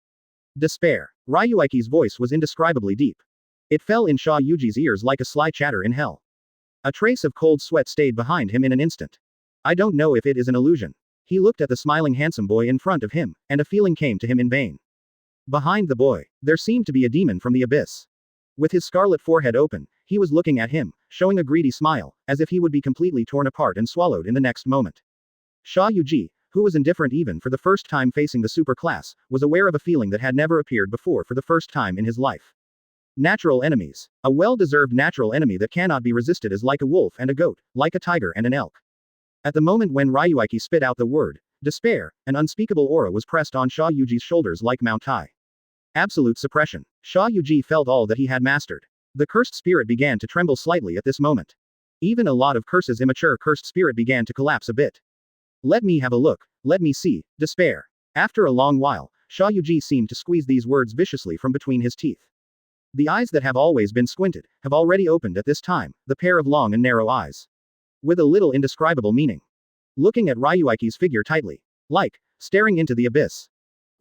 Despair. Ryuichi's voice was indescribably deep. It fell in Shayuji's ears like a sly chatter in hell. A trace of cold sweat stayed behind him in an instant. I don't know if it is an illusion. He looked at the smiling handsome boy in front of him, and a feeling came to him in vain. Behind the boy, there seemed to be a demon from the abyss. With his scarlet forehead open, he was looking at him, showing a greedy smile, as if he would be completely torn apart and swallowed in the next moment. Shayuji, who was indifferent even for the first time facing the super class, was aware of a feeling that had never appeared before for the first time in his life. Natural enemies. A well-deserved natural enemy that cannot be resisted is like a wolf and a goat, like a tiger and an elk. At the moment when Ryuichi spit out the word, despair, an unspeakable aura was pressed on Shayuji's shoulders like Mount Tai. Absolute suppression. Shayuji felt all that he had mastered. The cursed spirit began to tremble slightly at this moment. Even a lot of curses immature cursed spirit began to collapse a bit. Let me have a look, let me see, despair. After a long while, Shayuji seemed to squeeze these words viciously from between his teeth. The eyes that have always been squinted, have already opened at this time, the pair of long and narrow eyes. With a little indescribable meaning. Looking at Ryuichi's figure tightly. Like, staring into the abyss.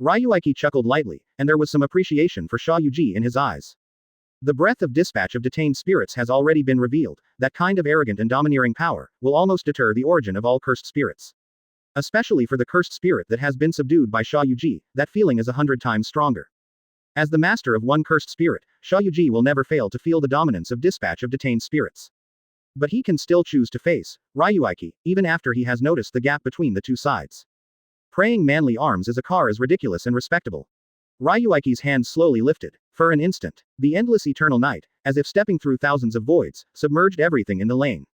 Ryuichi chuckled lightly, and there was some appreciation for Shayuji in his eyes. The breath of Dispatch of Detained Spirits has already been revealed. That kind of arrogant and domineering power will almost deter the origin of all cursed spirits. Especially for the cursed spirit that has been subdued by Shayuji, that feeling is 100 times stronger. As the master of one cursed spirit, Shayuji will never fail to feel the dominance of Dispatch of Detained Spirits. But he can still choose to face Ryuichi, even after he has noticed the gap between the two sides. Praying manly arms is a car as ridiculous and respectable. Ryuichi's hand slowly lifted. For an instant, the endless eternal night, as if stepping through thousands of voids, submerged everything in the lane.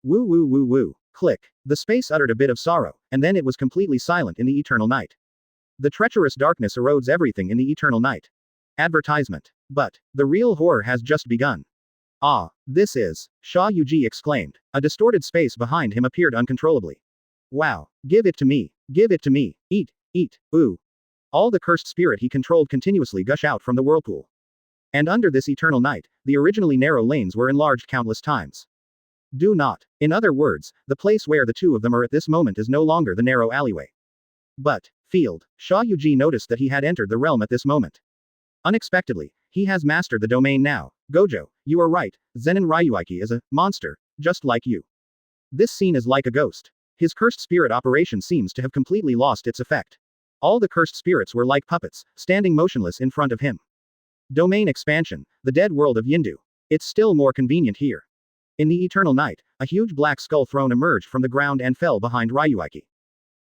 Woo woo woo woo. Click. The space uttered a bit of sorrow, and then it was completely silent in the eternal night. The treacherous darkness erodes everything in the eternal night. Advertisement. But the real horror has just begun. Ah, this is, Shayuji exclaimed. A distorted space behind him appeared uncontrollably. Wow. Give it to me. Give it to me. Eat, ooh. All the cursed spirit he controlled continuously gush out from the whirlpool. And under this eternal night, the originally narrow lanes were enlarged countless times. Do not. In other words, the place where the two of them are at this moment is no longer the narrow alleyway. But, field. Shayuji noticed that he had entered the realm at this moment. Unexpectedly, he has mastered the domain now. Gojo, you are right, Zenin Ryuichi is a monster, just like you. This scene is like a ghost. His cursed spirit operation seems to have completely lost its effect. All the cursed spirits were like puppets, standing motionless in front of him. Domain expansion, the dead world of Yindu. It's still more convenient here. In the eternal night, a huge black skull throne emerged from the ground and fell behind Ryuichi.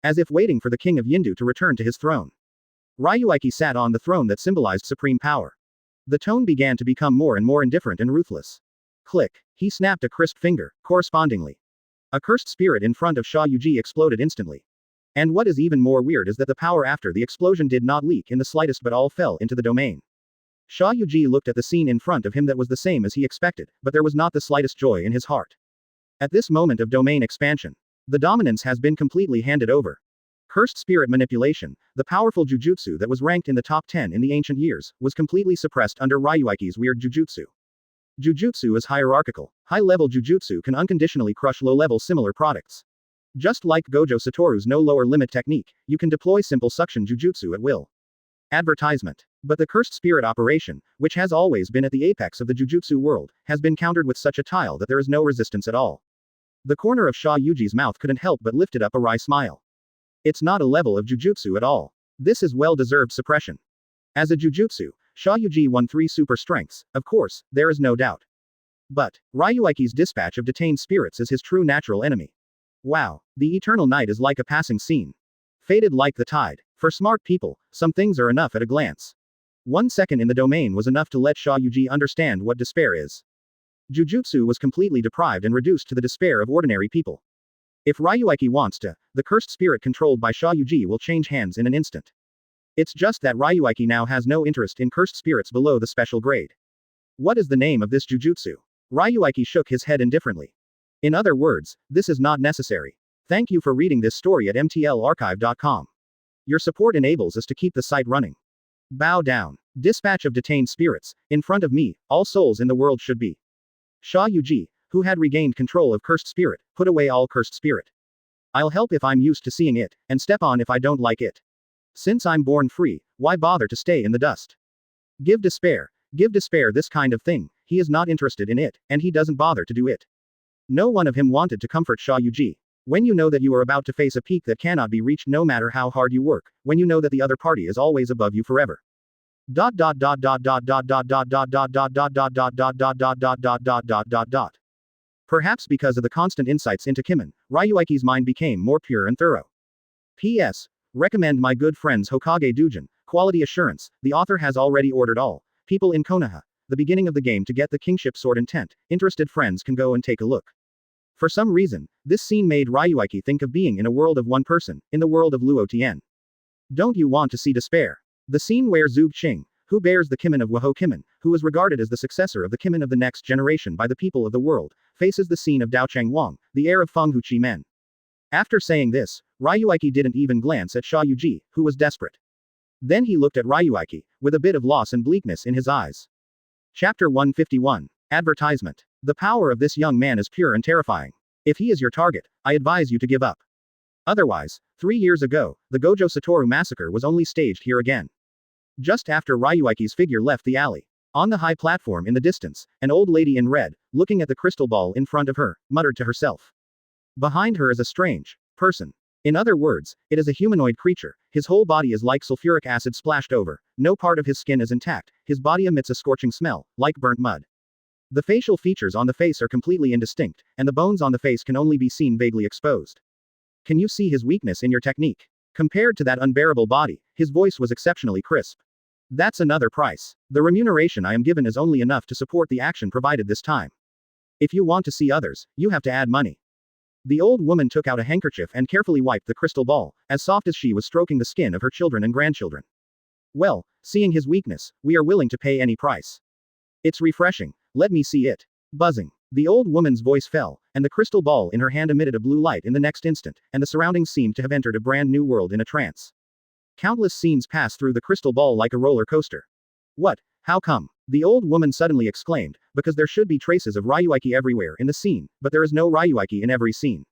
As if waiting for the king of Yindu to return to his throne. Ryuichi sat on the throne that symbolized supreme power. The tone began to become more and more indifferent and ruthless. Click. He snapped a crisp finger, correspondingly. A cursed spirit in front of Shayuji exploded instantly. And what is even more weird is that the power after the explosion did not leak in the slightest but all fell into the domain. Shayuji looked at the scene in front of him that was the same as he expected, but there was not the slightest joy in his heart. At this moment of domain expansion, the dominance has been completely handed over. Cursed spirit manipulation, the powerful jujutsu that was ranked in the top 10 in the ancient years, was completely suppressed under Ryuichi's weird jujutsu. Jujutsu is hierarchical. High-level jujutsu can unconditionally crush low-level similar products. Just like Gojo Satoru's no lower limit technique, you can deploy simple suction jujutsu at will. Advertisement. But the cursed spirit operation, which has always been at the apex of the jujutsu world, has been countered with such a tile that there is no resistance at all. The corner of Sha Yuji's mouth couldn't help but lifted up a wry smile. It's not a level of jujutsu at all. This is well-deserved suppression. As a jujutsu, Sha Yuji won 3 super strengths, of course, there is no doubt. But, Ryuichi's Dispatch of Detained Spirits is his true natural enemy. Wow, the eternal night is like a passing scene. Faded like the tide. For smart people, some things are enough at a glance. 1 second in the domain was enough to let Sha Yuji understand what despair is. Jujutsu was completely deprived and reduced to the despair of ordinary people. If Ryuichi wants to, the cursed spirit controlled by Sha Yuji will change hands in an instant. It's just that Ryuichi now has no interest in cursed spirits below the special grade. What is the name of this jujutsu? Ryuichi shook his head indifferently. In other words, this is not necessary. Thank you for reading this story at mtlarchive.com. Your support enables us to keep the site running. Bow down. Dispatch of Detained Spirits. In front of me, all souls in the world should be. Sha Yuji, who had regained control of cursed spirit, put away all cursed spirit. I'll help if I'm used to seeing it, and step on if I don't like it. Since I'm born free, why bother to stay in the dust? Give despair this kind of thing, he is not interested in it, and he doesn't bother to do it. No one of him wanted to comfort Sha Yuji. When you know that you are about to face a peak that cannot be reached no matter how hard you work, when you know that the other party is always above you forever. Perhaps because of the constant insights into Kimen, Ryuichi's mind became more pure and thorough. P.S. Recommend my good friends Hokage Dujin, quality assurance, the author has already ordered all people in Konoha, the beginning of the game to get the kingship sword intent, interested friends can go and take a look. For some reason, this scene made Ryuichi think of being in a world of one person, in the world of Luo Tien. Don't you want to see despair? The scene where Zhuge Qing, who bears the Kimen of Waho Kimen, who is regarded as the successor of the Kimen of the next generation by the people of the world, faces the scene of Daochang Wang, the heir of Feng Hu Chi Men. After saying this, Ryuichi didn't even glance at Sha Yuji, who was desperate. Then he looked at Ryuichi, with a bit of loss and bleakness in his eyes. Chapter 151. Advertisement. The power of this young man is pure and terrifying. If he is your target, I advise you to give up. Otherwise, 3 years ago, the Gojo Satoru massacre was only staged here again. Just after Ryuichi's figure left the alley. On the high platform in the distance, an old lady in red, looking at the crystal ball in front of her, muttered to herself. Behind her is a strange person. In other words, it is a humanoid creature. His whole body is like sulfuric acid splashed over, no part of his skin is intact, his body emits a scorching smell, like burnt mud. The facial features on the face are completely indistinct, and the bones on the face can only be seen vaguely exposed. Can you see his weakness in your technique? Compared to that unbearable body, his voice was exceptionally crisp. That's another price. The remuneration I am given is only enough to support the action provided this time. If you want to see others, you have to add money. The old woman took out a handkerchief and carefully wiped the crystal ball, as soft as she was stroking the skin of her children and grandchildren. Well, seeing his weakness, we are willing to pay any price. It's refreshing. Let me see it. Buzzing. The old woman's voice fell, and the crystal ball in her hand emitted a blue light in the next instant, and the surroundings seemed to have entered a brand new world in a trance. Countless scenes passed through the crystal ball like a roller coaster. What? How come? The old woman suddenly exclaimed, because there should be traces of Ryuichi everywhere in the scene, but there is no Ryuichi in every scene.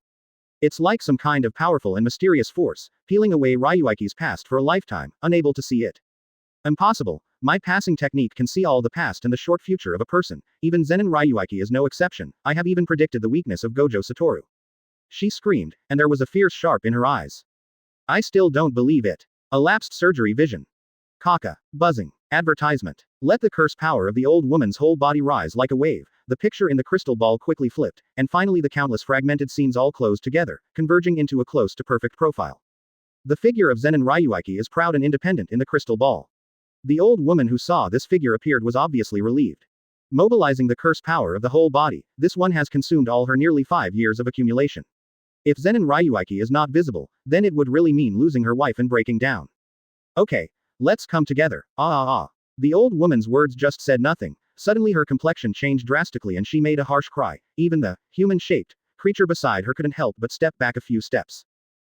It's like some kind of powerful and mysterious force, peeling away Ryuichi's past for a lifetime, unable to see it. Impossible. My passing technique can see all the past and the short future of a person, even Zenin Ryuichi is no exception, I have even predicted the weakness of Gojo Satoru. She screamed, and there was a fierce sharp in her eyes. I still don't believe it. Elapsed surgery vision. Kaka. Buzzing. Advertisement. Let the curse power of the old woman's whole body rise like a wave, the picture in the crystal ball quickly flipped, and finally the countless fragmented scenes all closed together, converging into a close to perfect profile. The figure of Zenin Ryuichi is proud and independent in the crystal ball. The old woman who saw this figure appeared was obviously relieved. Mobilizing the curse power of the whole body, this one has consumed all her nearly 5 years of accumulation. If Zenin Ryuichi is not visible, then it would really mean losing her wife and breaking down. Okay. Let's come together. The old woman's words just said nothing. Suddenly her complexion changed drastically and she made a harsh cry. Even the human-shaped creature beside her couldn't help but step back a few steps.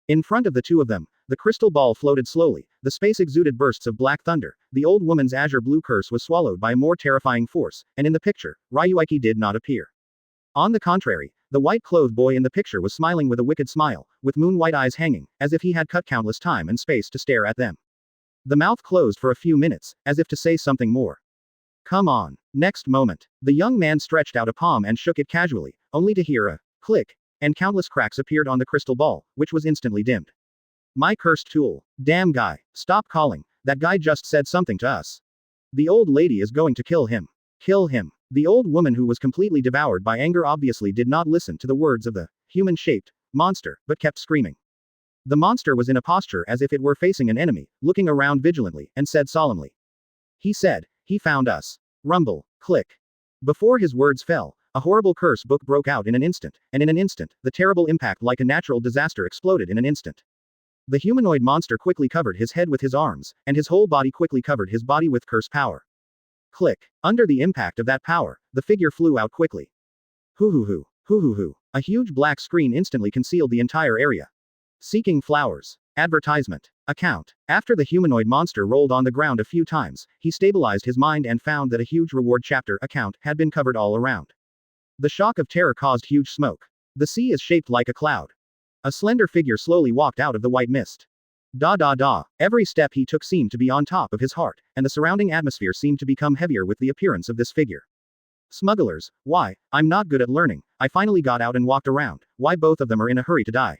In front of the two of them, the crystal ball floated slowly, the space exuded bursts of black thunder, the old woman's azure blue curse was swallowed by a more terrifying force, and in the picture, Ryuichi did not appear. On the contrary, the white-clothed boy in the picture was smiling with a wicked smile, with moon-white eyes hanging, as if he had cut countless time and space to stare at them. The mouth closed for a few minutes, as if to say something more. Come on. Next moment, the young man stretched out a palm and shook it casually, only to hear a click, and countless cracks appeared on the crystal ball, which was instantly dimmed. My cursed tool. Damn guy. Stop calling. That guy just said something to us. The old lady is going to kill him. Kill him. The old woman, who was completely devoured by anger, obviously did not listen to the words of the human-shaped monster, but kept screaming. The monster was in a posture as if it were facing an enemy, looking around vigilantly, and said solemnly. He said, he found us. Rumble. Click. Before his words fell, a horrible curse book broke out in an instant, and in an instant, the terrible impact like a natural disaster exploded in an instant. The humanoid monster quickly covered his head with his arms, and his whole body quickly covered his body with curse power. Click. Under the impact of that power, the figure flew out quickly. Hoo hoo hoo. Hoo hoo hoo. A huge black screen instantly concealed the entire area. Seeking flowers. Advertisement. Account. After the humanoid monster rolled on the ground a few times, he stabilized his mind and found that a huge reward chapter account had been covered all around. The shock of terror caused huge smoke. The sea is shaped like a cloud. A slender figure slowly walked out of the white mist. Da da da. Every step he took seemed to be on top of his heart, and the surrounding atmosphere seemed to become heavier with the appearance of this figure. Smugglers. Why? I'm not good at learning. I finally got out and walked around. Why both of them are in a hurry to die?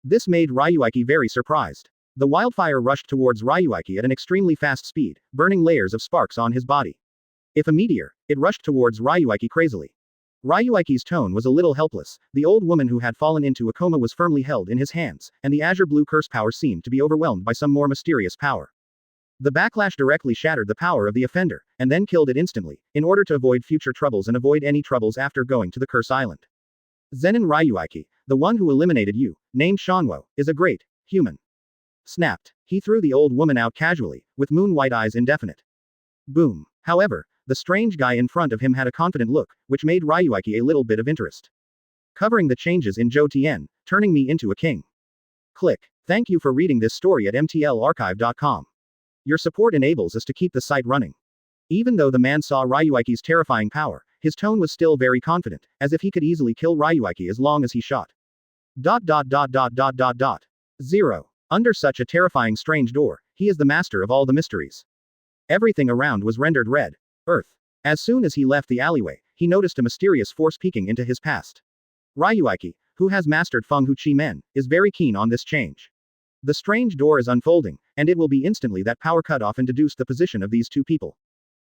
This made Ryuichi very surprised. The wildfire rushed towards Ryuichi at an extremely fast speed, burning layers of sparks on his body. If a meteor, it rushed towards Ryuichi crazily. Ryuichi's tone was a little helpless. The old woman who had fallen into a coma was firmly held in his hands, and the azure blue curse power seemed to be overwhelmed by some more mysterious power. The backlash directly shattered the power of the offender, and then killed it instantly, in order to avoid future troubles and avoid any troubles after going to the Curse Island. Zenin Ryuichi, the one who eliminated you, named Shanwo, is a great human. Snapped. He threw the old woman out casually, with moon-white eyes indefinite. Boom. However, the strange guy in front of him had a confident look, which made Ryuichi a little bit of interest. Covering the changes in Zhou Tian, turning me into a king. Click. Thank you for reading this story at mtlarchive.com. Your support enables us to keep the site running. Even though the man saw Ryuichi's terrifying power, his tone was still very confident, as if he could easily kill Ryuichi as long as he shot. 0. Under such a terrifying strange door, he is the master of all the mysteries. Everything around was rendered red. Earth. As soon as he left the alleyway, he noticed a mysterious force peeking into his past. Ryuichi, who has mastered Feng Hu Chi Men, is very keen on this change. The strange door is unfolding, and it will be instantly that power cut off and deduce the position of these two people.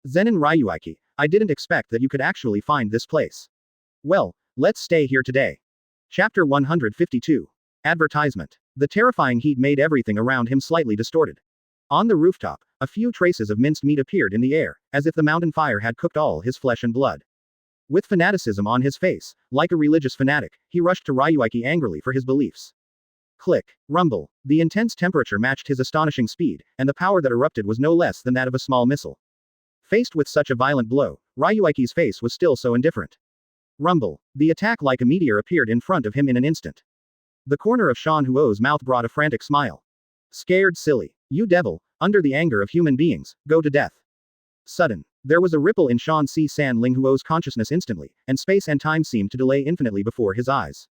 Zenin Ryuichi, I didn't expect that you could actually find this place. Well, let's stay here today. Chapter 152. Advertisement. The terrifying heat made everything around him slightly distorted. On the rooftop, a few traces of minced meat appeared in the air, as if the mountain fire had cooked all his flesh and blood. With fanaticism on his face, like a religious fanatic, he rushed to Ryuichi angrily for his beliefs. Click. Rumble. The intense temperature matched his astonishing speed, and the power that erupted was no less than that of a small missile. Faced with such a violent blow, Ryuichi's face was still so indifferent. Rumble. The attack like a meteor appeared in front of him in an instant. The corner of Shan Huo's mouth brought a frantic smile. Scared silly. You devil, under the anger of human beings, go to death. Sudden. There was a ripple in Shan Si San Ling Huo's consciousness instantly, and space and time seemed to delay infinitely before his eyes.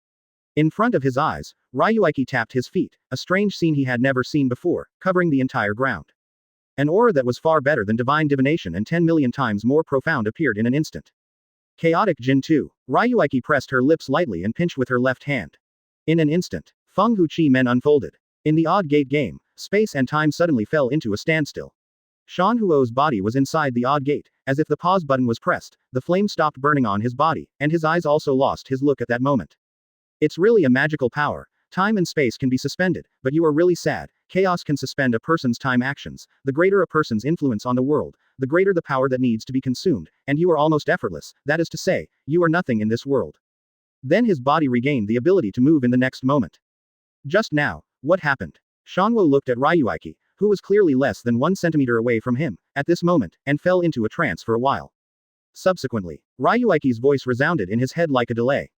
In front of his eyes, Ryuichi tapped his feet, a strange scene he had never seen before, covering the entire ground. An aura that was far better than divine divination and 10 million times more profound appeared in an instant. Chaotic Jin 2. Ryuichi pressed her lips lightly and pinched with her left hand. In an instant, Feng Hu Chi Men unfolded. In the odd gate game, space and time suddenly fell into a standstill. Shan Huo's body was inside the odd gate, as if the pause button was pressed, the flame stopped burning on his body, and his eyes also lost his look at that moment. It's really a magical power. Time and space can be suspended, but you are really sad. Chaos can suspend a person's time actions. The greater a person's influence on the world, the greater the power that needs to be consumed, and you are almost effortless, that is to say, you are nothing in this world. Then his body regained the ability to move in the next moment. Just now, what happened? Shanwo looked at Ryuichi, who was clearly less than 1 centimeter away from him, at this moment, and fell into a trance for a while. Subsequently, Ryuichi's voice resounded in his head like a delay.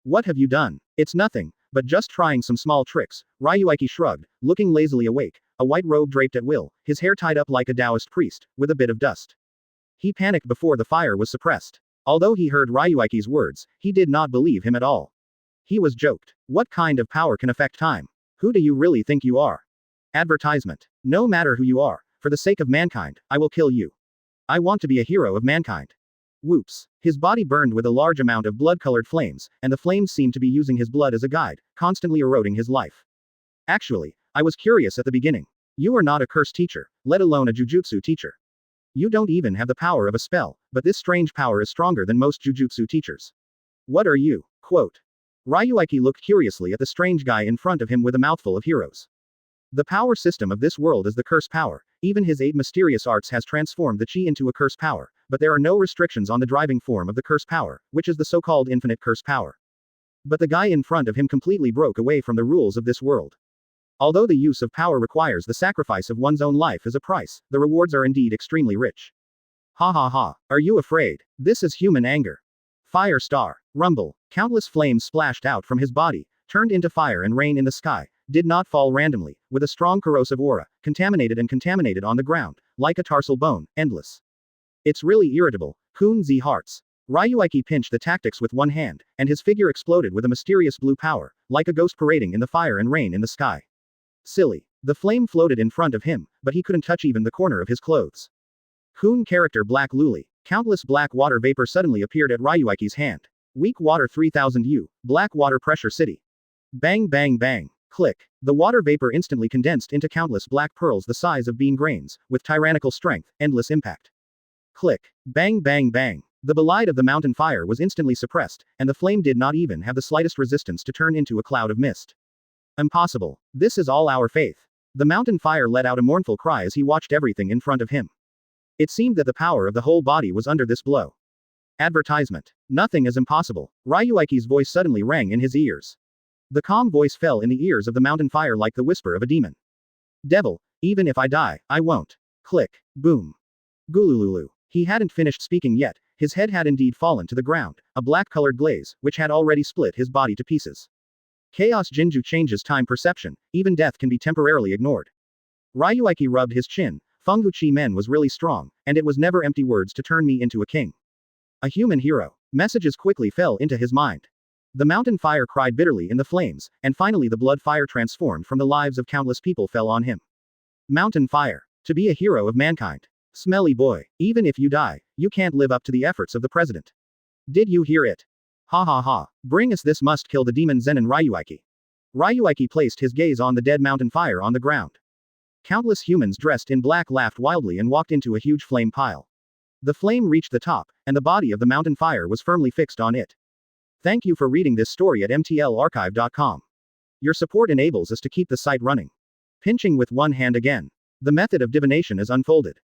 What have you done? It's nothing. But just trying some small tricks, Ryuichi shrugged, looking lazily awake, a white robe draped at will, his hair tied up like a Taoist priest, with a bit of dust. He panicked before the fire was suppressed. Although he heard Ryuichi's words, he did not believe him at all. He was joked. What kind of power can affect time? Who do you really think you are? Advertisement. No matter who you are, for the sake of mankind, I will kill you. I want to be a hero of mankind. Whoops. His body burned with a large amount of blood-colored flames, and the flames seemed to be using his blood as a guide, constantly eroding his life. Actually, I was curious at the beginning. You are not a curse teacher, let alone a jujutsu teacher. You don't even have the power of a spell, but this strange power is stronger than most jujutsu teachers. What are you? Quote. Ryuichi looked curiously at the strange guy in front of him with a mouthful of heroes. The power system of this world is the curse power. Even his 8 mysterious arts has transformed the chi into a curse power, but there are no restrictions on the driving form of the curse power, which is the so-called infinite curse power. But the guy in front of him completely broke away from the rules of this world. Although the use of power requires the sacrifice of one's own life as a price, the rewards are indeed extremely rich. Ha ha ha. Are you afraid? This is human anger. Fire star. Rumble. Countless flames splashed out from his body, turned into fire and rain in the sky, did not fall randomly, with a strong corrosive aura, contaminated on the ground, like a tarsal bone, endless. It's really irritable. Kun Z hearts. Ryuichi pinched the tactics with one hand, and his figure exploded with a mysterious blue power, like a ghost parading in the fire and rain in the sky. Silly. The flame floated in front of him, but he couldn't touch even the corner of his clothes. Kun character Black Luli. Countless black water vapor suddenly appeared at Ryuichi's hand. Weak water 3000 U. Black water pressure city. Bang bang bang. Click. The water vapor instantly condensed into countless black pearls the size of bean grains, with tyrannical strength, endless impact. Click. Bang bang bang. The belide of the mountain fire was instantly suppressed, and the flame did not even have the slightest resistance to turn into a cloud of mist. Impossible. This is all our faith. The mountain fire let out a mournful cry as he watched everything in front of him. It seemed that the power of the whole body was under this blow. Advertisement. Nothing is impossible. Ryuichi's voice suddenly rang in his ears. The calm voice fell in the ears of the mountain fire like the whisper of a demon. Devil, even if I die, I won't. Click. Boom. Gulululu. He hadn't finished speaking yet, his head had indeed fallen to the ground, a black-colored glaze, which had already split his body to pieces. Chaos Jinju changes time perception, even death can be temporarily ignored. Ryuichi rubbed his chin. Feng Chi Men was really strong, and it was never empty words to turn me into a king. A human hero. Messages quickly fell into his mind. The mountain fire cried bitterly in the flames, and finally the blood fire transformed from the lives of countless people fell on him. Mountain fire. To be a hero of mankind. Smelly boy. Even if you die, you can't live up to the efforts of the president. Did you hear it? Ha ha ha. Bring us this must kill the demon Zenin Ryuichi. Ryuichi placed his gaze on the dead mountain fire on the ground. Countless humans dressed in black laughed wildly and walked into a huge flame pile. The flame reached the top, and the body of the mountain fire was firmly fixed on it. Thank you for reading this story at mtlarchive.com. Your support enables us to keep the site running. Pinching with one hand again. The method of divination is unfolded.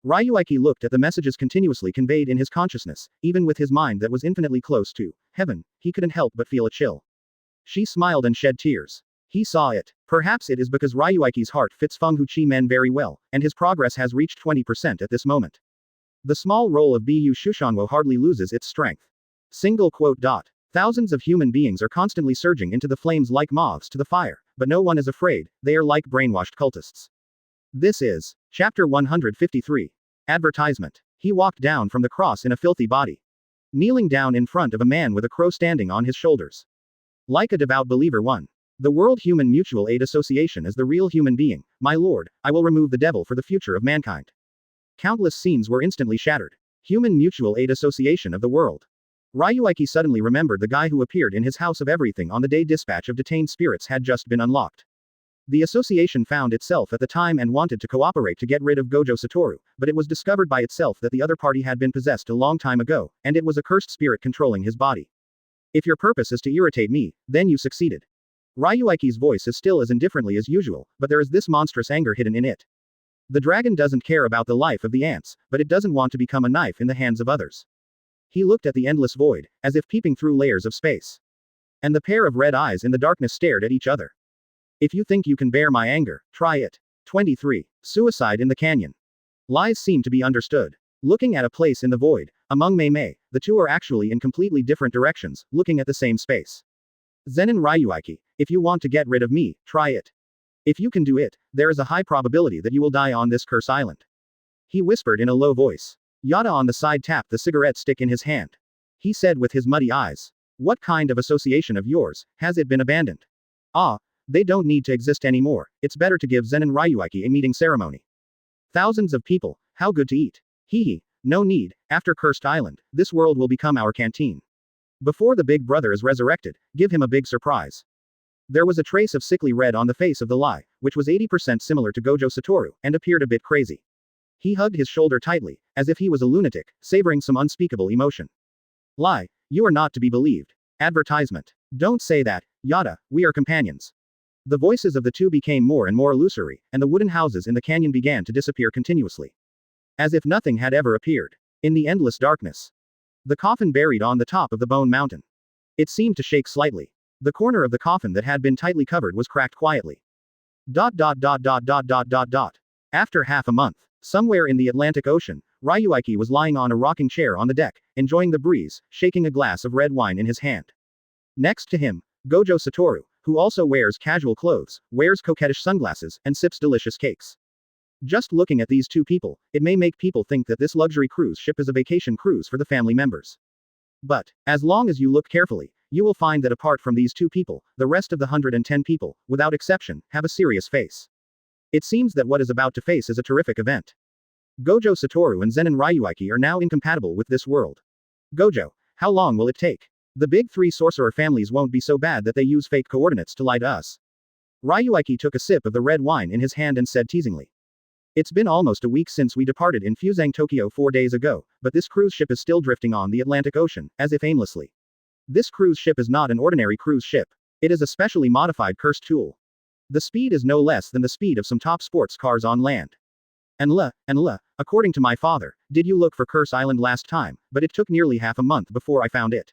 Ryuichi looked at the messages continuously conveyed in his consciousness, even with his mind that was infinitely close to heaven, he couldn't help but feel a chill. She smiled and shed tears. He saw it. Perhaps it is because Ryuichi's heart fits Feng Chi Men very well, and his progress has reached 20% at this moment. The small roll of Bu Shushanwo hardly loses its strength. Single quote. Thousands of human beings are constantly surging into the flames like moths to the fire, but no one is afraid, they are like brainwashed cultists. This is Chapter 153. Advertisement. He walked down from the cross in a filthy body. Kneeling down in front of a man with a crow standing on his shoulders. Like a devout believer one. The World Human Mutual Aid Association is the real human being, my lord, I will remove the devil for the future of mankind. Countless scenes were instantly shattered. Human Mutual Aid Association of the World. Ryuichi suddenly remembered the guy who appeared in his house of everything on the day Dispatch of Detained Spirits had just been unlocked. The association found itself at the time and wanted to cooperate to get rid of Gojo Satoru, but it was discovered by itself that the other party had been possessed a long time ago, and it was a cursed spirit controlling his body. If your purpose is to irritate me, then you succeeded. Ryuichi's voice is still as indifferently as usual, but there is this monstrous anger hidden in it. The dragon doesn't care about the life of the ants, but it doesn't want to become a knife in the hands of others. He looked at the endless void, as if peeping through layers of space. And the pair of red eyes in the darkness stared at each other. If you think you can bear my anger, try it. 23. Suicide in the canyon. Lies seem to be understood. Looking at a place in the void, among Mei, the two are actually in completely different directions, looking at the same space. Zenin Ryuichi, if you want to get rid of me, try it. If you can do it, there is a high probability that you will die on this curse island. He whispered in a low voice. Yada on the side tapped the cigarette stick in his hand. He said with his muddy eyes. What kind of association of yours, has it been abandoned? Ah, they don't need to exist anymore, it's better to give Zenin Ryuichi a meeting ceremony. Thousands of people, how good to eat. Hee, no need, after Cursed Island, this world will become our canteen. Before the big brother is resurrected, give him a big surprise. There was a trace of sickly red on the face of the lie, which was 80% similar to Gojo Satoru, and appeared a bit crazy. He hugged his shoulder tightly, as if he was a lunatic, savoring some unspeakable emotion. Lie, you are not to be believed. Advertisement. Don't say that, Yada, we are companions. The voices of the two became more and more illusory, and the wooden houses in the canyon began to disappear continuously. As if nothing had ever appeared. In the endless darkness. The coffin buried on the top of the bone mountain. It seemed to shake slightly. The corner of the coffin that had been tightly covered was cracked quietly. After half a month, somewhere in the Atlantic Ocean, Ryuichi was lying on a rocking chair on the deck, enjoying the breeze, shaking a glass of red wine in his hand. Next to him, Gojo Satoru, who also wears casual clothes, wears coquettish sunglasses, and sips delicious cakes. Just looking at these two people, it may make people think that this luxury cruise ship is a vacation cruise for the family members. But, as long as you look carefully, you will find that apart from these two people, the rest of the 110 people, without exception, have a serious face. It seems that what is about to face is a terrific event. Gojo Satoru and Zenin Ryuichi are now incompatible with this world. Gojo, how long will it take? The big three sorcerer families won't be so bad that they use fake coordinates to lie to us. Ryuichi took a sip of the red wine in his hand and said teasingly. It's been almost a week since we departed in Fuzang, Tokyo 4 days ago, but this cruise ship is still drifting on the Atlantic Ocean, as if aimlessly. This cruise ship is not an ordinary cruise ship. It is a specially modified cursed tool. The speed is no less than the speed of some top sports cars on land. And according to my father, did you look for Curse Island last time, but it took nearly half a month before I found it.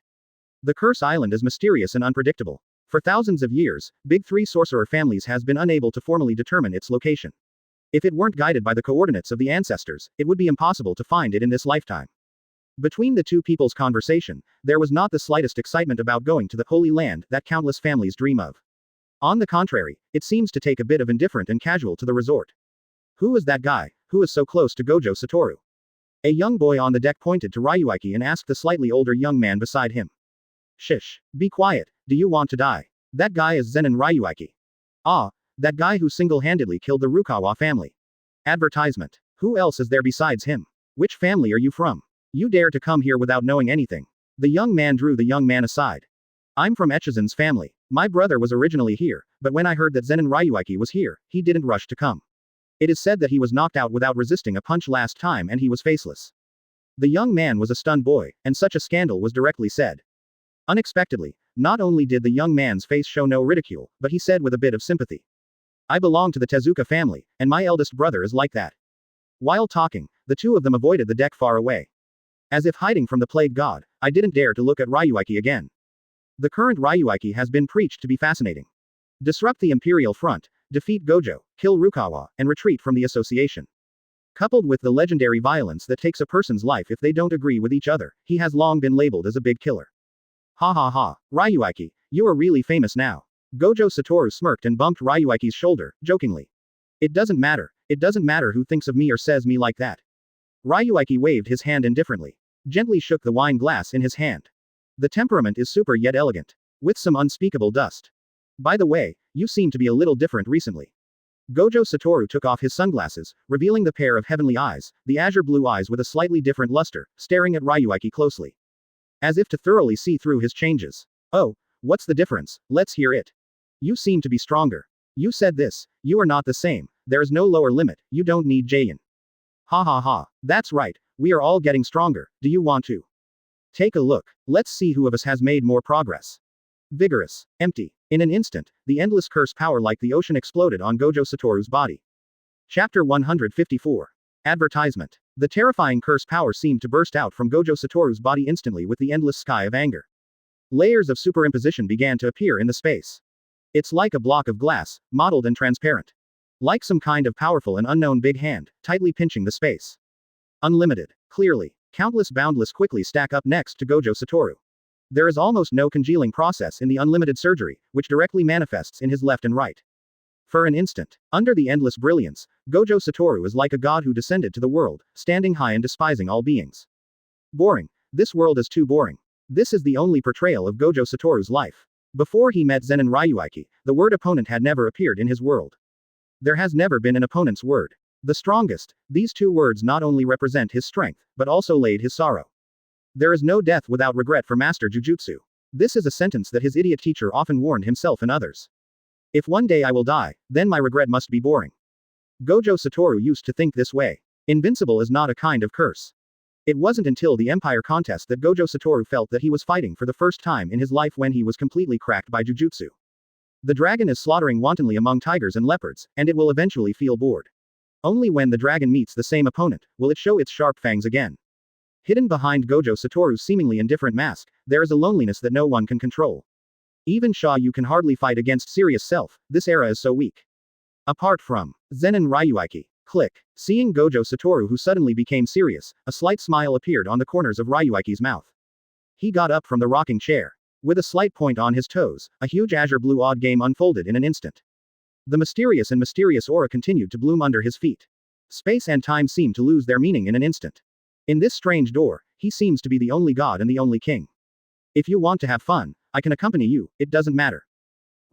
The Curse Island is mysterious and unpredictable. For thousands of years, big three sorcerer families has been unable to formally determine its location. If it weren't guided by the coordinates of the ancestors, it would be impossible to find it in this lifetime. Between the two people's conversation, there was not the slightest excitement about going to the Holy Land that countless families dream of. On the contrary, it seems to take a bit of indifferent and casual to the resort. Who is that guy, who is so close to Gojo Satoru? A young boy on the deck pointed to Ryuichi and asked the slightly older young man beside him. Shish. Be quiet, do you want to die? That guy is Zenin Ryuichi. Ah, that guy who single-handedly killed the Rukawa family. Advertisement. Who else is there besides him? Which family are you from? You dare to come here without knowing anything. The young man drew the young man aside. I'm from Echizan's family. My brother was originally here, but when I heard that Zenin Ryuichi was here, he didn't rush to come. It is said that he was knocked out without resisting a punch last time and he was faceless. The young man was a stunned boy, and such a scandal was directly said. Unexpectedly, not only did the young man's face show no ridicule, but he said with a bit of sympathy. I belong to the Tezuka family, and my eldest brother is like that. While talking, the two of them avoided the deck far away. As if hiding from the plague god, I didn't dare to look at Ryuichi again. The current Ryuichi has been preached to be fascinating. Disrupt the Imperial Front, defeat Gojo, kill Rukawa, and retreat from the association. Coupled with the legendary violence that takes a person's life if they don't agree with each other, he has long been labeled as a big killer. Ha ha ha, Ryuichi, you are really famous now. Gojo Satoru smirked and bumped Ryuichi's shoulder, jokingly. It doesn't matter who thinks of me or says me like that. Ryuichi waved his hand indifferently. Gently shook the wine glass in his hand. The temperament is super yet elegant. With some unspeakable dust. By the way, you seem to be a little different recently. Gojo Satoru took off his sunglasses, revealing the pair of heavenly eyes, the azure blue eyes with a slightly different luster, staring at Ryuichi closely. As if to thoroughly see through his changes. Oh, what's the difference? Let's hear it. You seem to be stronger. You said this, you are not the same, there is no lower limit, you don't need Jayan. Ha ha ha, that's right, we are all getting stronger, do you want to? Take a look, let's see who of us has made more progress. Vigorous, empty. In an instant, the endless curse power like the ocean exploded on Gojo Satoru's body. Chapter 154. Advertisement. The terrifying curse power seemed to burst out from Gojo Satoru's body instantly with the endless sky of anger. Layers of superimposition began to appear in the space. It's like a block of glass, mottled and transparent. Like some kind of powerful and unknown big hand, tightly pinching the space. Unlimited. Clearly. Countless boundless quickly stack up next to Gojo Satoru. There is almost no congealing process in the unlimited surgery, which directly manifests in his left and right. For an instant, under the endless brilliance, Gojo Satoru is like a god who descended to the world, standing high and despising all beings. Boring. This world is too boring. This is the only portrayal of Gojo Satoru's life. Before he met Zenin Ryuichi, the word opponent had never appeared in his world. There has never been an opponent's word. The strongest, these two words not only represent his strength, but also laid his sorrow. There is no death without regret for Master Jujutsu. This is a sentence that his idiot teacher often warned himself and others. If one day I will die, then my regret must be boring. Gojo Satoru used to think this way. Invincible is not a kind of curse. It wasn't until the Empire contest that Gojo Satoru felt that he was fighting for the first time in his life when he was completely cracked by Jujutsu. The dragon is slaughtering wantonly among tigers and leopards, and it will eventually feel bored. Only when the dragon meets the same opponent, will it show its sharp fangs again. Hidden behind Gojo Satoru's seemingly indifferent mask, there is a loneliness that no one can control. Even you can hardly fight against serious self, this era is so weak. Apart from Zenin Ryuichi. Click. Seeing Gojo Satoru who suddenly became serious, a slight smile appeared on the corners of Ryuichi's mouth. He got up from the rocking chair. With a slight point on his toes, a huge azure blue odd game unfolded in an instant. The mysterious aura continued to bloom under his feet. Space and time seemed to lose their meaning in an instant. In this strange door, he seems to be the only god and the only king. If you want to have fun, I can accompany you, it doesn't matter.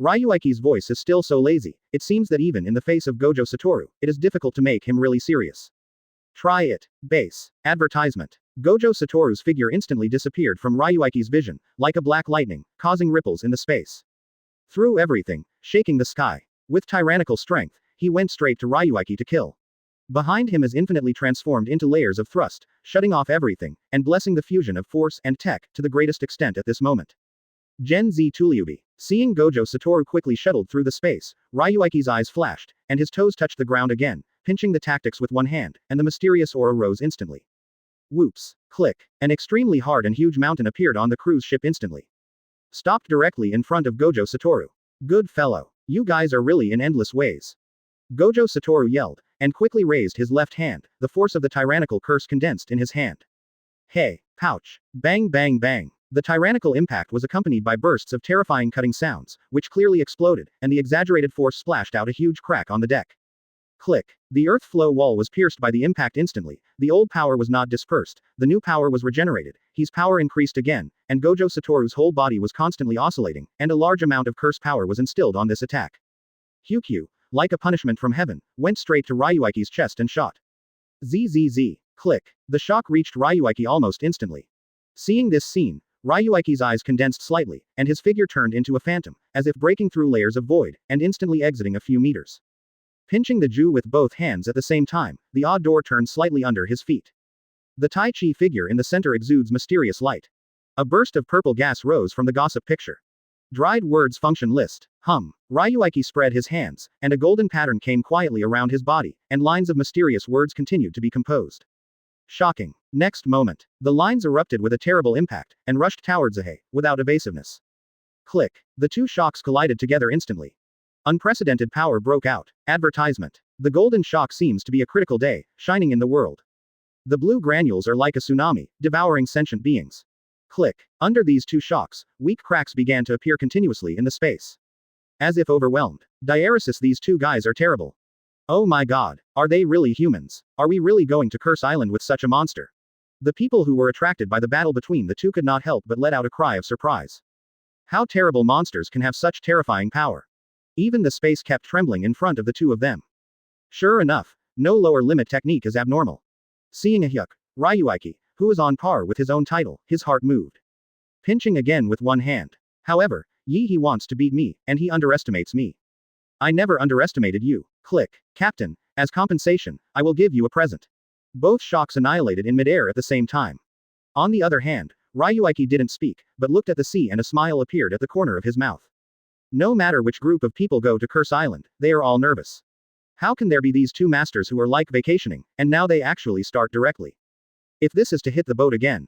Ryuichi's voice is still so lazy, it seems that even in the face of Gojo Satoru, it is difficult to make him really serious. Try it. Base. Advertisement. Gojo Satoru's figure instantly disappeared from Ryuichi's vision, like a black lightning, causing ripples in the space. Through everything, shaking the sky. With tyrannical strength, he went straight to Ryuichi to kill. Behind him is infinitely transformed into layers of thrust, shutting off everything, and blessing the fusion of force and tech, to the greatest extent at this moment. Gen Z Tuliubi. Seeing Gojo Satoru quickly shuttled through the space, Ryuichi's eyes flashed, and his toes touched the ground again, pinching the tactics with one hand, and the mysterious aura rose instantly. Whoops. Click. An extremely hard and huge mountain appeared on the cruise ship instantly. Stopped directly in front of Gojo Satoru. Good fellow. You guys are really in endless ways. Gojo Satoru yelled, and quickly raised his left hand, the force of the tyrannical curse condensed in his hand. Hey, pouch. Bang bang bang. The tyrannical impact was accompanied by bursts of terrifying cutting sounds, which clearly exploded, and the exaggerated force splashed out a huge crack on the deck. Click. The earth flow wall was pierced by the impact instantly, the old power was not dispersed, the new power was regenerated, his power increased again, and Gojo Satoru's whole body was constantly oscillating, and a large amount of curse power was instilled on this attack. Hyukyu, like a punishment from heaven, went straight to Ryuichi's chest and shot. ZZZ. Click. The shock reached Ryuichi almost instantly. Seeing this scene, Ryuichi's eyes condensed slightly, and his figure turned into a phantom, as if breaking through layers of void, and instantly exiting a few meters. Pinching the Ju with both hands at the same time, the odd door turned slightly under his feet. The Tai Chi figure in the center exudes mysterious light. A burst of purple gas rose from the gossip picture. Dried words function list. Ryuichi spread his hands, and a golden pattern came quietly around his body, and lines of mysterious words continued to be composed. Shocking. Next moment, the lines erupted with a terrible impact, and rushed towards Zahe, without evasiveness. Click. The two shocks collided together instantly. Unprecedented power broke out. Advertisement. The golden shock seems to be a critical day, shining in the world. The blue granules are like a tsunami, devouring sentient beings. Click. Under these two shocks, weak cracks began to appear continuously in the space. As if overwhelmed. Diaresis, these two guys are terrible. Oh my god, are they really humans? Are we really going to Curse Island with such a monster? The people who were attracted by the battle between the two could not help but let out a cry of surprise. How terrible monsters can have such terrifying power. Even the space kept trembling in front of the two of them. Sure enough, no lower limit technique is abnormal. Seeing a Ryuichi, who is on par with his own title, his heart moved. Pinching again with one hand. However, he wants to beat me, and he underestimates me. I never underestimated you. Click. Captain, as compensation, I will give you a present. Both shocks annihilated in midair at the same time. On the other hand, Ryuichi didn't speak, but looked at the sea and a smile appeared at the corner of his mouth. No matter which group of people go to Curse Island, they are all nervous. How can there be these two masters who are like vacationing, and now they actually start directly? If this is to hit the boat again.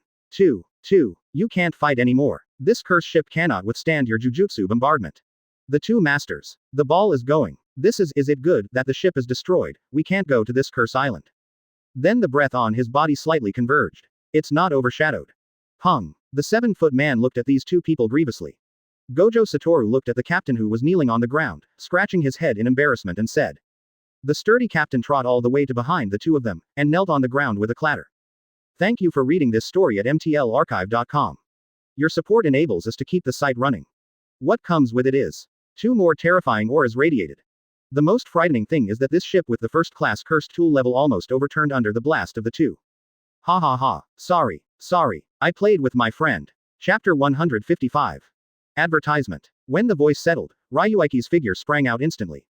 You can't fight anymore. This curse ship cannot withstand your Jujutsu bombardment. The two masters. The ball is going. Is it good that the ship is destroyed? We can't go to this Curse Island. Then the breath on his body slightly converged. It's not overshadowed. Pung. The 7-foot man looked at these two people grievously. Gojo Satoru looked at the captain who was kneeling on the ground, scratching his head in embarrassment and said. The sturdy captain trot all the way to behind the two of them, and knelt on the ground with a clatter. Thank you for reading this story at mtlarchive.com. Your support enables us to keep the site running. What comes with it is 2 more terrifying auras radiated. The most frightening thing is that this ship with the first-class cursed tool level almost overturned under the blast of the 2. Ha ha ha. Sorry. I played with my friend. Chapter 155. Advertisement. When the voice settled, Ryuichi's figure sprang out instantly.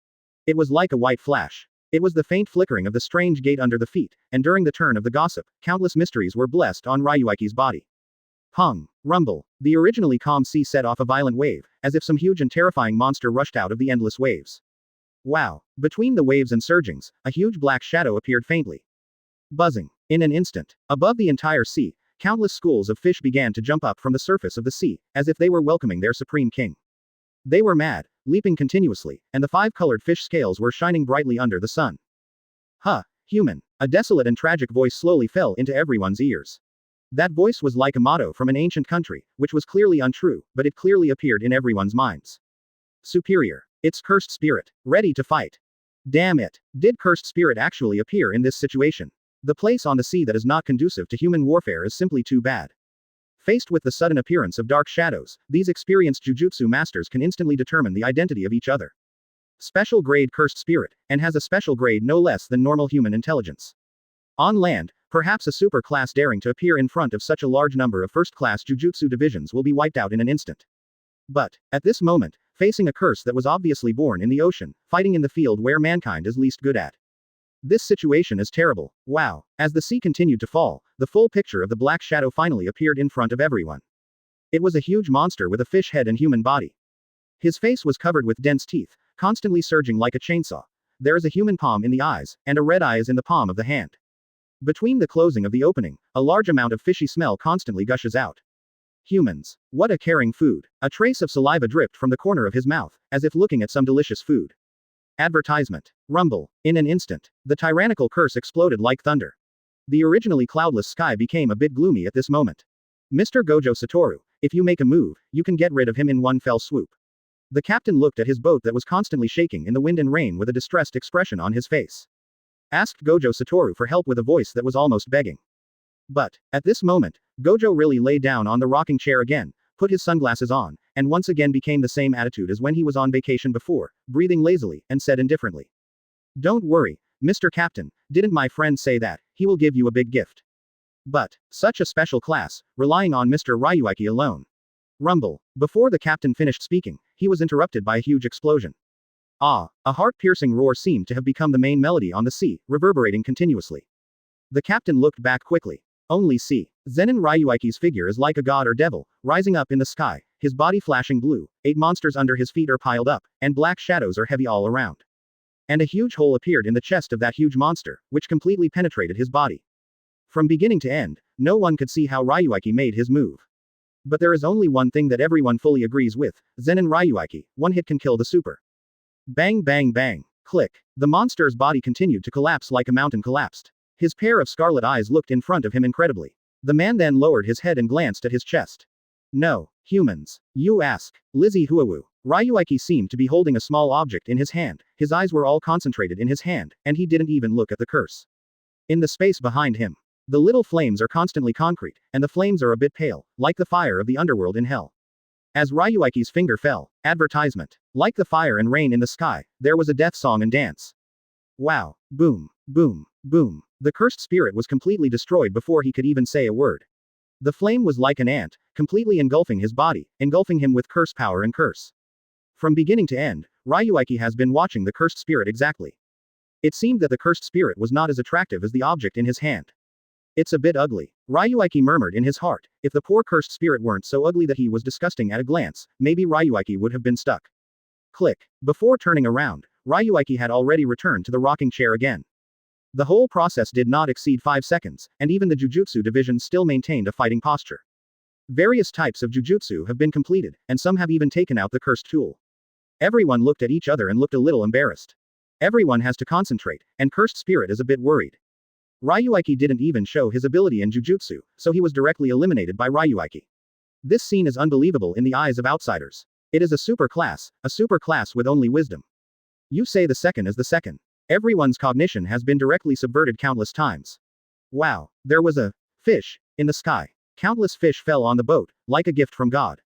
It was like a white flash. It was the faint flickering of the strange gate under the feet, and during the turn of the gossip, countless mysteries were blessed on Ryuichi's body. Pung. Rumble. The originally calm sea set off a violent wave, as if some huge and terrifying monster rushed out of the endless waves. Wow. Between the waves and surgings, a huge black shadow appeared faintly. Buzzing. In an instant, above the entire sea, countless schools of fish began to jump up from the surface of the sea, as if they were welcoming their supreme king. They were mad, leaping continuously, and the 5-colored fish scales were shining brightly under the sun. Huh, human. A desolate and tragic voice slowly fell into everyone's ears. That voice was like a motto from an ancient country, which was clearly untrue, but it clearly appeared in everyone's minds. Superior. It's cursed spirit, ready to fight. Damn it. Did cursed spirit actually appear in this situation? The place on the sea that is not conducive to human warfare is simply too bad. Faced with the sudden appearance of dark shadows, these experienced jujutsu masters can instantly determine the identity of each other. Special grade cursed spirit, and has a special grade no less than normal human intelligence. On land, perhaps a super class daring to appear in front of such a large number of first-class jujutsu divisions will be wiped out in an instant. But, at this moment, facing a curse that was obviously born in the ocean, fighting in the field where mankind is least good at. This situation is terrible. Wow. As the sea continued to fall, the full picture of the black shadow finally appeared in front of everyone. It was a huge monster with a fish head and human body. His face was covered with dense teeth, constantly surging like a chainsaw. There is a human palm in the eyes, and a red eye is in the palm of the hand. Between the closing of the opening, a large amount of fishy smell constantly gushes out. Humans. What a caring food. A trace of saliva dripped from the corner of his mouth, as if looking at some delicious food. Advertisement. Rumble. In an instant, the tyrannical curse exploded like thunder. The originally cloudless sky became a bit gloomy at this moment. Mr. Gojo Satoru, if you make a move, you can get rid of him in one fell swoop. The captain looked at his boat that was constantly shaking in the wind and rain with a distressed expression on his face. Asked Gojo Satoru for help with a voice that was almost begging. But, at this moment, Gojo really lay down on the rocking chair again, put his sunglasses on, and once again became the same attitude as when he was on vacation before, breathing lazily, and said indifferently. Don't worry, Mr. Captain, didn't my friend say that, he will give you a big gift. But, such a special class, relying on Mr. Ryuichi alone. Rumble. Before the captain finished speaking, he was interrupted by a huge explosion. Ah, a heart-piercing roar seemed to have become the main melody on the sea, reverberating continuously. The captain looked back quickly. Only see. Zenin Ryuichi's figure is like a god or devil, rising up in the sky, his body flashing blue, 8 monsters under his feet are piled up, and black shadows are heavy all around. And a huge hole appeared in the chest of that huge monster, which completely penetrated his body. From beginning to end, no one could see how Ryuichi made his move. But there is only one thing that everyone fully agrees with, Zenin Ryuichi, one hit can kill the super. Bang bang bang. Click. The monster's body continued to collapse like a mountain collapsed. His pair of scarlet eyes looked in front of him incredibly. The man then lowered his head and glanced at his chest. No, humans. You ask. Lizzie Huawu. Ryuichi seemed to be holding a small object in his hand, his eyes were all concentrated in his hand, and he didn't even look at the curse. In the space behind him, the little flames are constantly concrete, and the flames are a bit pale, like the fire of the underworld in hell. As Ryuichi's finger fell, advertisement. Like the fire and rain in the sky, there was a death song and dance. Wow. Boom. Boom. Boom. The cursed spirit was completely destroyed before he could even say a word. The flame was like an ant, completely engulfing his body, engulfing him with curse power and curse. From beginning to end, Ryuichi has been watching the cursed spirit exactly. It seemed that the cursed spirit was not as attractive as the object in his hand. It's a bit ugly. Ryuichi murmured in his heart, if the poor cursed spirit weren't so ugly that he was disgusting at a glance, maybe Ryuichi would have been stuck. Click. Before turning around, Ryuichi had already returned to the rocking chair again. The whole process did not exceed 5 seconds, and even the Jujutsu division still maintained a fighting posture. Various types of Jujutsu have been completed, and some have even taken out the cursed tool. Everyone looked at each other and looked a little embarrassed. Everyone has to concentrate, and cursed spirit is a bit worried. Ryuichi didn't even show his ability in Jujutsu, so he was directly eliminated by Ryuichi. This scene is unbelievable in the eyes of outsiders. It is a super class with only wisdom. You say the second is the second. Everyone's cognition has been directly subverted countless times. Wow, there was a fish in the sky. Countless fish fell on the boat, like a gift from God.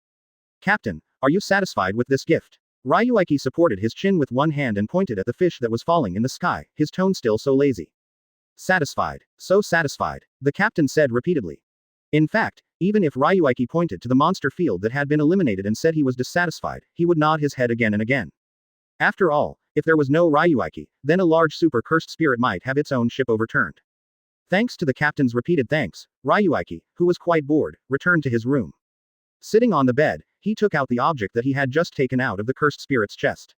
Captain, are you satisfied with this gift? Ryuichi supported his chin with one hand and pointed at the fish that was falling in the sky, his tone still so lazy. Satisfied. So satisfied, the captain said repeatedly. In fact, even if Ryuichi pointed to the monster field that had been eliminated and said he was dissatisfied, he would nod his head again and again. After all, if there was no Ryuichi, then a large super cursed spirit might have its own ship overturned. Thanks to the captain's repeated thanks, Ryuichi, who was quite bored, returned to his room. Sitting on the bed, he took out the object that he had just taken out of the cursed spirit's chest.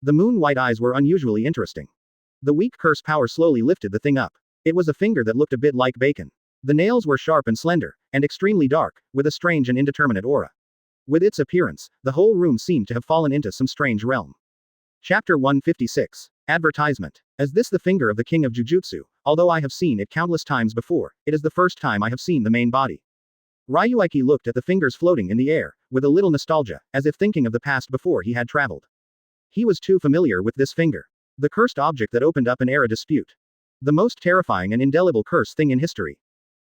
The moon-white eyes were unusually interesting. The weak curse power slowly lifted the thing up. It was a finger that looked a bit like bacon. The nails were sharp and slender, and extremely dark, with a strange and indeterminate aura. With its appearance, the whole room seemed to have fallen into some strange realm. Chapter 156. Advertisement. Is this the finger of the king of Jujutsu? Although I have seen it countless times before, it is the first time I have seen the main body. Ryuichi looked at the fingers floating in the air, with a little nostalgia, as if thinking of the past before he had traveled. He was too familiar with this finger. The cursed object that opened up an era dispute. The most terrifying and indelible curse thing in history.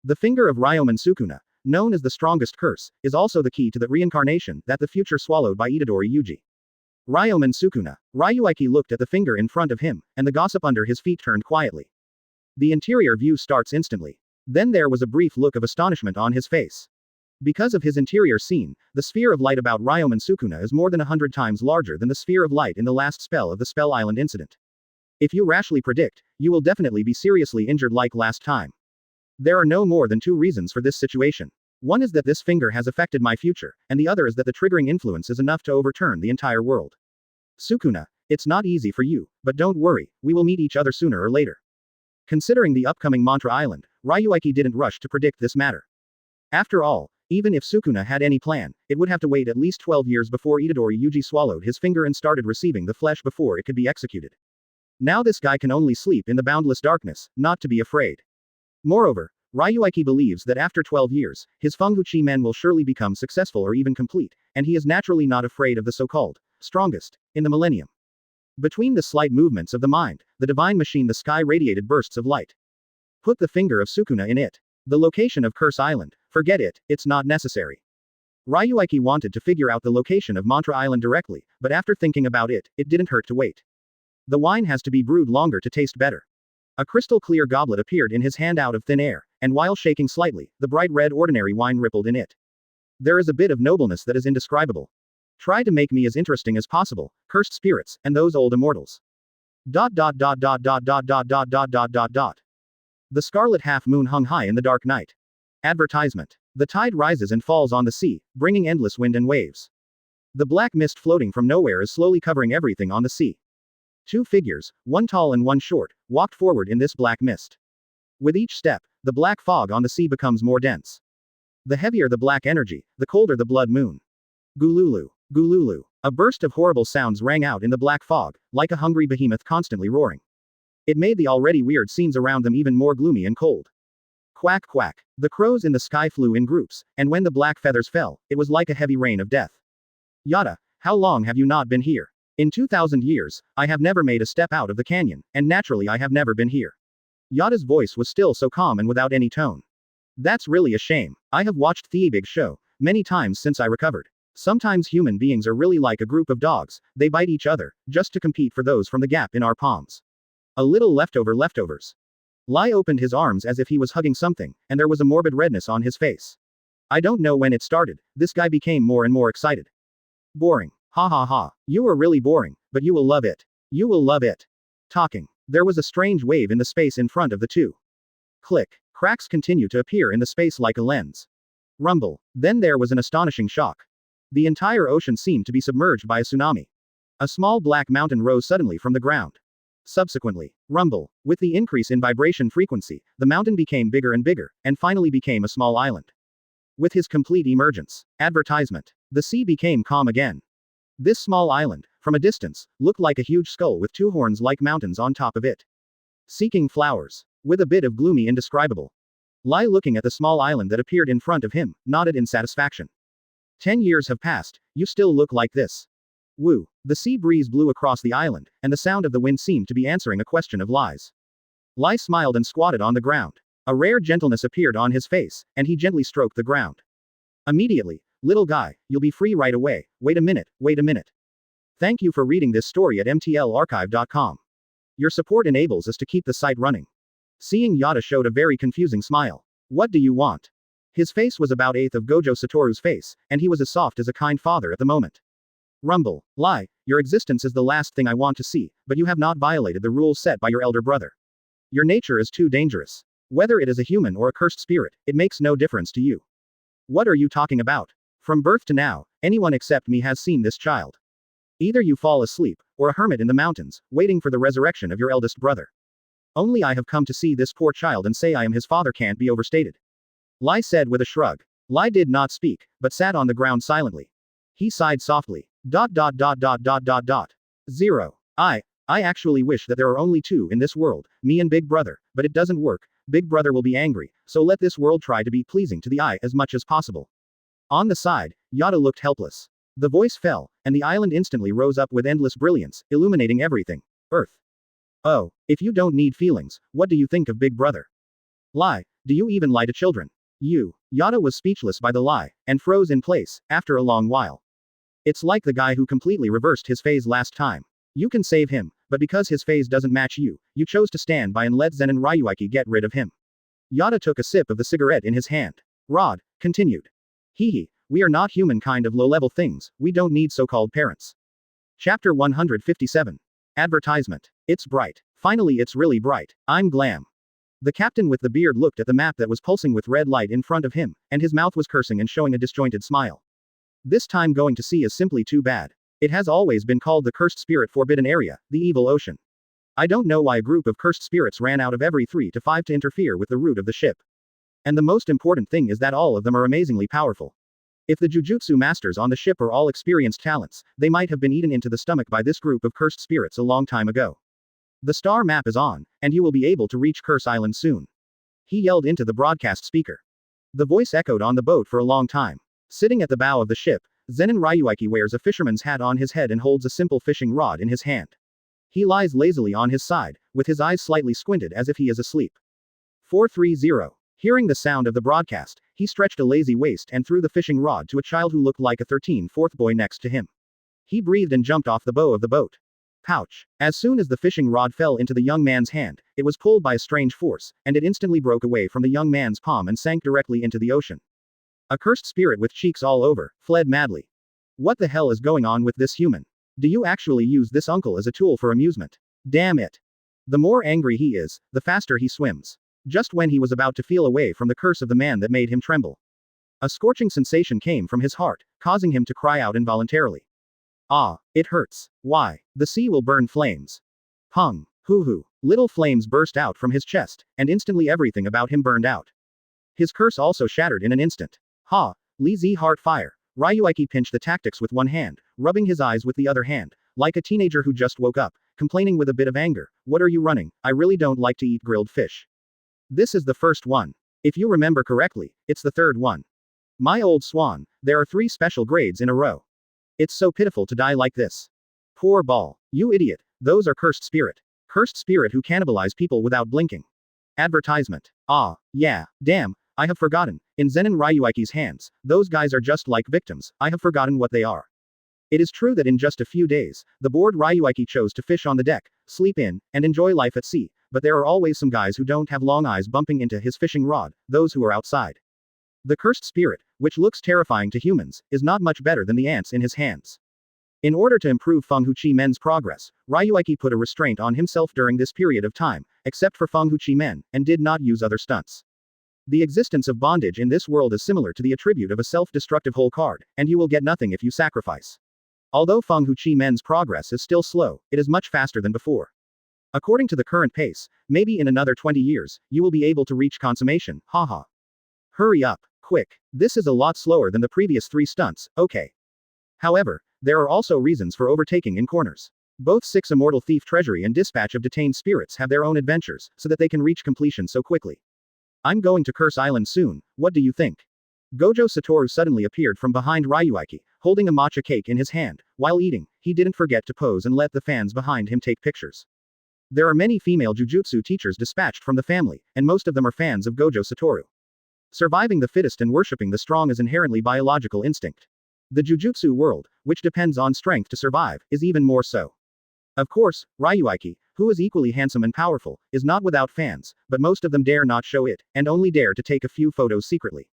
The finger of Ryōmen Sukuna, known as the strongest curse, is also the key to the reincarnation that the future swallowed by Itadori Yuji. Ryōmen Sukuna. Ryuichi looked at the finger in front of him, and the gossip under his feet turned quietly. The interior view starts instantly. Then there was a brief look of astonishment on his face. Because of his interior scene, the sphere of light about Ryōmen Sukuna is more than 100 times larger than the sphere of light in the last spell of the Spell Island incident. If you rashly predict, you will definitely be seriously injured like last time. There are no more than two reasons for this situation. One is that this finger has affected my future, and the other is that the triggering influence is enough to overturn the entire world. Sukuna, it's not easy for you, but don't worry, we will meet each other sooner or later. Considering the upcoming Mantra Island, Ryuichi didn't rush to predict this matter. After all, even if Sukuna had any plan, it would have to wait at least 12 years before Itadori Yuji swallowed his finger and started receiving the flesh before it could be executed. Now this guy can only sleep in the boundless darkness, not to be afraid. Moreover, Ryuichi believes that after 12 years, his Feng Chi men will surely become successful or even complete, and he is naturally not afraid of the so-called strongest in the millennium. Between the slight movements of the mind, the divine machine, the sky radiated bursts of light. Put the finger of Sukuna in it. The location of Curse Island, forget it, it's not necessary. Ryuichi wanted to figure out the location of Mantra Island directly, but after thinking about it, it didn't hurt to wait. The wine has to be brewed longer to taste better. A crystal clear goblet appeared in his hand out of thin air, and while shaking slightly, the bright red ordinary wine rippled in it. There is a bit of nobleness that is indescribable. Try to make me as interesting as possible, cursed spirits, and those old immortals. ... The scarlet half moon hung high in the dark night. Advertisement. The tide rises and falls on the sea, bringing endless wind and waves. The black mist floating from nowhere is slowly covering everything on the sea. Two figures, one tall and one short, walked forward in this black mist. With each step, the black fog on the sea becomes more dense. The heavier the black energy, the colder the blood moon. Gululu. Gululu. A burst of horrible sounds rang out in the black fog, like a hungry behemoth constantly roaring. It made the already weird scenes around them even more gloomy and cold. Quack quack. The crows in the sky flew in groups, and when the black feathers fell, it was like a heavy rain of death. Yada, how long have you not been here? In 2,000 years, I have never made a step out of the canyon, and naturally I have never been here. Yada's voice was still so calm and without any tone. That's really a shame. I have watched the big show many times since I recovered. Sometimes human beings are really like a group of dogs, they bite each other, just to compete for those from the gap in our palms. A little leftovers. Lai opened his arms as if he was hugging something, and there was a morbid redness on his face. I don't know when it started, this guy became more and more excited. Boring. Ha ha ha. You are really boring, but you will love it. You will love it. Talking. There was a strange wave in the space in front of the two. Click. Cracks continue to appear in the space like a lens. Rumble. Then there was an astonishing shock. The entire ocean seemed to be submerged by a tsunami. A small black mountain rose suddenly from the ground. Subsequently, rumble. With the increase in vibration frequency, the mountain became bigger and bigger, and finally became a small island. With his complete emergence. Advertisement. The sea became calm again. This small island, from a distance, looked like a huge skull with two horns like mountains on top of it. Seeking flowers. With a bit of gloomy indescribable. Lai, looking at the small island that appeared in front of him, nodded in satisfaction. 10 years have passed, you still look like this. Woo. The sea breeze blew across the island, and the sound of the wind seemed to be answering a question of lies. Lai smiled and squatted on the ground. A rare gentleness appeared on his face, and he gently stroked the ground. Immediately, little guy, you'll be free right away. Wait a minute, wait a minute. Thank you for reading this story at mtlarchive.com. Your support enables us to keep the site running. Seeing Yada showed a very confusing smile. What do you want? His face was about eighth of Gojo Satoru's face, and he was as soft as a kind father at the moment. Rumble. Lie, your existence is the last thing I want to see, but you have not violated the rules set by your elder brother. Your nature is too dangerous. Whether it is a human or a cursed spirit, it makes no difference to you. What are you talking about? From birth to now, anyone except me has seen this child. Either you fall asleep, or a hermit in the mountains, waiting for the resurrection of your eldest brother. Only I have come to see this poor child and say I am his father can't be overstated. Lai said with a shrug. Lai did not speak, but sat on the ground silently. He sighed softly. ... 0. I actually wish that there are only two in this world, me and Big Brother, but it doesn't work. Big Brother will be angry, so let this world try to be pleasing to the eye as much as possible. On the side, Yada looked helpless. The voice fell, and the island instantly rose up with endless brilliance, illuminating everything. Earth. Oh, if you don't need feelings, what do you think of Big Brother? Lie, do you even lie to children? Yada was speechless by the lie, and froze in place, after a long while. It's like the guy who completely reversed his phase last time. You can save him, but because his phase doesn't match you, you chose to stand by and let Zenin Ryuichi get rid of him. Yada took a sip of the cigarette in his hand. Rod continued. Hee, we are not human kind of low-level things, we don't need so-called parents. Chapter 157. Advertisement. It's bright. Finally it's really bright. I'm glam. The captain with the beard looked at the map that was pulsing with red light in front of him, and his mouth was cursing and showing a disjointed smile. This time going to sea is simply too bad. It has always been called the Cursed Spirit Forbidden Area, the Evil Ocean. I don't know why a group of cursed spirits ran out of every 3 to 5 to interfere with the route of the ship. And the most important thing is that all of them are amazingly powerful. If the Jujutsu masters on the ship are all experienced talents, they might have been eaten into the stomach by this group of cursed spirits a long time ago. The star map is on, and you will be able to reach Curse Island soon. He yelled into the broadcast speaker. The voice echoed on the boat for a long time. Sitting at the bow of the ship, Zenin Ryuichi wears a fisherman's hat on his head and holds a simple fishing rod in his hand. He lies lazily on his side, with his eyes slightly squinted as if he is asleep. 430. Hearing the sound of the broadcast, he stretched a lazy waist and threw the fishing rod to a child who looked like a 13-fourth boy next to him. He breathed and jumped off the bow of the boat. Pouch. As soon as the fishing rod fell into the young man's hand, it was pulled by a strange force, and it instantly broke away from the young man's palm and sank directly into the ocean. A cursed spirit with cheeks all over, fled madly. What the hell is going on with this human? Do you actually use this uncle as a tool for amusement? Damn it. The more angry he is, the faster he swims. Just when he was about to feel away from the curse of the man that made him tremble. A scorching sensation came from his heart, causing him to cry out involuntarily. Ah, it hurts. Why? The sea will burn flames. Hung. Hoo-hoo. Little flames burst out from his chest, and instantly everything about him burned out. His curse also shattered in an instant. Ha! Li Zi heart fire. Ryuichi pinched the tactics with one hand, rubbing his eyes with the other hand, like a teenager who just woke up, complaining with a bit of anger. What are you running? I really don't like to eat grilled fish. This is the first one. If you remember correctly, it's the third one. My old swan, there are 3 special grades in a row. It's so pitiful to die like this. Poor ball. You idiot, those are cursed spirit. Cursed spirit who cannibalize people without blinking. Advertisement. Ah, yeah, damn, I have forgotten. In Zenin Ryuichi's hands, those guys are just like victims, I have forgotten what they are. It is true that in just a few days, the bored Ryuichi chose to fish on the deck, sleep in, and enjoy life at sea, but there are always some guys who don't have long eyes bumping into his fishing rod, those who are outside. The cursed spirit, which looks terrifying to humans, is not much better than the ants in his hands. In order to improve Feng Men's progress, Ryuichi put a restraint on himself during this period of time, except for Feng Men, and did not use other stunts. The existence of bondage in this world is similar to the attribute of a self-destructive whole card, and you will get nothing if you sacrifice. Although Feng Men's progress is still slow, it is much faster than before. According to the current pace, maybe in another 20 years, you will be able to reach consummation, haha. Hurry up, quick. This is a lot slower than the previous 3 stunts, okay. However, there are also reasons for overtaking in corners. Both 6 Immortal Thief Treasury and Dispatch of Detained Spirits have their own adventures, so that they can reach completion so quickly. I'm going to Curse Island soon, what do you think? Gojo Satoru suddenly appeared from behind Ryuichi, holding a matcha cake in his hand. While eating, he didn't forget to pose and let the fans behind him take pictures. There are many female jujutsu teachers dispatched from the family, and most of them are fans of Gojo Satoru. Surviving the fittest and worshipping the strong is inherently biological instinct. The jujutsu world, which depends on strength to survive, is even more so. Of course, Ryuichi, who is equally handsome and powerful, is not without fans, but most of them dare not show it, and only dare to take a few photos secretly.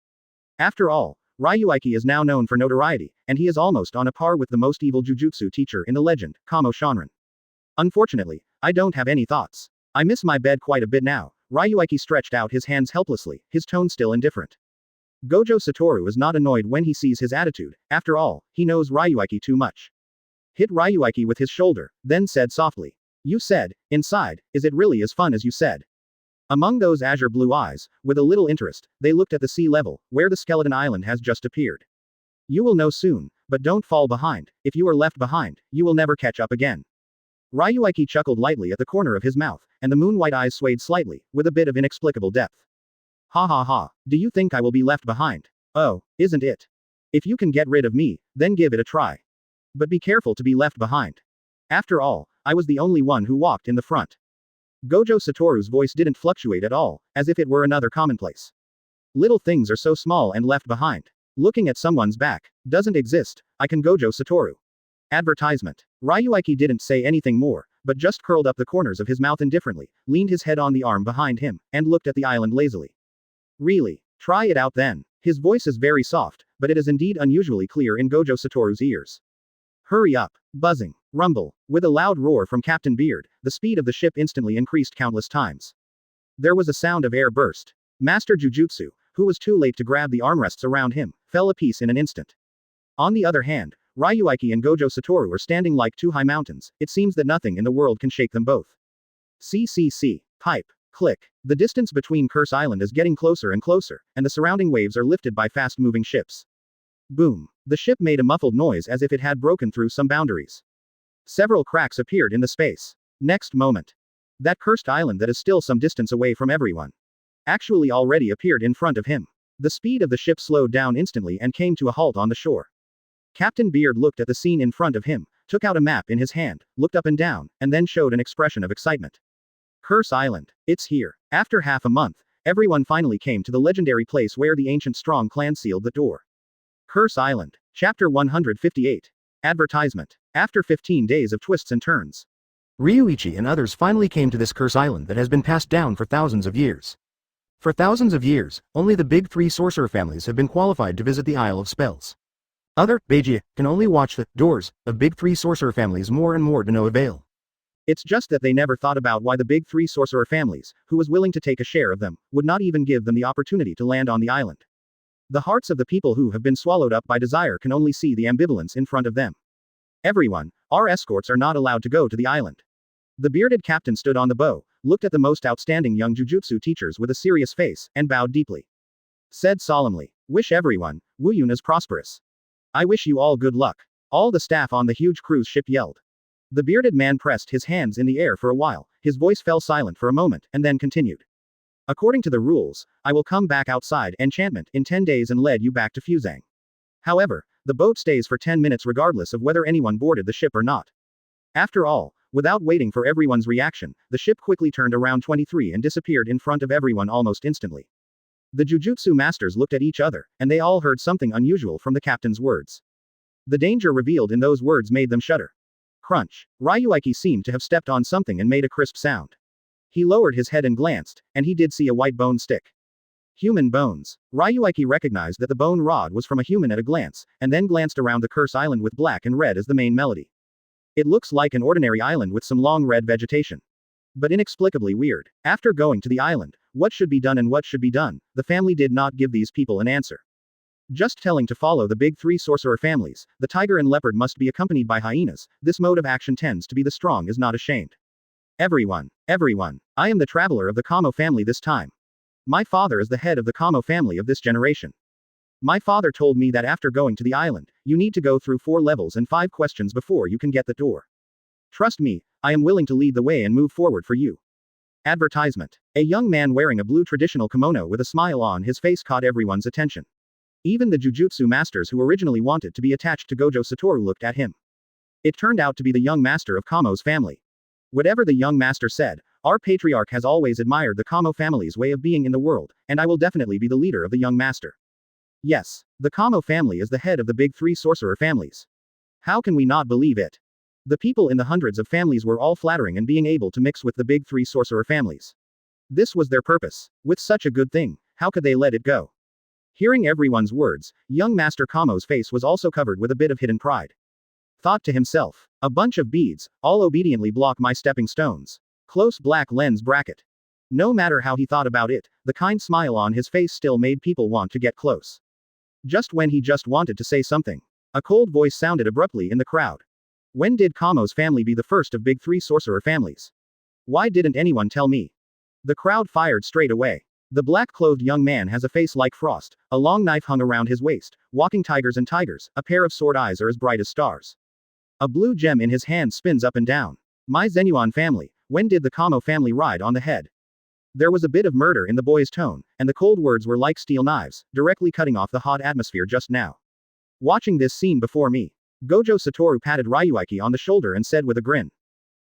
After all, Ryuichi is now known for notoriety, and he is almost on a par with the most evil jujutsu teacher in the legend, Kamo Shanran. Unfortunately, I don't have any thoughts. I miss my bed quite a bit now. Ryuichi stretched out his hands helplessly, his tone still indifferent. Gojo Satoru is not annoyed when he sees his attitude. After all, he knows Ryuichi too much. Hit Ryuichi with his shoulder, then said softly. You said, inside, is it really as fun as you said? Among those azure blue eyes, with a little interest, they looked at the sea level, where the skeleton island has just appeared. You will know soon, but don't fall behind. If you are left behind, you will never catch up again. Ryuichi chuckled lightly at the corner of his mouth, and the moon-white eyes swayed slightly, with a bit of inexplicable depth. Ha ha ha, do you think I will be left behind? Oh, isn't it? If you can get rid of me, then give it a try. But be careful to be left behind. After all, I was the only one who walked in the front. Gojo Satoru's voice didn't fluctuate at all, as if it were another commonplace. Little things are so small and left behind. Looking at someone's back doesn't exist. I can Gojo Satoru. Advertisement. Ryuichi didn't say anything more, but just curled up the corners of his mouth indifferently, leaned his head on the arm behind him, and looked at the island lazily. Really? Try it out then. His voice is very soft, but it is indeed unusually clear in Gojo Satoru's ears. Hurry up. Buzzing. Rumble. With a loud roar from Captain Beard, the speed of the ship instantly increased countless times. There was a sound of air burst. Master Jujutsu, who was too late to grab the armrests around him, fell a piece in an instant. On the other hand, Ryuichi and Gojo Satoru are standing like two high mountains. It seems that nothing in the world can shake them both. CCC. Pipe. Click. The distance between Curse Island is getting closer and closer, and the surrounding waves are lifted by fast-moving ships. Boom. The ship made a muffled noise as if it had broken through some boundaries. Several cracks appeared in the space. Next moment. That cursed island that is still some distance away from everyone actually already appeared in front of him. The speed of the ship slowed down instantly and came to a halt on the shore. Captain Beard looked at the scene in front of him, took out a map in his hand, looked up and down, and then showed an expression of excitement. Curse Island. It's here. After half a month, everyone finally came to the legendary place where the ancient Strong clan sealed the door. Curse Island. Chapter 158. Advertisement. After 15 days of twists and turns, Ryuichi and others finally came to this Curse Island that has been passed down for thousands of years. For thousands of years, only the big three sorcerer families have been qualified to visit the Isle of Spells. Other Beiji can only watch the doors of big three sorcerer families more and more to no avail. It's just that they never thought about why the big three sorcerer families, who was willing to take a share of them, would not even give them the opportunity to land on the island. The hearts of the people who have been swallowed up by desire can only see the ambivalence in front of them. Everyone, our escorts are not allowed to go to the island. The bearded captain stood on the bow, looked at the most outstanding young jujutsu teachers with a serious face, and bowed deeply. Said solemnly, wish everyone, Wuyun is prosperous. I wish you all good luck. All the staff on the huge cruise ship yelled. The bearded man pressed his hands in the air for a while, his voice fell silent for a moment, and then continued. According to the rules, I will come back outside enchantment in 10 days and lead you back to Fuzhang. However, the boat stays for 10 minutes regardless of whether anyone boarded the ship or not. After all, without waiting for everyone's reaction, the ship quickly turned around 23 and disappeared in front of everyone almost instantly. The jujutsu masters looked at each other, and they all heard something unusual from the captain's words. The danger revealed in those words made them shudder. Crunch. Ryuichi seemed to have stepped on something and made a crisp sound. He lowered his head and glanced, and he did see a white bone stick. Human bones. Ryuichi recognized that the bone rod was from a human at a glance, and then glanced around the Curse Island with black and red as the main melody. It looks like an ordinary island with some long red vegetation. But inexplicably weird. After going to the island, what should be done and what should be done, the family did not give these people an answer. Just telling to follow the big three sorcerer families, the tiger and leopard must be accompanied by hyenas, this mode of action tends to be the strong is not ashamed. Everyone, I am the traveler of the Kamo family this time. My father is the head of the Kamo family of this generation. My father told me that after going to the island, you need to go through 4 levels and 5 questions before you can get the door. Trust me, I am willing to lead the way and move forward for you. Advertisement. A young man wearing a blue traditional kimono with a smile on his face caught everyone's attention. Even the Jujutsu masters who originally wanted to be attached to Gojo Satoru looked at him. It turned out to be the young master of Kamo's family. Whatever the young master said, our patriarch has always admired the Kamo family's way of being in the world, and I will definitely be the leader of the young master. Yes, the Kamo family is the head of the big three sorcerer families. How can we not believe it? The people in the hundreds of families were all flattering and being able to mix with the big three sorcerer families. This was their purpose. With such a good thing, how could they let it go? Hearing everyone's words, young Master Kamo's face was also covered with a bit of hidden pride. Thought to himself, a bunch of beads, all obediently block my stepping stones. Close black lens bracket. No matter how he thought about it, the kind smile on his face still made people want to get close. Just when he just wanted to say something, a cold voice sounded abruptly in the crowd. When did Kamo's family be the first of big three sorcerer families? Why didn't anyone tell me? The crowd fired straight away. The black-clothed young man has a face like frost, a long knife hung around his waist, walking tigers and tigers, a pair of sword eyes are as bright as stars. A blue gem in his hand spins up and down. My Zenuan family, when did the Kamo family ride on the head? There was a bit of murder in the boy's tone, and the cold words were like steel knives, directly cutting off the hot atmosphere just now. Watching this scene before me, Gojo Satoru patted Ryuichi on the shoulder and said with a grin.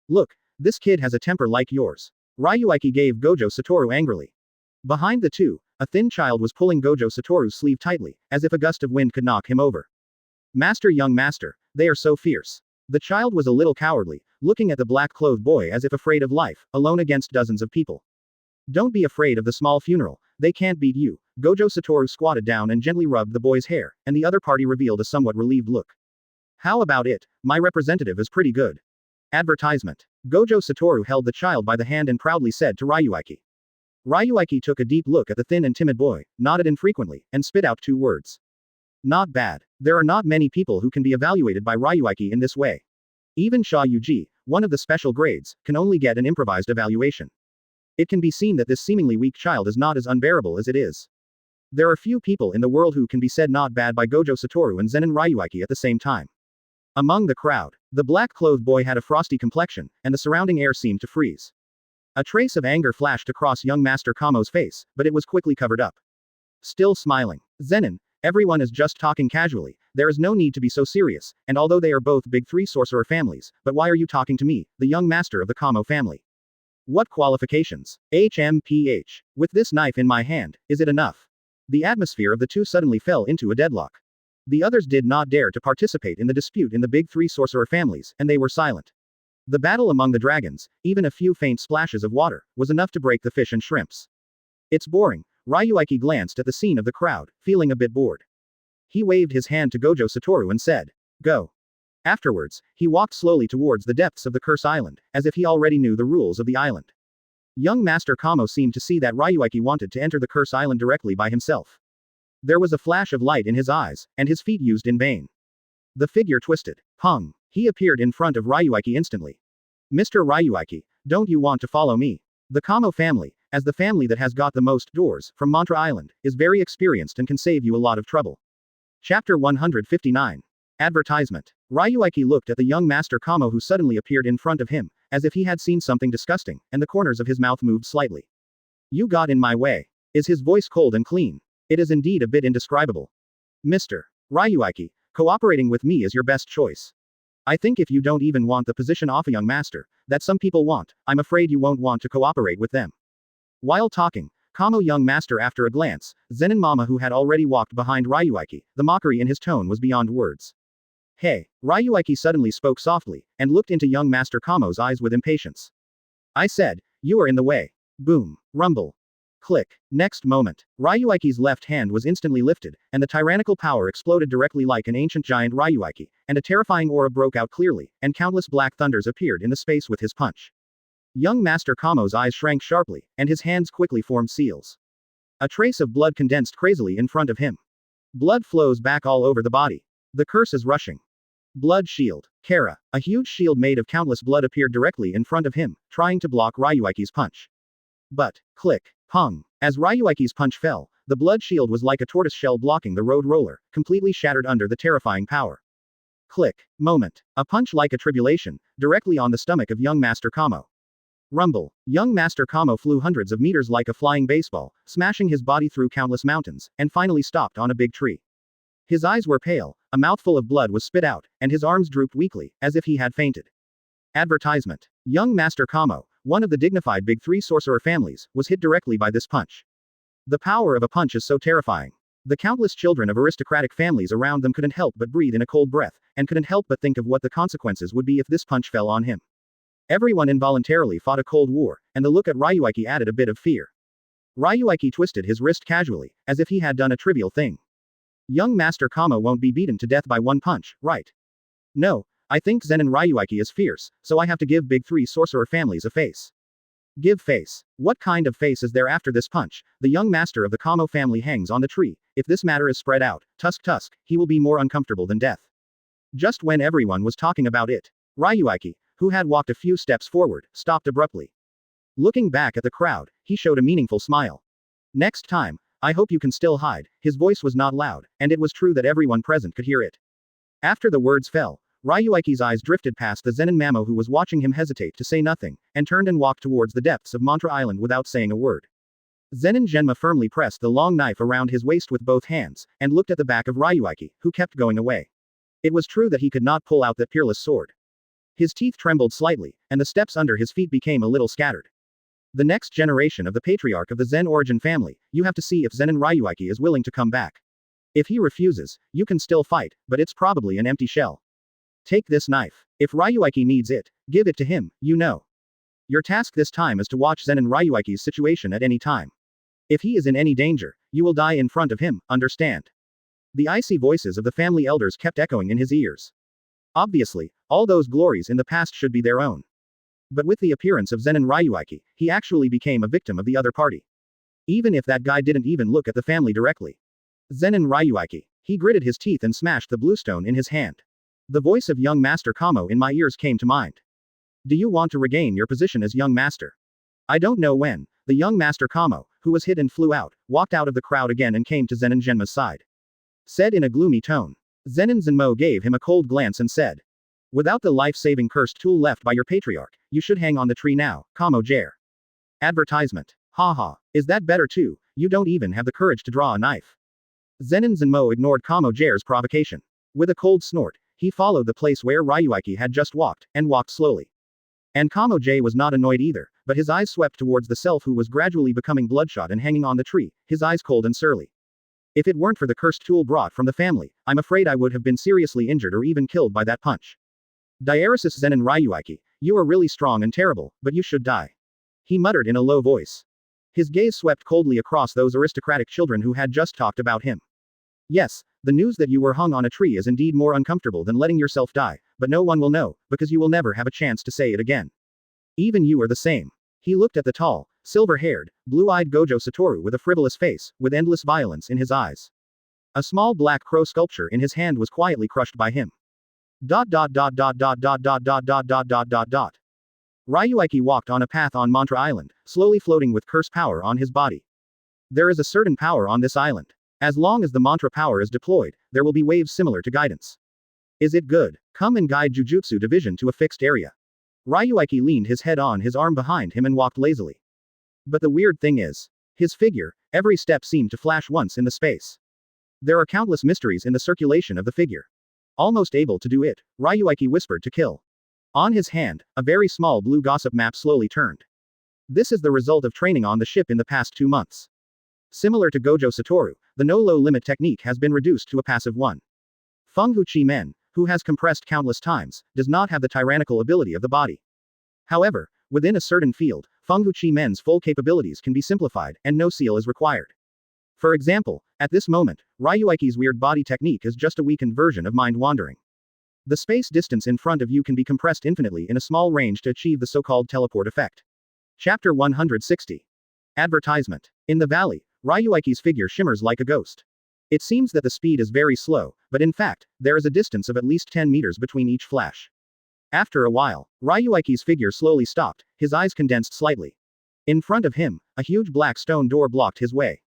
Look, this kid has a temper like yours. Ryuichi gave Gojo Satoru angrily. Behind the two, a thin child was pulling Gojo Satoru's sleeve tightly, as if a gust of wind could knock him over. Master, young master, they are so fierce. The child was a little cowardly, looking at the black-clothed boy as if afraid of life, alone against dozens of people. Don't be afraid of the small funeral, they can't beat you. Gojo Satoru squatted down and gently rubbed the boy's hair, and the other party revealed a somewhat relieved look. How about it? My representative is pretty good. Advertisement. Gojo Satoru held the child by the hand and proudly said to Ryuichi. Ryuichi took a deep look at the thin and timid boy, nodded infrequently, and spit out two words. Not bad. There are not many people who can be evaluated by Ryuichi in this way. Even Sha Yuji, one of the special grades, can only get an improvised evaluation. It can be seen that this seemingly weak child is not as unbearable as it is. There are few people in the world who can be said not bad by Gojo Satoru and Zenin Ryuichi at the same time. Among the crowd, the black-clothed boy had a frosty complexion, and the surrounding air seemed to freeze. A trace of anger flashed across young Master Kamo's face, but it was quickly covered up. Still smiling. Zenin, everyone is just talking casually, there is no need to be so serious, and although they are both big three sorcerer families, but why are you talking to me, the young master of the Kamo family? What qualifications? HMPH. With this knife in my hand, is it enough? The atmosphere of the two suddenly fell into a deadlock. The others did not dare to participate in the dispute in the big three sorcerer families, and they were silent. The battle among the dragons, even a few faint splashes of water, was enough to break the fish and shrimps. It's boring. Ryuichi glanced at the scene of the crowd, feeling a bit bored. He waved his hand to Gojo Satoru and said, Go. Afterwards, he walked slowly towards the depths of the Curse Island, as if he already knew the rules of the island. Young Master Kamo seemed to see that Ryuichi wanted to enter the Curse Island directly by himself. There was a flash of light in his eyes, and his feet used in vain. The figure twisted. Pung. He appeared in front of Ryuichi instantly. Mr. Ryuichi, don't you want to follow me? The Kamo family, as the family that has got the most doors, from Mantra Island, is very experienced and can save you a lot of trouble. Chapter 159. Advertisement. Ryuichi looked at the young Master Kamo who suddenly appeared in front of him, as if he had seen something disgusting, and the corners of his mouth moved slightly. You got in my way. Is his voice cold and clean? It is indeed a bit indescribable. Mr. Ryuichi, cooperating with me is your best choice. I think if you don't even want the position of a young master, that some people want, I'm afraid you won't want to cooperate with them. While talking, Kamo young master after a glance, Zenin Mama who had already walked behind Ryuichi, the mockery in his tone was beyond words. Hey, Ryuichi suddenly spoke softly, and looked into young Master Kamo's eyes with impatience. I said, you are in the way. Boom. Rumble. Click. Next moment, Ryuichi's left hand was instantly lifted, and the tyrannical power exploded directly like an ancient giant Ryuichi, and a terrifying aura broke out clearly, and countless black thunders appeared in the space with his punch. Young Master Kamo's eyes shrank sharply, and his hands quickly formed seals. A trace of blood condensed crazily in front of him. Blood flows back all over the body. The curse is rushing. Blood shield. Kara, a huge shield made of countless blood appeared directly in front of him, trying to block Ryuichi's punch. But, click. Pung. As Ryuichi's punch fell, the blood shield was like a tortoise shell blocking the road roller, completely shattered under the terrifying power. Click. Moment. A punch like a tribulation, directly on the stomach of young Master Kamo. Rumble. Young Master Kamo flew hundreds of meters like a flying baseball, smashing his body through countless mountains, and finally stopped on a big tree. His eyes were pale, a mouthful of blood was spit out, and his arms drooped weakly, as if he had fainted. Advertisement. Young Master Kamo, one of the dignified Big Three sorcerer families, was hit directly by this punch. The power of a punch is so terrifying. The countless children of aristocratic families around them couldn't help but breathe in a cold breath, and couldn't help but think of what the consequences would be if this punch fell on him. Everyone involuntarily fought a cold war, and the look at Ryuichi added a bit of fear. Ryuichi twisted his wrist casually, as if he had done a trivial thing. Young Master Kamo won't be beaten to death by one punch, right? No, I think Zenin Ryuichi is fierce, so I have to give Big Three sorcerer families a face. Give face. What kind of face is there after this punch? The young master of the Kamo family hangs on the tree. If this matter is spread out, tusk, he will be more uncomfortable than death. Just when everyone was talking about it, Ryuichi, who had walked a few steps forward, stopped abruptly. Looking back at the crowd, he showed a meaningful smile. Next time, I hope you can still hide. His voice was not loud, and it was true that everyone present could hear it. After the words fell, Ryuichi's eyes drifted past the Zenin Mamo who was watching him hesitate to say nothing, and turned and walked towards the depths of Mantra Island without saying a word. Zenin Genma firmly pressed the long knife around his waist with both hands, and looked at the back of Ryuichi, who kept going away. It was true that he could not pull out that peerless sword. His teeth trembled slightly, and the steps under his feet became a little scattered. The next generation of the patriarch of the Zen origin family, you have to see if Zenin Ryuichi is willing to come back. If he refuses, you can still fight, but it's probably an empty shell. Take this knife. If Ryuichi needs it, give it to him, you know. Your task this time is to watch Zenin Ryuichi's situation at any time. If he is in any danger, you will die in front of him, understand? The icy voices of the family elders kept echoing in his ears. Obviously, all those glories in the past should be their own. But with the appearance of Zenin Ryuichi, he actually became a victim of the other party. Even if that guy didn't even look at the family directly. Zenin Ryuichi. He gritted his teeth and smashed the bluestone in his hand. The voice of young Master Kamo in my ears came to mind. Do you want to regain your position as young master? I don't know when. The young Master Kamo, who was hit and flew out, walked out of the crowd again and came to Zenin Genma's side. Said in a gloomy tone. Zenin Zenmo gave him a cold glance and said. Without the life-saving cursed tool left by your patriarch, you should hang on the tree now, Kamo Jair. Advertisement. Haha, is that better too? You don't even have the courage to draw a knife. Zenin Zenmo ignored Kamo Jair's provocation. With a cold snort, he followed the place where Ryuichi had just walked, and walked slowly. And Kamo Jair was not annoyed either, but his eyes swept towards the self who was gradually becoming bloodshot and hanging on the tree, his eyes cold and surly. If it weren't for the cursed tool brought from the family, I'm afraid I would have been seriously injured or even killed by that punch. Diaresis Zenin Ryuichi, you are really strong and terrible, but you should die. He muttered in a low voice. His gaze swept coldly across those aristocratic children who had just talked about him. Yes, the news that you were hung on a tree is indeed more uncomfortable than letting yourself die, but no one will know, because you will never have a chance to say it again. Even you are the same. He looked at the tall, silver-haired, blue-eyed Gojo Satoru with a frivolous face, with endless violence in his eyes. A small black crow sculpture in his hand was quietly crushed by him. Ryuichi walked on a path on Mantra Island, slowly floating with curse power on his body. There is a certain power on this island. As long as the mantra power is deployed, there will be waves similar to guidance. Is it good? Come and guide Jujutsu division to a fixed area. Ryuichi leaned his head on his arm behind him and walked lazily. But the weird thing is, his figure, every step seemed to flash once in the space. There are countless mysteries in the circulation of the figure. Almost able to do it, Ryuichi whispered to kill. On his hand, a very small blue gossip map slowly turned. This is the result of training on the ship in the past 2 months. Similar to Gojo Satoru, the no-low limit technique has been reduced to a passive one. Feng Chi Men, who has compressed countless times, does not have the tyrannical ability of the body. However, within a certain field, Feng Chi Men's full capabilities can be simplified, and no seal is required. For example, at this moment, Ryuichi's weird body technique is just a weakened version of mind wandering. The space distance in front of you can be compressed infinitely in a small range to achieve the so-called teleport effect. Chapter 160. Advertisement. In the valley, Ryuichi's figure shimmers like a ghost. It seems that the speed is very slow, but in fact, there is a distance of at least 10 meters between each flash. After a while, Ryuichi's figure slowly stopped, his eyes condensed slightly. In front of him, a huge black stone door blocked his way.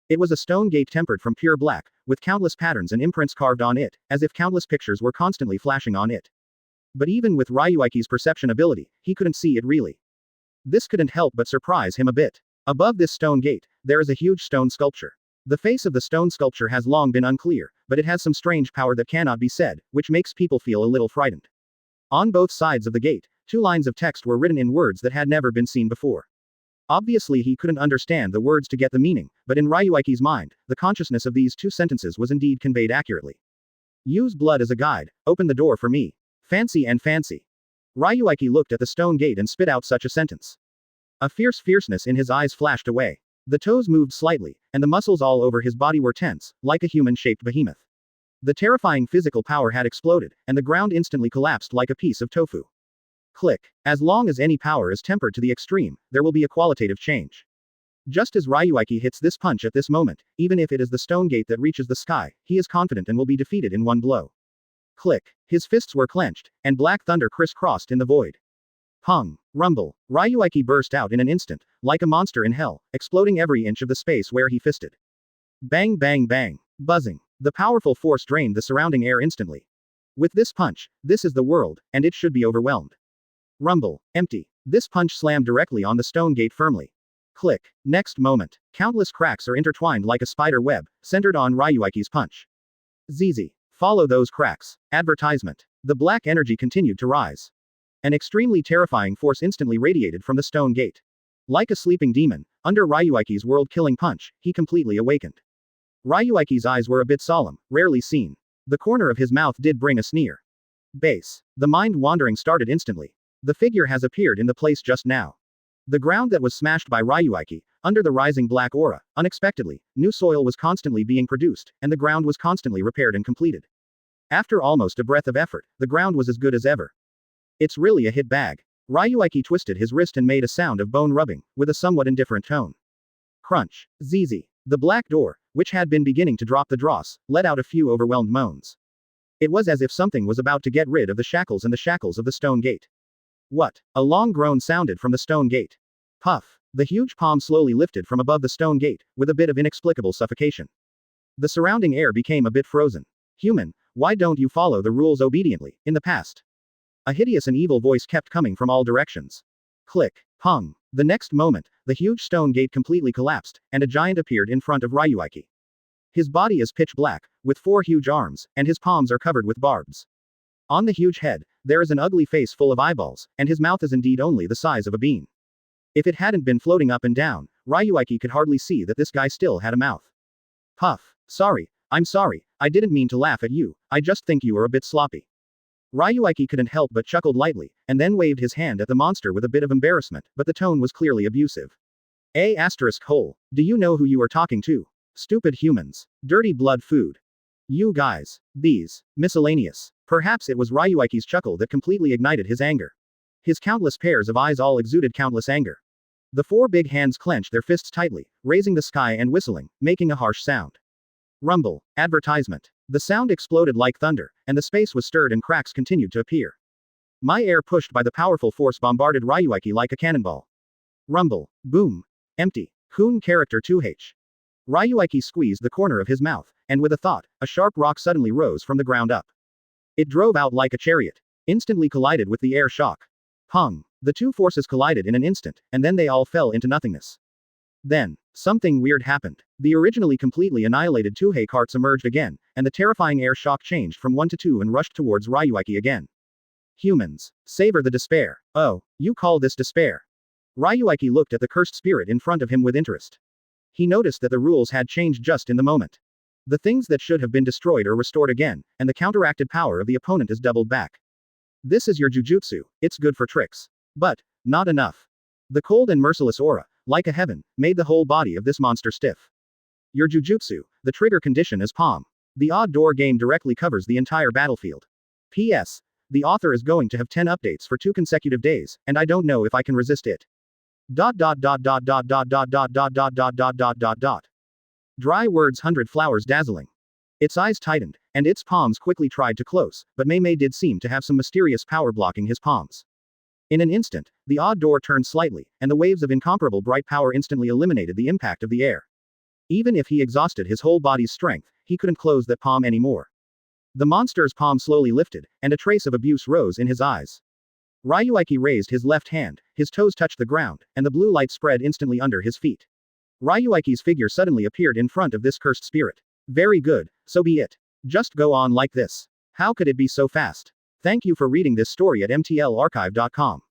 It was a stone gate tempered from pure black, with countless patterns and imprints carved on it, as if countless pictures were constantly flashing on it. But even with Ryuichi's perception ability, he couldn't see it really. This couldn't help but surprise him a bit. Above this stone gate, there is a huge stone sculpture. The face of the stone sculpture has long been unclear, but it has some strange power that cannot be said, which makes people feel a little frightened. On both sides of the gate, 2 lines of text were written in words that had never been seen before. Obviously he couldn't understand the words to get the meaning, but in Ryuichi's mind, the consciousness of these 2 sentences was indeed conveyed accurately. Use blood as a guide, open the door for me. Fancy and fancy. Ryuichi looked at the stone gate and spit out such a sentence. A fierceness in his eyes flashed away. The toes moved slightly, and the muscles all over his body were tense, like a human-shaped behemoth. The terrifying physical power had exploded, and the ground instantly collapsed like a piece of tofu. Click. As long as any power is tempered to the extreme, there will be a qualitative change. Just as Ryuichi hits this punch at this moment, even if it is the stone gate that reaches the sky, he is confident and will be defeated in one blow. Click. His fists were clenched, and black thunder crisscrossed in the void. Pong. Rumble. Ryuichi burst out in an instant, like a monster in hell, exploding every inch of the space where he fisted. Bang bang bang. Buzzing. The powerful force drained the surrounding air instantly. With this punch, this is the world, and it should be overwhelmed. Rumble. Empty. This punch slammed directly on the stone gate firmly. Click. Next moment, countless cracks are intertwined like a spider web, centered on Ryuichi's punch. ZZ. Follow those cracks. Advertisement. The black energy continued to rise. An extremely terrifying force instantly radiated from the stone gate. Like a sleeping demon, under Ryuichi's world-killing punch, he completely awakened. Ryuichi's eyes were a bit solemn, rarely seen. The corner of his mouth did bring a sneer. Base. The mind wandering started instantly. The figure has appeared in the place just now. The ground that was smashed by Ryuichi, under the rising black aura, unexpectedly, new soil was constantly being produced, and the ground was constantly repaired and completed. After almost a breath of effort, the ground was as good as ever. It's really a hit bag. Ryuichi twisted his wrist and made a sound of bone rubbing, with a somewhat indifferent tone. Crunch. ZZ. The black door, which had been beginning to drop the dross, let out a few overwhelmed moans. It was as if something was about to get rid of the shackles and the shackles of the stone gate. What? A long groan sounded from the stone gate. Puff. The huge palm slowly lifted from above the stone gate, with a bit of inexplicable suffocation. The surrounding air became a bit frozen. Human, why don't you follow the rules obediently, in the past? A hideous and evil voice kept coming from all directions. Click. Pong. The next moment, the huge stone gate completely collapsed, and a giant appeared in front of Ryuichi. His body is pitch black, with 4 huge arms, and his palms are covered with barbs. On the huge head, there is an ugly face full of eyeballs, and his mouth is indeed only the size of a bean. If it hadn't been floating up and down, Ryuichi could hardly see that this guy still had a mouth. Puff. Sorry, I'm sorry, I didn't mean to laugh at you, I just think you are a bit sloppy. Ryuichi couldn't help but chuckled lightly, and then waved his hand at the monster with a bit of embarrassment, but the tone was clearly abusive. Hole. Do you know who you are talking to? Stupid humans. Dirty blood food. You guys. These. Miscellaneous. Perhaps it was Ryuichi's chuckle that completely ignited his anger. His countless pairs of eyes all exuded countless anger. The 4 big hands clenched their fists tightly, raising the sky and whistling, making a harsh sound. Rumble. Advertisement. The sound exploded like thunder, and the space was stirred and cracks continued to appear. My air pushed by the powerful force bombarded Ryuichi like a cannonball. Rumble. Boom. Empty. Kun character 2H. Ryuichi squeezed the corner of his mouth, and with a thought, a sharp rock suddenly rose from the ground up. It drove out like a chariot. Instantly collided with the air shock. Pong. The 2 forces collided in an instant, and then they all fell into nothingness. Then, something weird happened. The originally completely annihilated Tuhei carts emerged again, and the terrifying air shock changed from 1 to 2 and rushed towards Ryuichi again. Humans. Savor the despair. Oh, you call this despair? Ryuichi looked at the cursed spirit in front of him with interest. He noticed that the rules had changed just in the moment. The things that should have been destroyed are restored again, and the counteracted power of the opponent is doubled back. This is your jujutsu, it's good for tricks. But, not enough. The cold and merciless aura, like a heaven, made the whole body of this monster stiff. Your jujutsu, the trigger condition is palm. The odd door game directly covers the entire battlefield. P.S. The author is going to have 10 updates for 2 consecutive days, and I don't know if I can resist it. Dry words 100 flowers dazzling. Its eyes tightened, and its palms quickly tried to close, but Mei did seem to have some mysterious power blocking his palms. In an instant, the odd door turned slightly, and the waves of incomparable bright power instantly eliminated the impact of the air. Even if he exhausted his whole body's strength, he couldn't close that palm anymore. The monster's palm slowly lifted, and a trace of abuse rose in his eyes. Ryuichi raised his left hand, his toes touched the ground, and the blue light spread instantly under his feet. Ryuichi's figure suddenly appeared in front of this cursed spirit. Very good, so be it. Just go on like this. How could it be so fast? Thank you for reading this story at mtlarchive.com.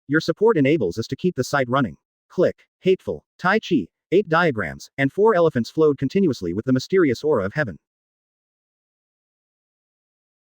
Your support enables us to keep the site running. Click. Hateful. Tai Chi. 8 diagrams, and 4 elephants flowed continuously with the mysterious aura of heaven.